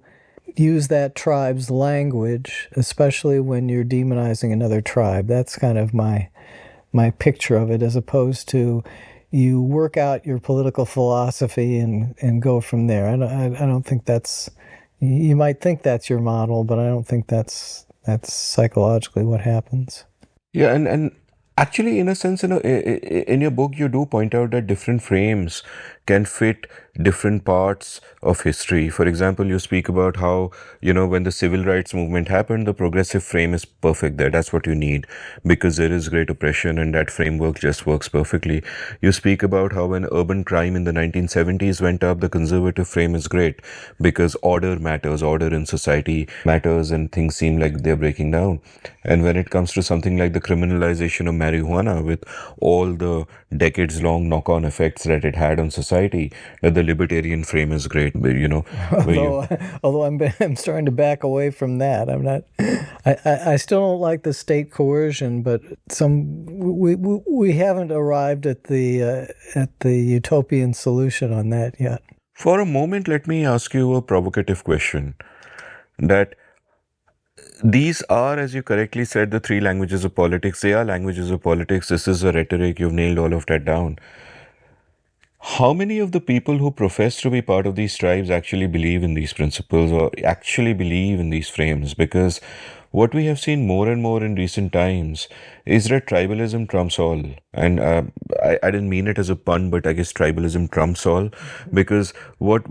use that tribe's language, especially when you're demonizing another tribe. That's kind of my picture of it, as opposed to you work out your political philosophy and go from there. I don't think that's, you might think that's your model, but I don't think that's psychologically what happens. Yeah, and actually, in a sense, in your book, you do point out that different frames can fit different parts of history. For example, you speak about how, when the civil rights movement happened, the progressive frame is perfect there. That's what you need, because there is great oppression and that framework just works perfectly. You speak about how when urban crime in the 1970s went up, the conservative frame is great because order matters, order in society matters, and things seem like they're breaking down. And when it comes to something like the criminalization of marijuana, with all the decades-long knock-on effects that it had on society, that the libertarian frame is great, although I'm starting to back away from that. I'm not. I still don't like the state coercion, but we haven't arrived at the utopian solution on that yet. For a moment, let me ask you a provocative question. That these are, as you correctly said, the three languages of politics. They are languages of politics. This is a rhetoric. You've nailed all of that down. How many of the people who profess to be part of these tribes actually believe in these principles or actually believe in these frames? Because what we have seen more and more in recent times is that tribalism trumps all. And I didn't mean it as a pun, but I guess tribalism trumps all. Because what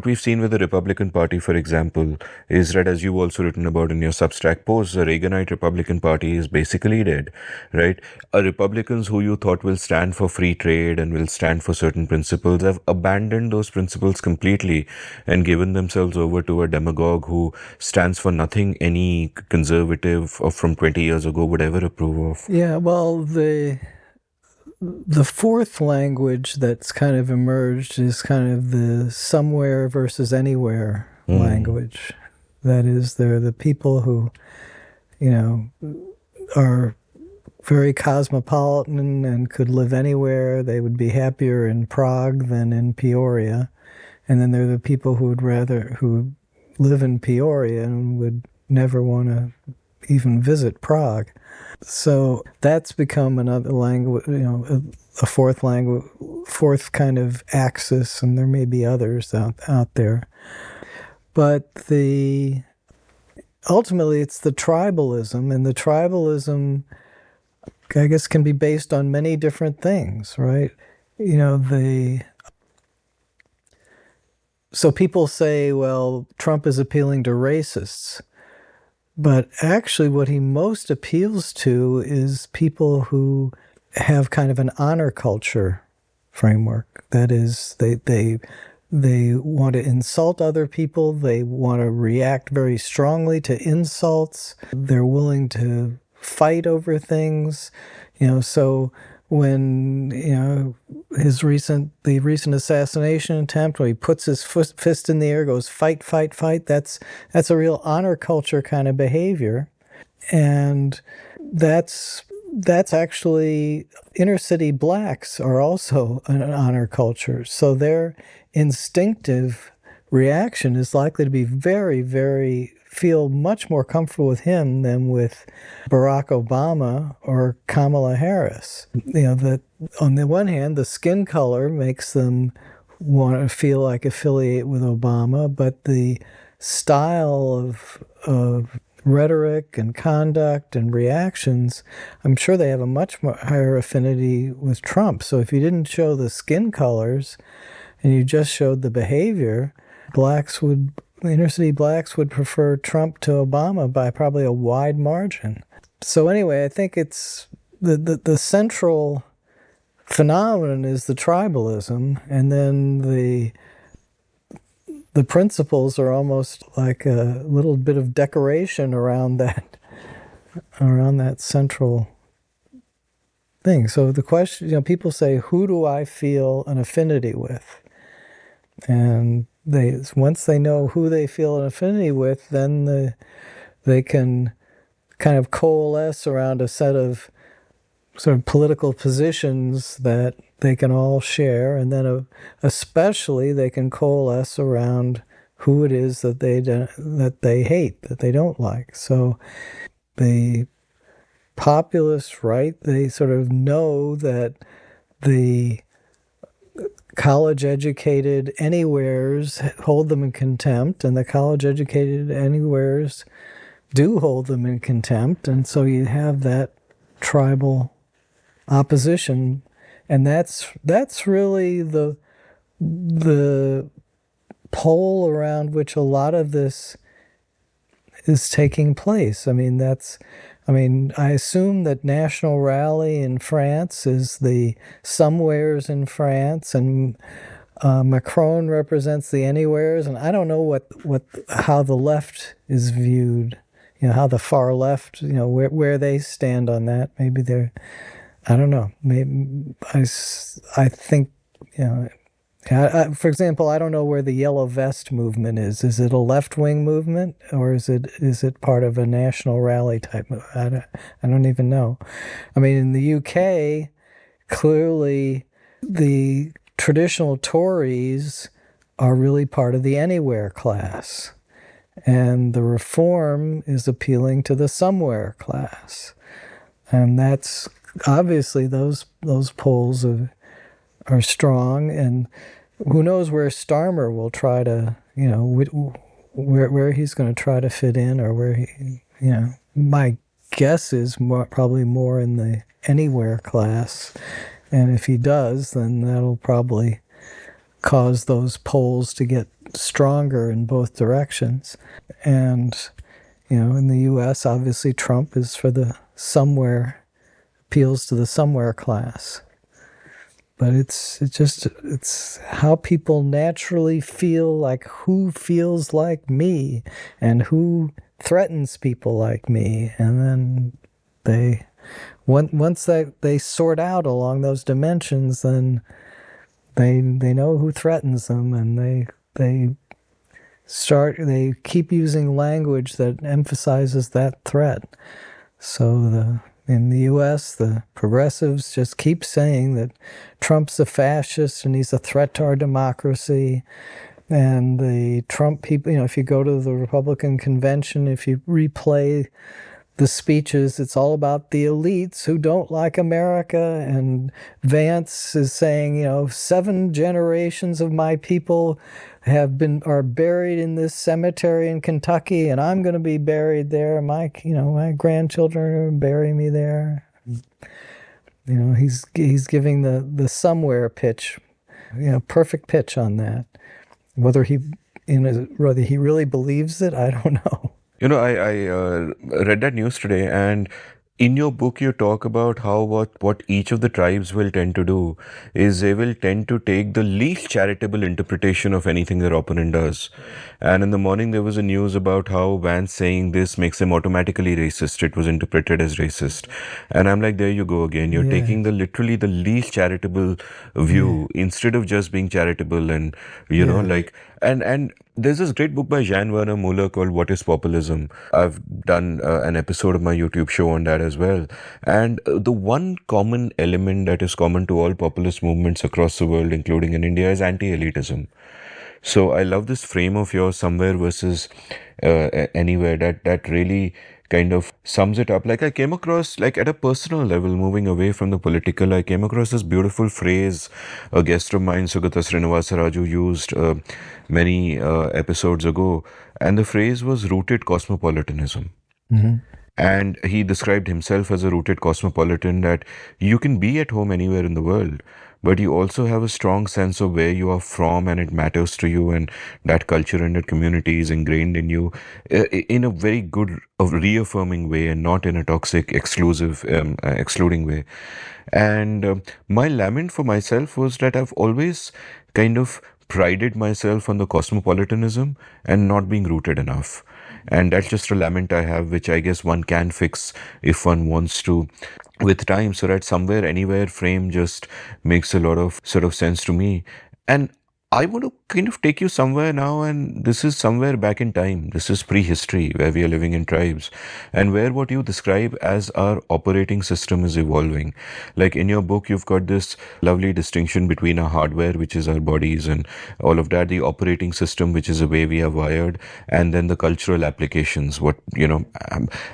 we've seen with the Republican Party, for example, is that, as you've also written about in your Substack posts, the Reaganite Republican Party is basically dead, right? Republicans who you thought will stand for free trade and will stand for certain principles have abandoned those principles completely and given themselves over to a demagogue who stands for nothing any conservative from 20 years ago would ever approve of. Yeah, well, the fourth language that's kind of emerged is kind of the somewhere versus anywhere language. That is, they're the people who, are very cosmopolitan and could live anywhere. They would be happier in Prague than in Peoria. And then there are the people who live in Peoria and would never want to even visit Prague. So that's become another language, a fourth kind of axis, and there may be others out there. But ultimately it's the tribalism, and the tribalism, I guess, can be based on many different things, right? So people say, well, Trump is appealing to racists. But actually what he most appeals to is people who have kind of an honor culture framework. That is, they want to insult other people. They want to react very strongly to insults. They're willing to fight over things. So when, the recent assassination attempt, where he puts his fist in the air, goes fight, fight, fight, that's a real honor culture kind of behavior. And that's actually, inner city blacks are also an honor culture. So their instinctive reaction is likely to be very, very, feel much more comfortable with him than with Barack Obama or Kamala Harris. That on the one hand, the skin color makes them want to feel like affiliate with Obama, but the style of rhetoric and conduct and reactions, I'm sure they have a much more higher affinity with Trump. So if you didn't show the skin colors and you just showed the behavior, inner city blacks would prefer Trump to Obama by probably a wide margin. So anyway, I think it's the central phenomenon is the tribalism, and then the principles are almost like a little bit of decoration around that central thing. So the question, people say, who do I feel an affinity with? And once they know who they feel an affinity with, then they can kind of coalesce around a set of sort of political positions that they can all share, and then especially they can coalesce around who it is that they hate, that they don't like. So the populists, right, they sort of know that the college-educated anywheres hold them in contempt, and the college-educated anywheres do hold them in contempt, and so you have that tribal opposition, and that's really the pole around which a lot of this is taking place. I assume that National Rally in France is the somewheres in France, and Macron represents the anywheres, and I don't know how the left is viewed, how the far left, where they stand on that. Maybe they're, I don't know. Maybe I think, for example, I don't know where the yellow vest movement is. Is it a left-wing movement, or is it part of a national rally type movement? I don't even know. In the UK, clearly the traditional Tories are really part of the anywhere class, and the Reform is appealing to the somewhere class, and that's obviously those polls are strong, and who knows where Starmer will try to, where he's going to try to fit in, or where he, my guess is probably more in the anywhere class, and if he does, then that'll probably cause those polls to get stronger in both directions. And in the U.S., obviously Trump is for the somewhere, appeals to the somewhere class. But it's how people naturally feel, like who feels like me and who threatens people like me. And then once they sort out along those dimensions, then they know who threatens them, and they keep using language that emphasizes that threat. So in the U.S., the progressives just keep saying that Trump's a fascist and he's a threat to our democracy. And the Trump people, if you go to the Republican convention, if you replay the speeches, it's all about the elites who don't like America. And Vance is saying, 7 generations of my people are buried in this cemetery in Kentucky, and I'm going to be buried there. My grandchildren are going to bury me there. He's giving the somewhere pitch, perfect pitch on that. Whether he really believes it, I don't know. I read that news today, and in your book you talk about how what each of the tribes will tend to do is they will tend to take the least charitable interpretation of anything their opponent does. And in the morning there was a news about how Vance saying this makes him automatically racist. It was interpreted as racist. And I'm like, there you go again. You're taking literally the least charitable view instead of just being charitable. And and there's this great book by Jan Werner Muller called What is Populism? I've done an episode of my YouTube show on that as well. And the one common element that is common to all populist movements across the world, including in India, is anti-elitism. So I love this frame of yours, somewhere versus anywhere, that really kind of sums it up. Like I came across, like at a personal level, moving away from the political, I came across this beautiful phrase a guest of mine, Sugata Srinivasaraju, used many episodes ago. And the phrase was rooted cosmopolitanism. Mm-hmm. And he described himself as a rooted cosmopolitan, that you can be at home anywhere in the world, but you also have a strong sense of where you are from and it matters to you, and that culture and that community is ingrained in you in a very good, reaffirming way, and not in a toxic, exclusive, excluding way. And my lament for myself was that I've always kind of prided myself on the cosmopolitanism and not being rooted enough. And that's just a lament I have, which I guess one can fix if one wants to with time. So that somewhere, anywhere frame just makes a lot of sort of sense to me. And I want to kind of take you somewhere now, and this is somewhere back in time. This is prehistory, where we are living in tribes, and where what you describe as our operating system is evolving. Like in your book, you've got this lovely distinction between our hardware, which is our bodies and all of that, the operating system, which is the way we are wired, and then the cultural applications,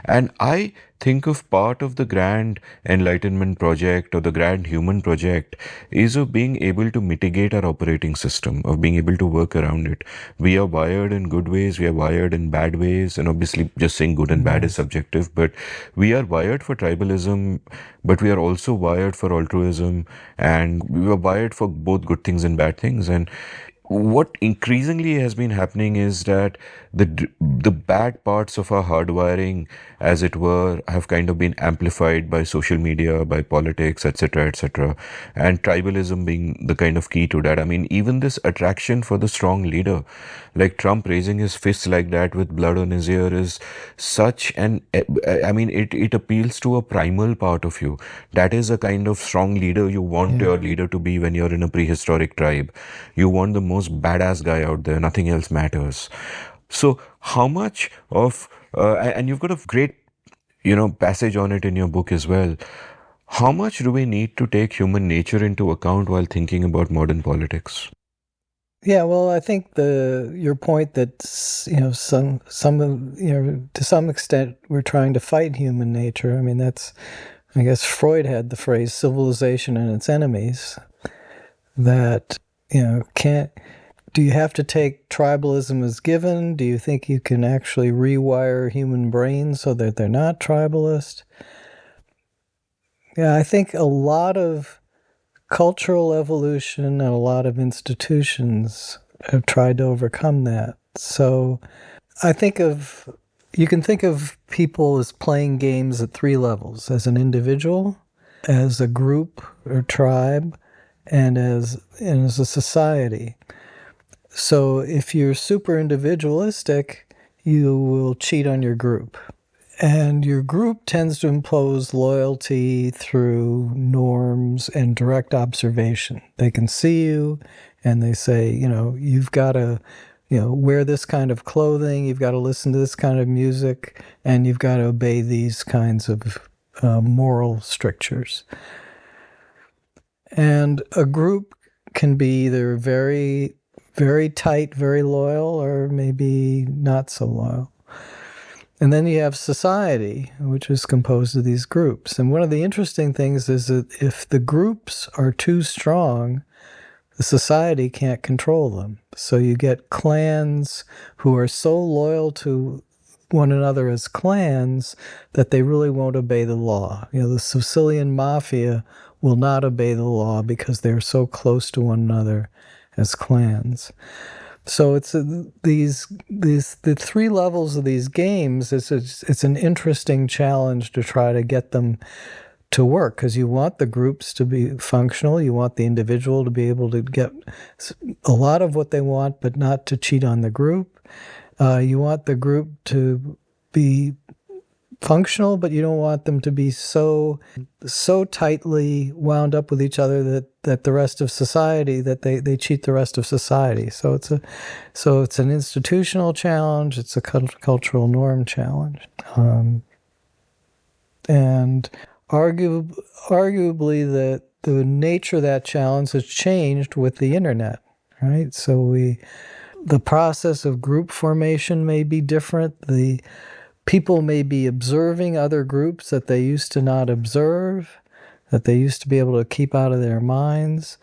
and I think of part of the grand enlightenment project or the grand human project is of being able to mitigate our operating system, of being able to work around it. We are wired in good ways, we are wired in bad ways, and obviously just saying good and bad is subjective, but we are wired for tribalism, but we are also wired for altruism, and we are wired for both good things and bad things. And what increasingly has been happening is that the bad parts of our hardwiring, as it were, have kind of been amplified by social media, by politics, etc., etc., and tribalism being the kind of key to that. I mean, even this attraction for the strong leader, like Trump raising his fist like that with blood on his ear, is such an, I mean, it appeals to a primal part of you. That is a kind of strong leader you want your leader to be when you're in a prehistoric tribe. You want the most badass guy out there, nothing else matters. So how much of, and you've got a great, passage on it in your book as well. How much do we need to take human nature into account while thinking about modern politics? Yeah, well, I think your point that some to some extent we're trying to fight human nature. I mean, I guess Freud had the phrase civilization and its enemies. That can't. Do you have to take tribalism as given? Do you think you can actually rewire human brains so that they're not tribalist? Yeah, I think a lot of cultural evolution and a lot of institutions have tried to overcome that. So I think you can think of people as playing games at 3 levels: as an individual, as a group or tribe, and as a society. So if you're super individualistic, you will cheat on your group. And your group tends to impose loyalty through norms and direct observation. They can see you and they say, you've got to, wear this kind of clothing, you've got to listen to this kind of music, and you've got to obey these kinds of moral strictures. And a group can be either very, very tight, very loyal, or maybe not so loyal. And then you have society, which is composed of these groups. And one of the interesting things is that if the groups are too strong, the society can't control them. So you get clans who are so loyal to one another as clans that they really won't obey the law. The Sicilian mafia will not obey the law because they're so close to one another as clans. So it's the three levels of these games. It's an interesting challenge to try to get them to work, because you want the groups to be functional. You want the individual to be able to get a lot of what they want, but not to cheat on the group. You want the group to be functional, but you don't want them to be so tightly wound up with each other that the rest of society, that they cheat the rest of society. So it's an institutional challenge. It's a cultural norm challenge, and arguably that the nature of that challenge has changed with the internet, right? So the process of group formation may be different. The people may be observing other groups that they used to not observe, that they used to be able to keep out of their minds.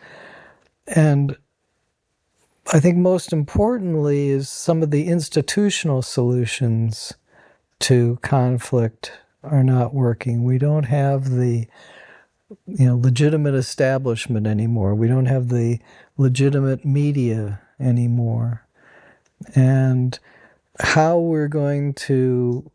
And I think most importantly is some of the institutional solutions to conflict are not working. We don't have the legitimate establishment anymore. We don't have the legitimate media anymore. And how we're going to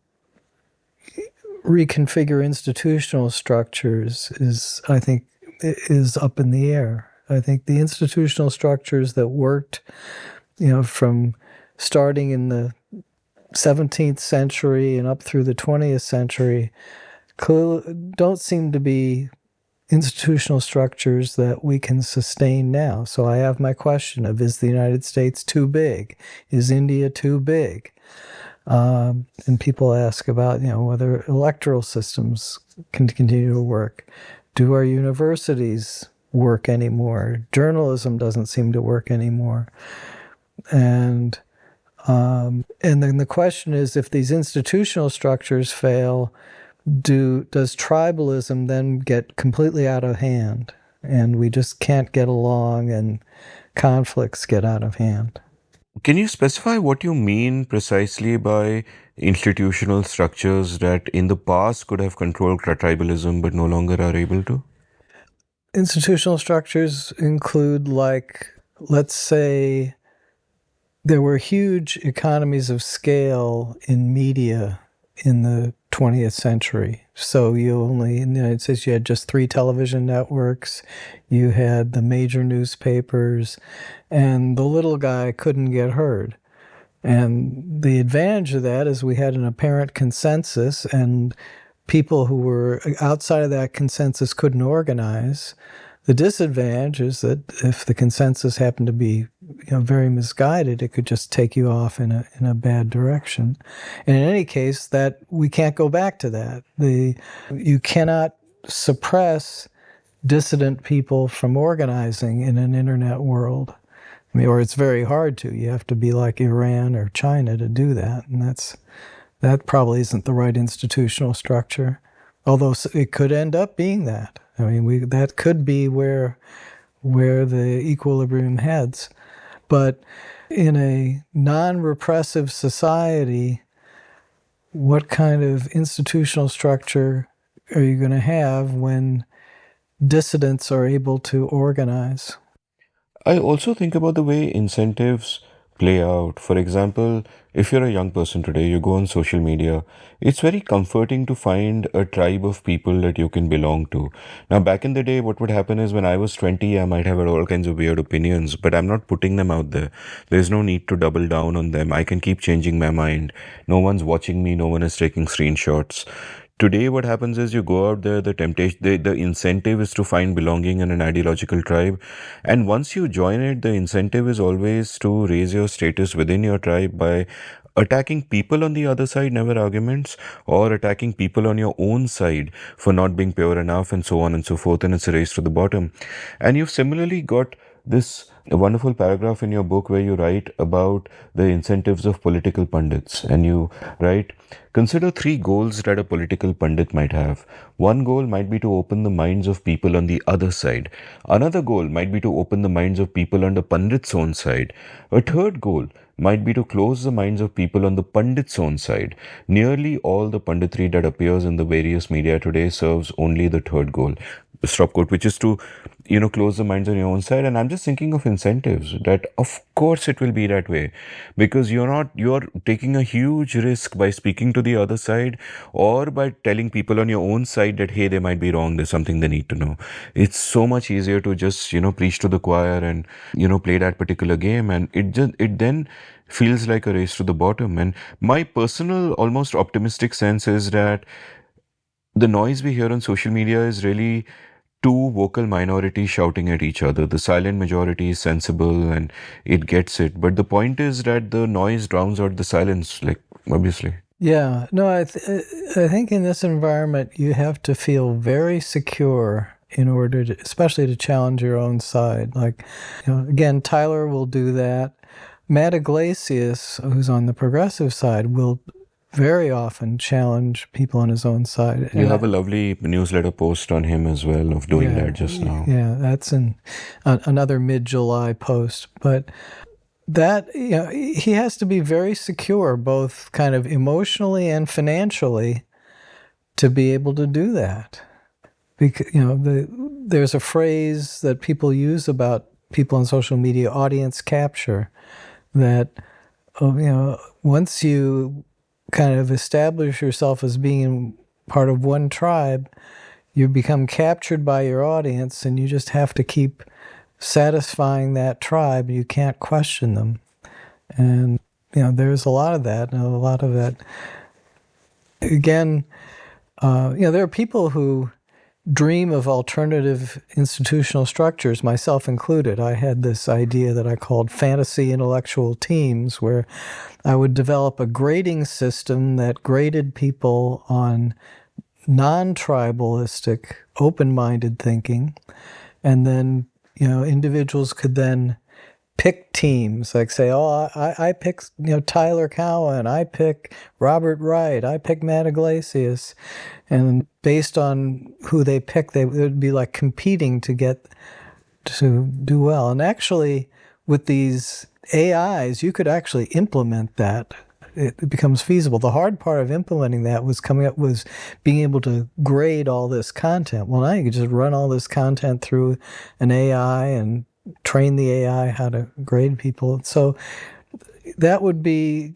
reconfigure institutional structures is up in the air. I think the institutional structures that worked, from starting in the 17th century and up through the 20th century, don't seem to be institutional structures that we can sustain now. So I have my question of, is the United States too big? Is India too big? And people ask about, whether electoral systems can continue to work. Do our universities work anymore? Journalism doesn't seem to work anymore. And then the question is, if these institutional structures fail, does tribalism then get completely out of hand, and we just can't get along, and conflicts get out of hand? Can you specify what you mean precisely by institutional structures that in the past could have controlled tribalism but no longer are able to? Institutional structures include, let's say, there were huge economies of scale in media in the 20th century. So in the United States, you had just 3 television networks, you had the major newspapers, and the little guy couldn't get heard. And the advantage of that is we had an apparent consensus, and people who were outside of that consensus couldn't organize. The disadvantage is that if the consensus happened to be very misguided, it could just take you off in a bad direction. And in any case, that we can't go back to that. You cannot suppress dissident people from organizing in an internet world. Or it's very hard to. You have to be like Iran or China to do that, and that probably isn't the right institutional structure. Although it could end up being that. That could be where the equilibrium heads. But in a non-repressive society, what kind of institutional structure are you going to have when dissidents are able to organize? I also think about the way incentives play out. For example, if you're a young person today, you go on social media, it's very comforting to find a tribe of people that you can belong to. Now, back in the day, what would happen is when I was 20, I might have had all kinds of weird opinions, but I'm not putting them out there. There's no need to double down on them. I can keep changing my mind. No one's watching me. No one is taking screenshots. Today, what happens is you go out there, the incentive is to find belonging in an ideological tribe. And once you join it, the incentive is always to raise your status within your tribe by attacking people on the other side, never arguments, or attacking people on your own side for not being pure enough, and so on and so forth. And it's a race to the bottom. And you've similarly got this a wonderful paragraph in your book where you write about the incentives of political pundits. And you write, consider three goals that a political pundit might have. One goal might be to open the minds of people on the other side. Another goal might be to open the minds of people on the pundit's own side. A third goal might be to close the minds of people on the pundit's own side. Nearly all the punditry that appears in the various media today serves only the third goal. Stop quote, which is to, close the minds on your own side. And I'm just thinking of incentives that, of course, it will be that way, because you're taking a huge risk by speaking to the other side or by telling people on your own side that, hey, they might be wrong. There's something they need to know. It's so much easier to just, preach to the choir and, play that particular game. And it then feels like a race to the bottom. And my personal, almost optimistic sense is that the noise we hear on social media is really two vocal minorities shouting at each other. The silent majority is sensible and it gets it. But the point is that the noise drowns out the silence, like, obviously. Yeah, no, I think in this environment you have to feel very secure in order to, especially to challenge your own side. Like, again, Tyler will do that. Matt Iglesias, who's on the progressive side, will very often challenge people on his own side. You have a lovely newsletter post on him as well of doing that just now. Yeah, that's in another mid-July post. But that, he has to be very secure, both kind of emotionally and financially, to be able to do that. Because, there's a phrase that people use about people on social media, audience capture, that, once you kind of establish yourself as being part of one tribe, you become captured by your audience, and you just have to keep satisfying that tribe. You can't question them. And, there's a lot of that, and a lot of that. Again, there are people who dream of alternative institutional structures, myself included. I had this idea that I called fantasy intellectual teams, where I would develop a grading system that graded people on non-tribalistic, open-minded thinking, and then, individuals could then pick teams, like say, I pick, Tyler Cowen, I pick Robert Wright, I pick Matt Iglesias, and based on who they pick, they would be like competing to get to do well. And actually, with these AIs, you could actually implement that. It becomes feasible. The hard part of implementing that was being able to grade all this content. Well, now you can just run all this content through an AI and train the AI how to grade people. So that would be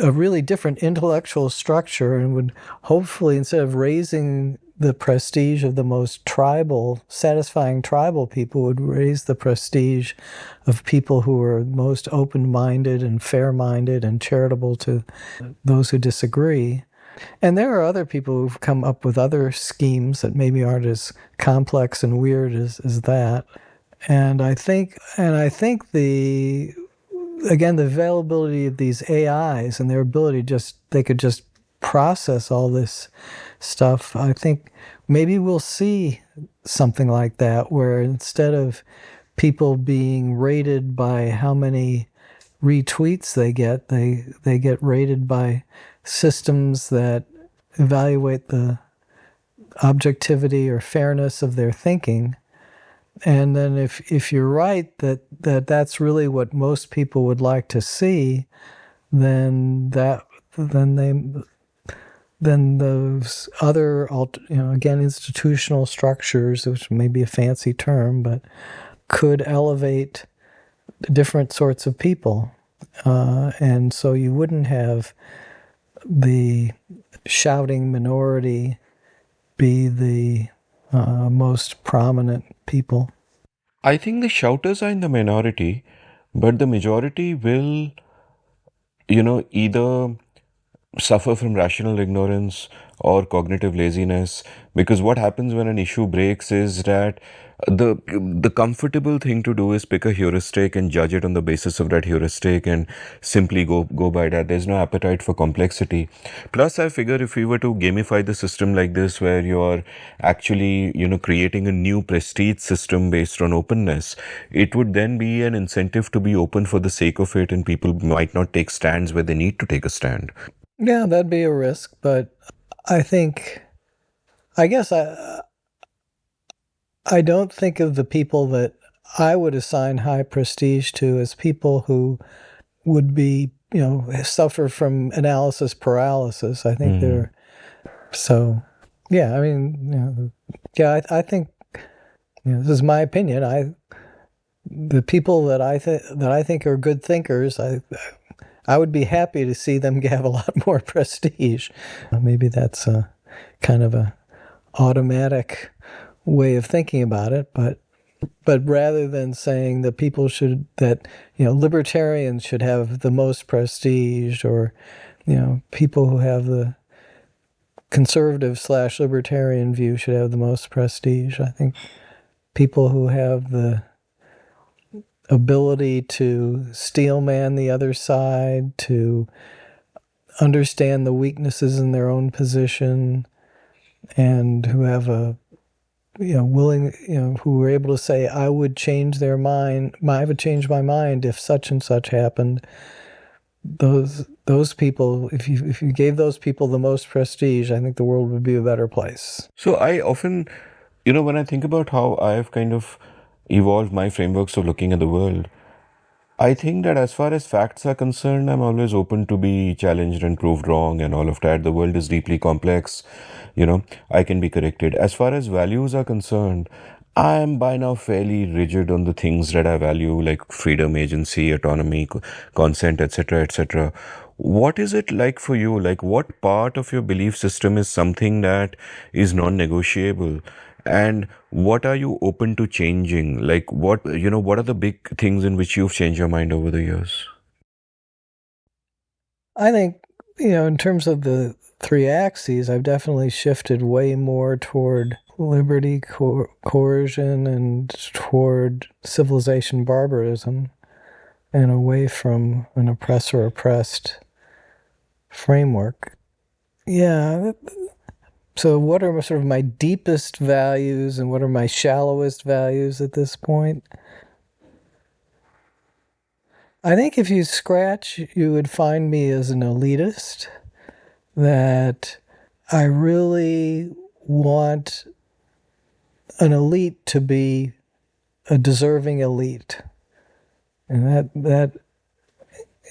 a really different intellectual structure, and would hopefully, instead of raising the prestige of the most satisfying tribal people, would raise the prestige of people who are most open-minded and fair-minded and charitable to those who disagree. And there are other people who've come up with other schemes that maybe aren't as complex and weird as that. And I think the availability of these AIs and their ability they could just process all this stuff, I think maybe we'll see something like that, where instead of people being rated by how many retweets they get rated by systems that evaluate the objectivity or fairness of their thinking. And then if you're right that's really what most people would like to see, then those other again, institutional structures, which may be a fancy term, but could elevate different sorts of people, and so you wouldn't have the shouting minority be the most prominent people. I think the shouters are in the minority, but the majority will, either suffer from rational ignorance or cognitive laziness. Because what happens when an issue breaks is that the comfortable thing to do is pick a heuristic and judge it on the basis of that heuristic and simply go by that. There's no appetite for complexity. Plus, I figure if we were to gamify the system like this, where you're actually creating a new prestige system based on openness, it would then be an incentive to be open for the sake of it, and people might not take stands where they need to take a stand. Yeah, that'd be a risk, but I guess I don't think of the people that I would assign high prestige to as people who would be, suffer from analysis paralysis. I think they're so. Yeah, I mean, I think this is my opinion. The people that I think are good thinkers, I would be happy to see them have a lot more prestige. Maybe that's a kind of a automatic way of thinking about it, but rather than saying that libertarians should have the most prestige, or people who have the conservative/libertarian view should have the most prestige, I think people who have the ability to steelman the other side, to understand the weaknesses in their own position, and who have who were able to say, I would change my mind if such and such happened. Those people, if you gave those people the most prestige, I think the world would be a better place. So I often, when I think about how I've kind of evolved my frameworks of looking at the world, I think that as far as facts are concerned, I'm always open to be challenged and proved wrong and all of that. The world is deeply complex. I can be corrected. As far as values are concerned, I am by now fairly rigid on the things that I value, like freedom, agency, autonomy, consent, etc., etc. What is it like for you? Like, what part of your belief system is something that is non-negotiable? And what are you open to changing? Like, what are the big things in which you've changed your mind over the years? I think, in terms of the three axes, I've definitely shifted way more toward liberty, coercion, and toward civilization barbarism, and away from an oppressor-oppressed framework. Yeah. So what are sort of my deepest values and what are my shallowest values at this point? I think if you scratch, you would find me as an elitist, that I really want an elite to be a deserving elite. And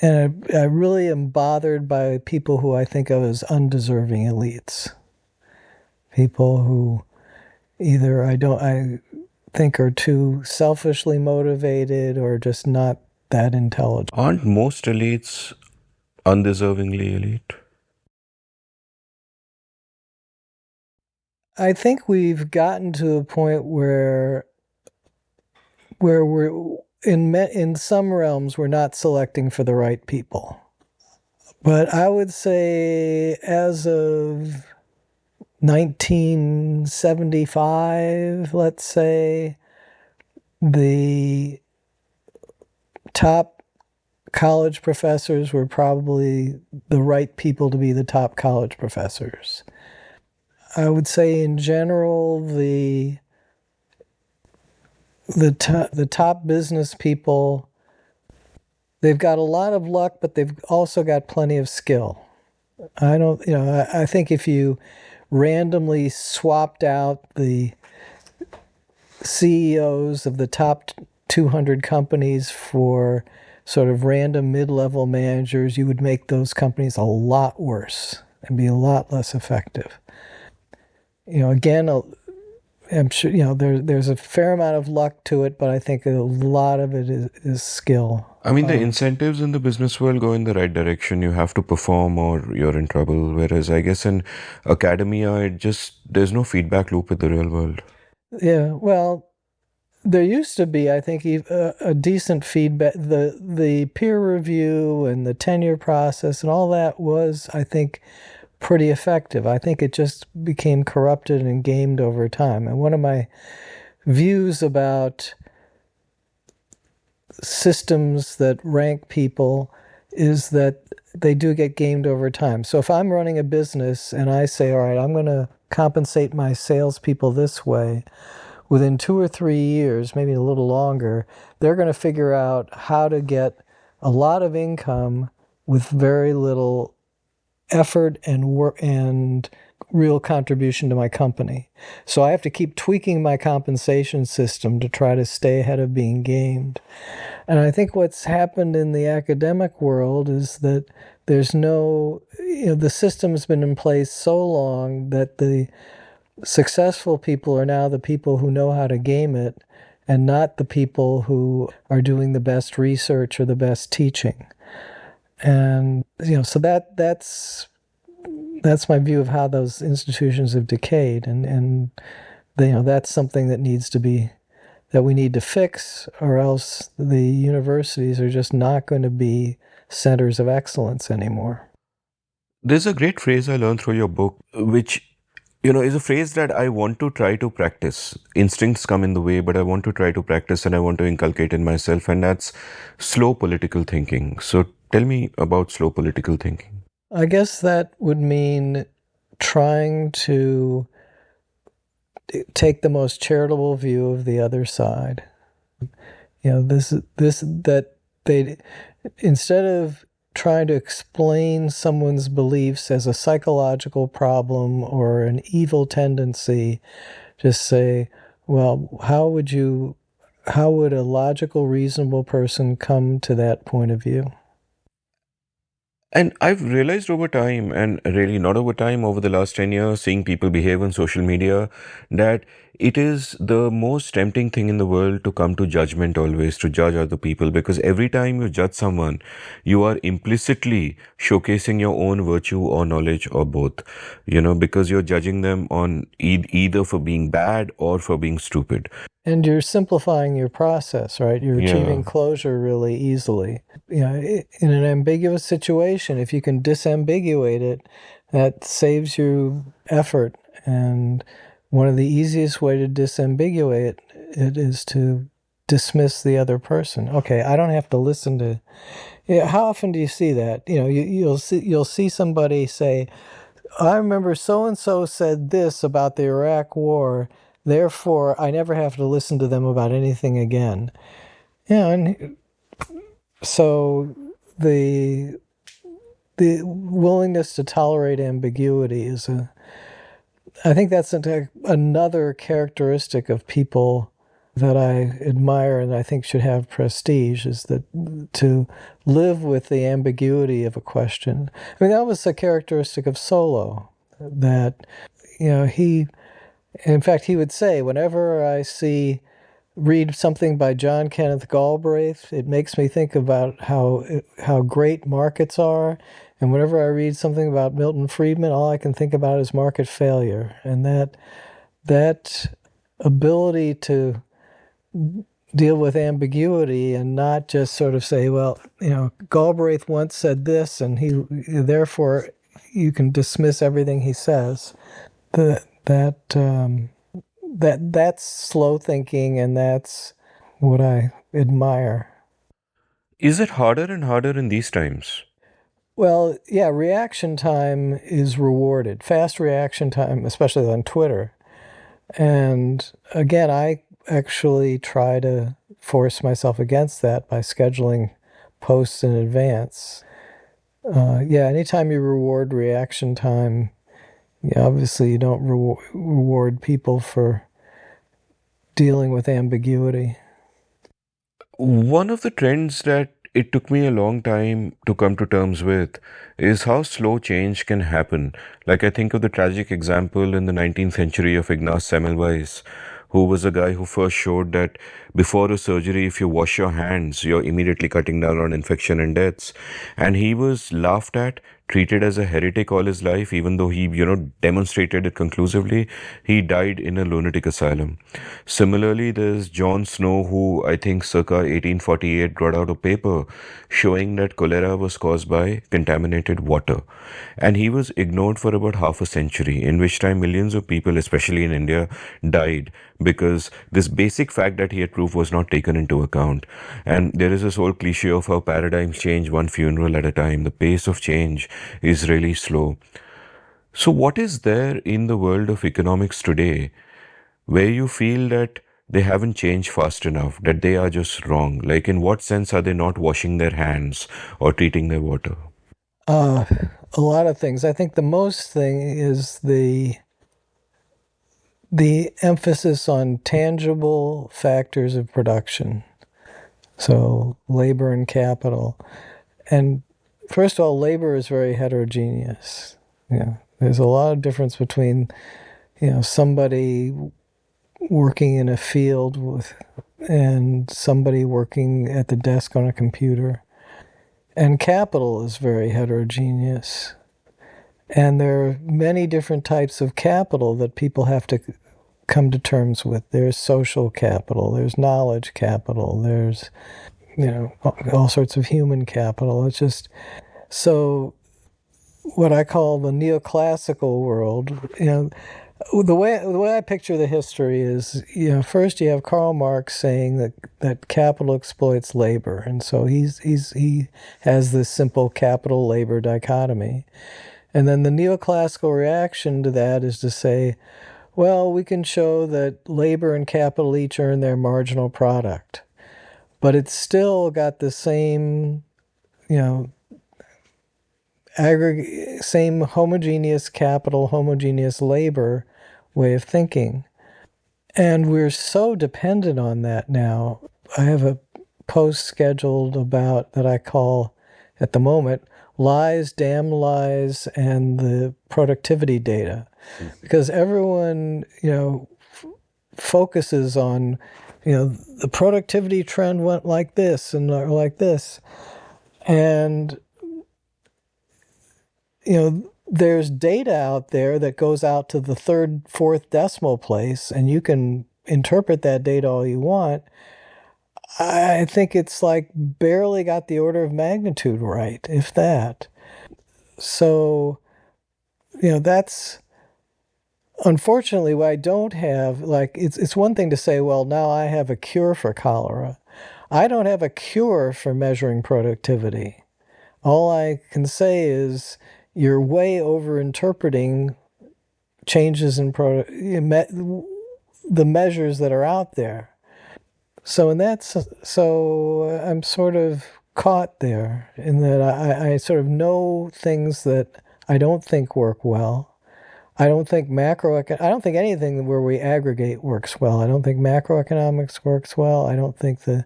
I really am bothered by people who I think of as undeserving elites. People who either I think are too selfishly motivated or just not that intelligent. Aren't most elites undeservingly elite? I think we've gotten to a point where we're in some realms we're not selecting for the right people. But I would say as of 1975, let's say, the top college professors were probably the right people to be the top college professors. I would say in general, the top business people, they've got a lot of luck, but they've also got plenty of skill. I think if you randomly swapped out the CEOs of the top 200 companies for sort of random mid-level managers, you would make those companies a lot worse and be a lot less effective. Again, I'm sure, there's a fair amount of luck to it, but I think a lot of it is skill. I mean, the incentives in the business world go in the right direction. You have to perform or you're in trouble. Whereas I guess in academia, there's no feedback loop with the real world. Yeah, well, there used to be, I think, a decent feedback. The peer review and the tenure process and all that was, I think, pretty effective. I think it just became corrupted and gamed over time. And one of my views about systems that rank people is that they do get gamed over time. So if I'm running a business and I say, all right, I'm going to compensate my salespeople this way, within 2 or 3 years, maybe a little longer, they're going to figure out how to get a lot of income with very little effort and work and real contribution to my company. So I have to keep tweaking my compensation system to try to stay ahead of being gamed. And I think what's happened in the academic world is that there's no, the system's been in place so long that the successful people are now the people who know how to game it and not the people who are doing the best research or the best teaching. And so that's my view of how those institutions have decayed, and that's something that we need to fix, or else the universities are just not going to be centers of excellence anymore. There's a great phrase I learned through your book, which, is a phrase that I want to try to practice. Instincts come in the way, but I want to try to practice and I want to inculcate in myself, and that's slow political thinking. So tell me about slow political thinking. I guess that would mean trying to take the most charitable view of the other side. That they, instead of trying to explain someone's beliefs as a psychological problem or an evil tendency, just say, well, how would a logical, reasonable person come to that point of view? And I've realized over time, and really not over time, over the last 10 years, seeing people behave on social media, that it is the most tempting thing in the world to come to judgment always, to judge other people, because every time you judge someone, you are implicitly showcasing your own virtue or knowledge or both, because you're judging them on either for being bad or for being stupid. And you're simplifying your process, right? You're achieving closure really easily. In an ambiguous situation, if you can disambiguate it, that saves you effort. And one of the easiest way to disambiguate it is to dismiss the other person. Okay, I don't have to listen to. How often do you see that? You'll see somebody say, I remember so and so said this about the Iraq War. Therefore, I never have to listen to them about anything again. And so the willingness to tolerate ambiguity I think that's another characteristic of people that I admire and I think should have prestige, is that to live with the ambiguity of a question. I mean, that was a characteristic of Solo, that, in fact, he would say, whenever I read something by John Kenneth Galbraith, it makes me think about how great markets are. And whenever I read something about Milton Friedman, all I can think about is market failure. And that ability to deal with ambiguity and not just sort of say, well, Galbraith once said this, and therefore you can dismiss everything he says. That's slow thinking, and that's what I admire. Is it harder and harder in these times? Well, yeah, reaction time is rewarded. Fast reaction time, especially on Twitter. And again, I actually try to force myself against that by scheduling posts in advance. Anytime you reward reaction time, obviously you don't reward people for dealing with ambiguity. One of the trends that it took me a long time to come to terms with is how slow change can happen. Like, I think of the tragic example in the 19th century of Ignaz Semmelweis, who was a guy who first showed that before a surgery, if you wash your hands, you're immediately cutting down on infection and deaths. And he was laughed at, treated as a heretic all his life, even though he, demonstrated it conclusively. He died in a lunatic asylum. Similarly, there's John Snow, who I think circa 1848 brought out a paper showing that cholera was caused by contaminated water. And he was ignored for about half a century, in which time millions of people, especially in India, died because this basic fact that he had proved was not taken into account. And there is this whole cliche of how paradigms change one funeral at a time. The pace of change is really slow. So, what is there in the world of economics today where you feel that they haven't changed fast enough, that they are just wrong? Like, in what sense are they not washing their hands or treating their water? A lot of things. I think the most thing is the emphasis on tangible factors of production. So labor and capital. And first of all, labor is very heterogeneous. There's a lot of difference between, somebody working in a field and somebody working at the desk on a computer. And capital is very heterogeneous. And there are many different types of capital that people have to come to terms with. There's social capital, there's knowledge capital, there's, all sorts of human capital. It's just, so what I call the neoclassical world, the way I picture the history is, first you have Karl Marx saying that capital exploits labor. And so he has this simple capital-labor dichotomy. And then the neoclassical reaction to that is to say, well, we can show that labor and capital each earn their marginal product. But it's still got the same, same homogeneous capital, homogeneous labor way of thinking. And we're so dependent on that now. I have a post scheduled about that I call, at the moment, lies, damn lies, and the productivity data. Because everyone, focuses on, the productivity trend went like this and like this. And, there's data out there that goes out to the third, fourth decimal place, and you can interpret that data all you want. I think it's like barely got the order of magnitude right, if that. So, that's unfortunately what I don't have. Like, it's one thing to say, well, now I have a cure for cholera. I don't have a cure for measuring productivity. All I can say is you're way over-interpreting changes in the measures that are out there. So I'm sort of caught there in that I sort of know things that I don't think work well. I don't think anything where we aggregate works well. I don't think macroeconomics works well. I don't think the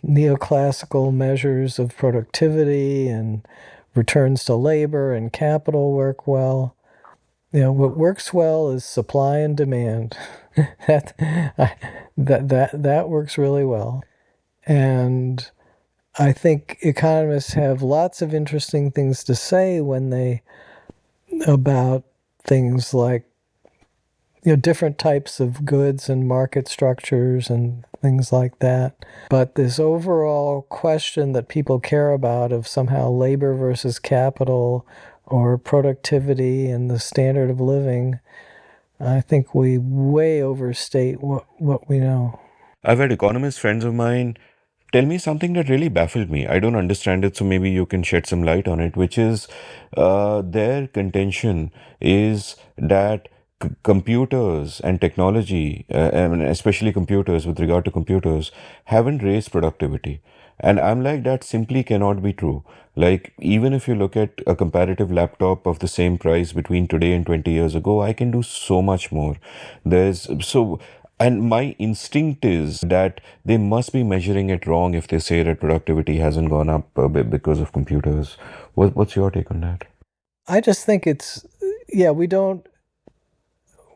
neoclassical measures of productivity and returns to labor and capital work well. What works well is supply and demand. that works really well. And I think economists have lots of interesting things to say about things like, different types of goods and market structures and things like that. But this overall question that people care about of somehow labor versus capital or productivity and the standard of living, I think we way overstate what we know. I've had economist friends of mine tell me something that really baffled me. I don't understand it, so maybe you can shed some light on it, which is their contention is that computers and technology, and especially computers, with regard to computers, haven't raised productivity. And I'm like, that simply cannot be true. Like, even if you look at a comparative laptop of the same price between today and 20 years ago, I can do so much more. And my instinct is that they must be measuring it wrong if they say that productivity hasn't gone up a bit because of computers. What's your take on that? I just think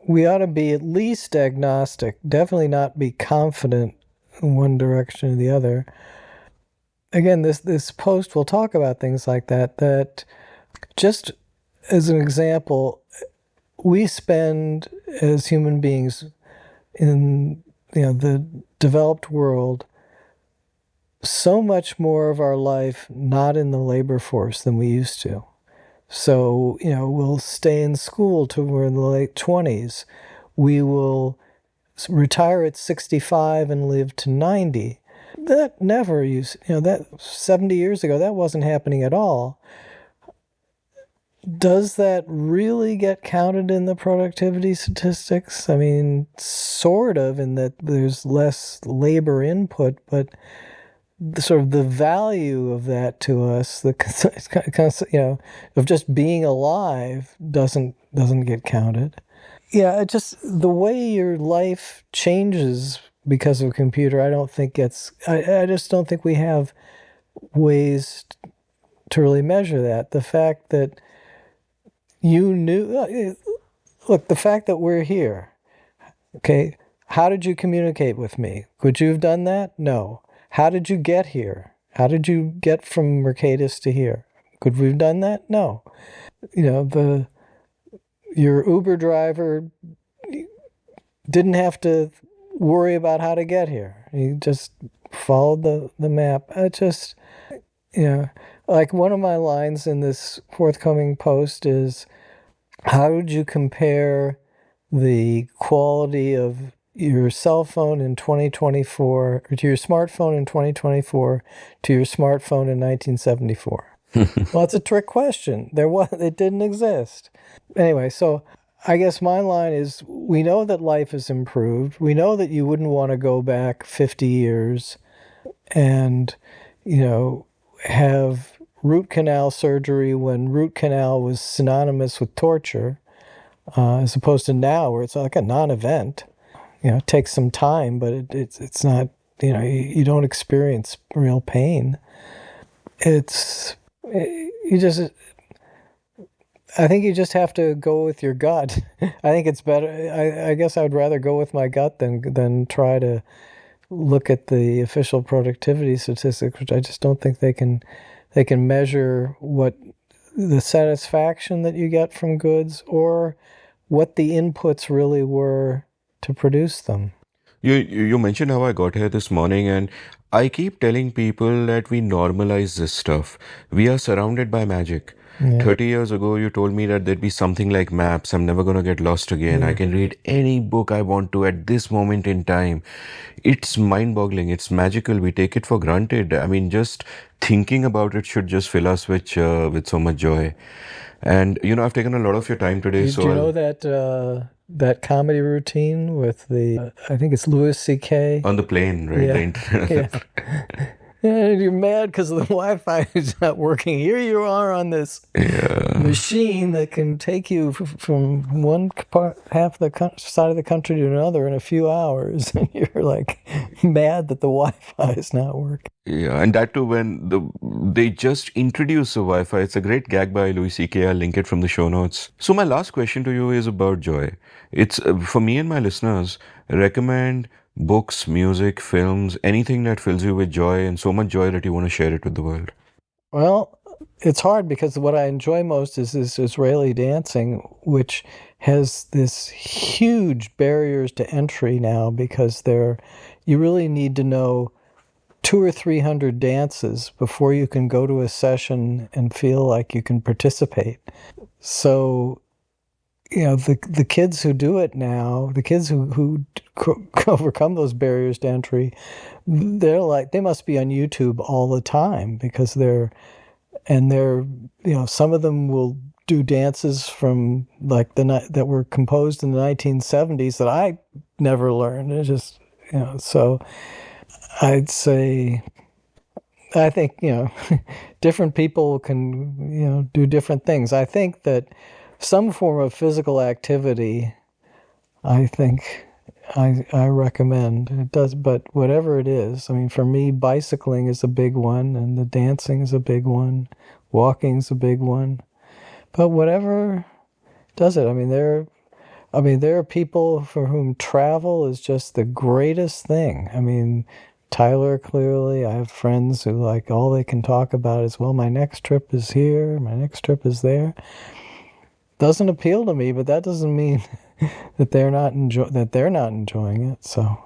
we ought to be at least agnostic, definitely not be confident in one direction or the other. Again, this post will talk about things like that Just as an example, we spend as human beings in the developed world so much more of our life not in the labor force than we used to. So, we'll stay in school till we're in the late 20s. We will retire at 65 and live to 90. That never used, that 70 years ago, that wasn't happening at all. Does that really get counted in the productivity statistics? I mean, sort of, in that there's less labor input, but sort of the value of that to us, of just being alive doesn't get counted. Yeah, it just the way your life changes because of a computer, I don't think I just don't think we have ways to really measure that. The fact that look, the fact that we're here, okay, how did you communicate with me? Could you have done that? No. How did you get here? How did you get from Mercatus to here? Could we have done that? No. Your Uber driver didn't have to worry about how to get here. He just followed the map. Like one of my lines in this forthcoming post is, how would you compare the quality of your cell phone in 2024, or to your smartphone in 2024 to your smartphone in 1974? Well, it's a trick question. It didn't exist. Anyway, so I guess my line is, we know that life has improved. We know that you wouldn't want to go back 50 years and, have root canal surgery when root canal was synonymous with torture, as opposed to now where it's like a non-event. It takes some time, but it's not, you don't experience real pain. I think you just have to go with your gut. I think it's better. I guess I would rather go with my gut than try to look at the official productivity statistics, which I just don't think they can measure what the satisfaction that you get from goods or what the inputs really were to produce them. You mentioned how I got here this morning, and I keep telling people that we normalize this stuff. We are surrounded by magic. Yeah. 30 years ago, you told me that there'd be something like maps. I'm never going to get lost again. I can read any book I want to at this moment in time. It's mind-boggling. It's magical. We take it for granted. I mean, just thinking about it should just fill us with so much joy. And, I've taken a lot of your time today. Do you know that comedy routine with I think it's Louis C.K.? On the plane, right? Yeah. The internet. Yeah. And you're mad because the Wi-Fi is not working. Here you are on this machine that can take you from one half of the side of the country to another in a few hours, and you're like mad that the Wi-Fi is not working. Yeah, and that too when they just introduce the Wi-Fi. It's a great gag by Louis C.K. I'll link it from the show notes. So my last question to you is about joy. It's for me and my listeners, recommend books, music, films, anything that fills you with joy and so much joy that you want to share it with the world. Well, it's hard because what I enjoy most is this Israeli dancing, which has this huge barriers to entry now because you really need to know 200 or 300 dances before you can go to a session and feel like you can participate. So, the kids who do it now, the kids who overcome those barriers to entry, they must be on YouTube all the time because they're some of them will do dances from like that were composed in the 1970s that I never learned. It's just, so I'd say, I think, different people can, do different things. I think that some form of physical activity, I think I recommend. It does, but whatever it is, I mean, for me, bicycling is a big one, and the dancing is a big one, walking is a big one. But whatever does it, I mean, there are people for whom travel is just the greatest thing. I mean, Tyler, clearly. I have friends who like all they can talk about is, well, my next trip is here, my next trip is there. Doesn't appeal to me, but that doesn't mean that they're not enjoying it. So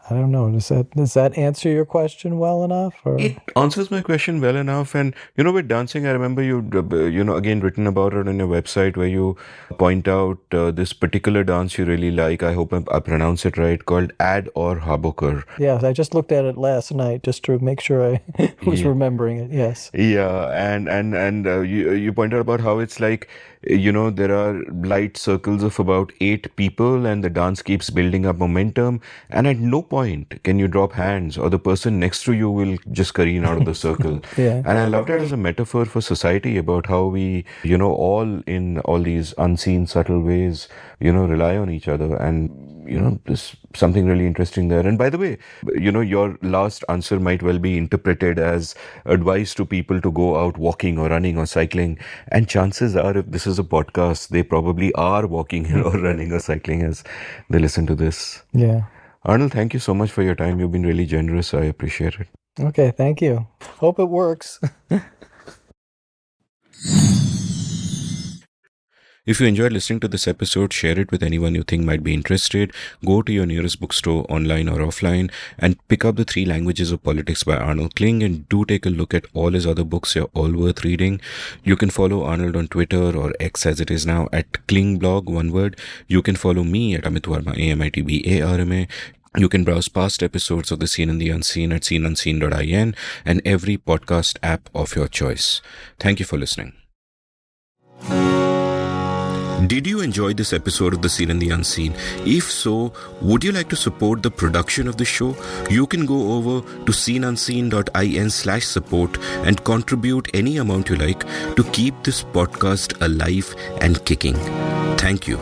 I don't know. Does that answer your question well enough? Or It answers my question well enough. And, with dancing, I remember again, written about it on your website where you point out this particular dance you really like. I hope I pronounce it right, called Ad or Habokar. yes, I just looked at it last night just to make sure I was Yeah. remembering it. Yes. Yeah, and you point out about how it's like, there are light circles of about 8 people, and the dance keeps building up momentum, and at no point can you drop hands, or the person next to you will just careen out of the circle. Yeah. And I love that as a metaphor for society about how we, all in all these unseen, subtle ways, rely on each other. And, there's something really interesting there. And by the way, your last answer might well be interpreted as advice to people to go out walking or running or cycling. And chances are, if this is a podcast, they probably are walking or running or cycling as they listen to this. Yeah. Arnold, thank you so much for your time. You've been really generous. I appreciate it. Okay, thank you. Hope it works. If you enjoyed listening to this episode, share it with anyone you think might be interested. Go to your nearest bookstore, online or offline, and pick up The 3 Languages of Politics by Arnold Kling, and do take a look at all his other books. They're all worth reading. You can follow Arnold on Twitter, or X as it is now, at Klingblog, one word. You can follow me at Amit Varma, AMITBARMA. You can browse past episodes of The Seen and the Unseen at seenunseen.in and every podcast app of your choice. Thank you for listening. Did you enjoy this episode of The Seen and the Unseen? If so, would you like to support the production of the show? You can go over to seenunseen.in/support and contribute any amount you like to keep this podcast alive and kicking. Thank you.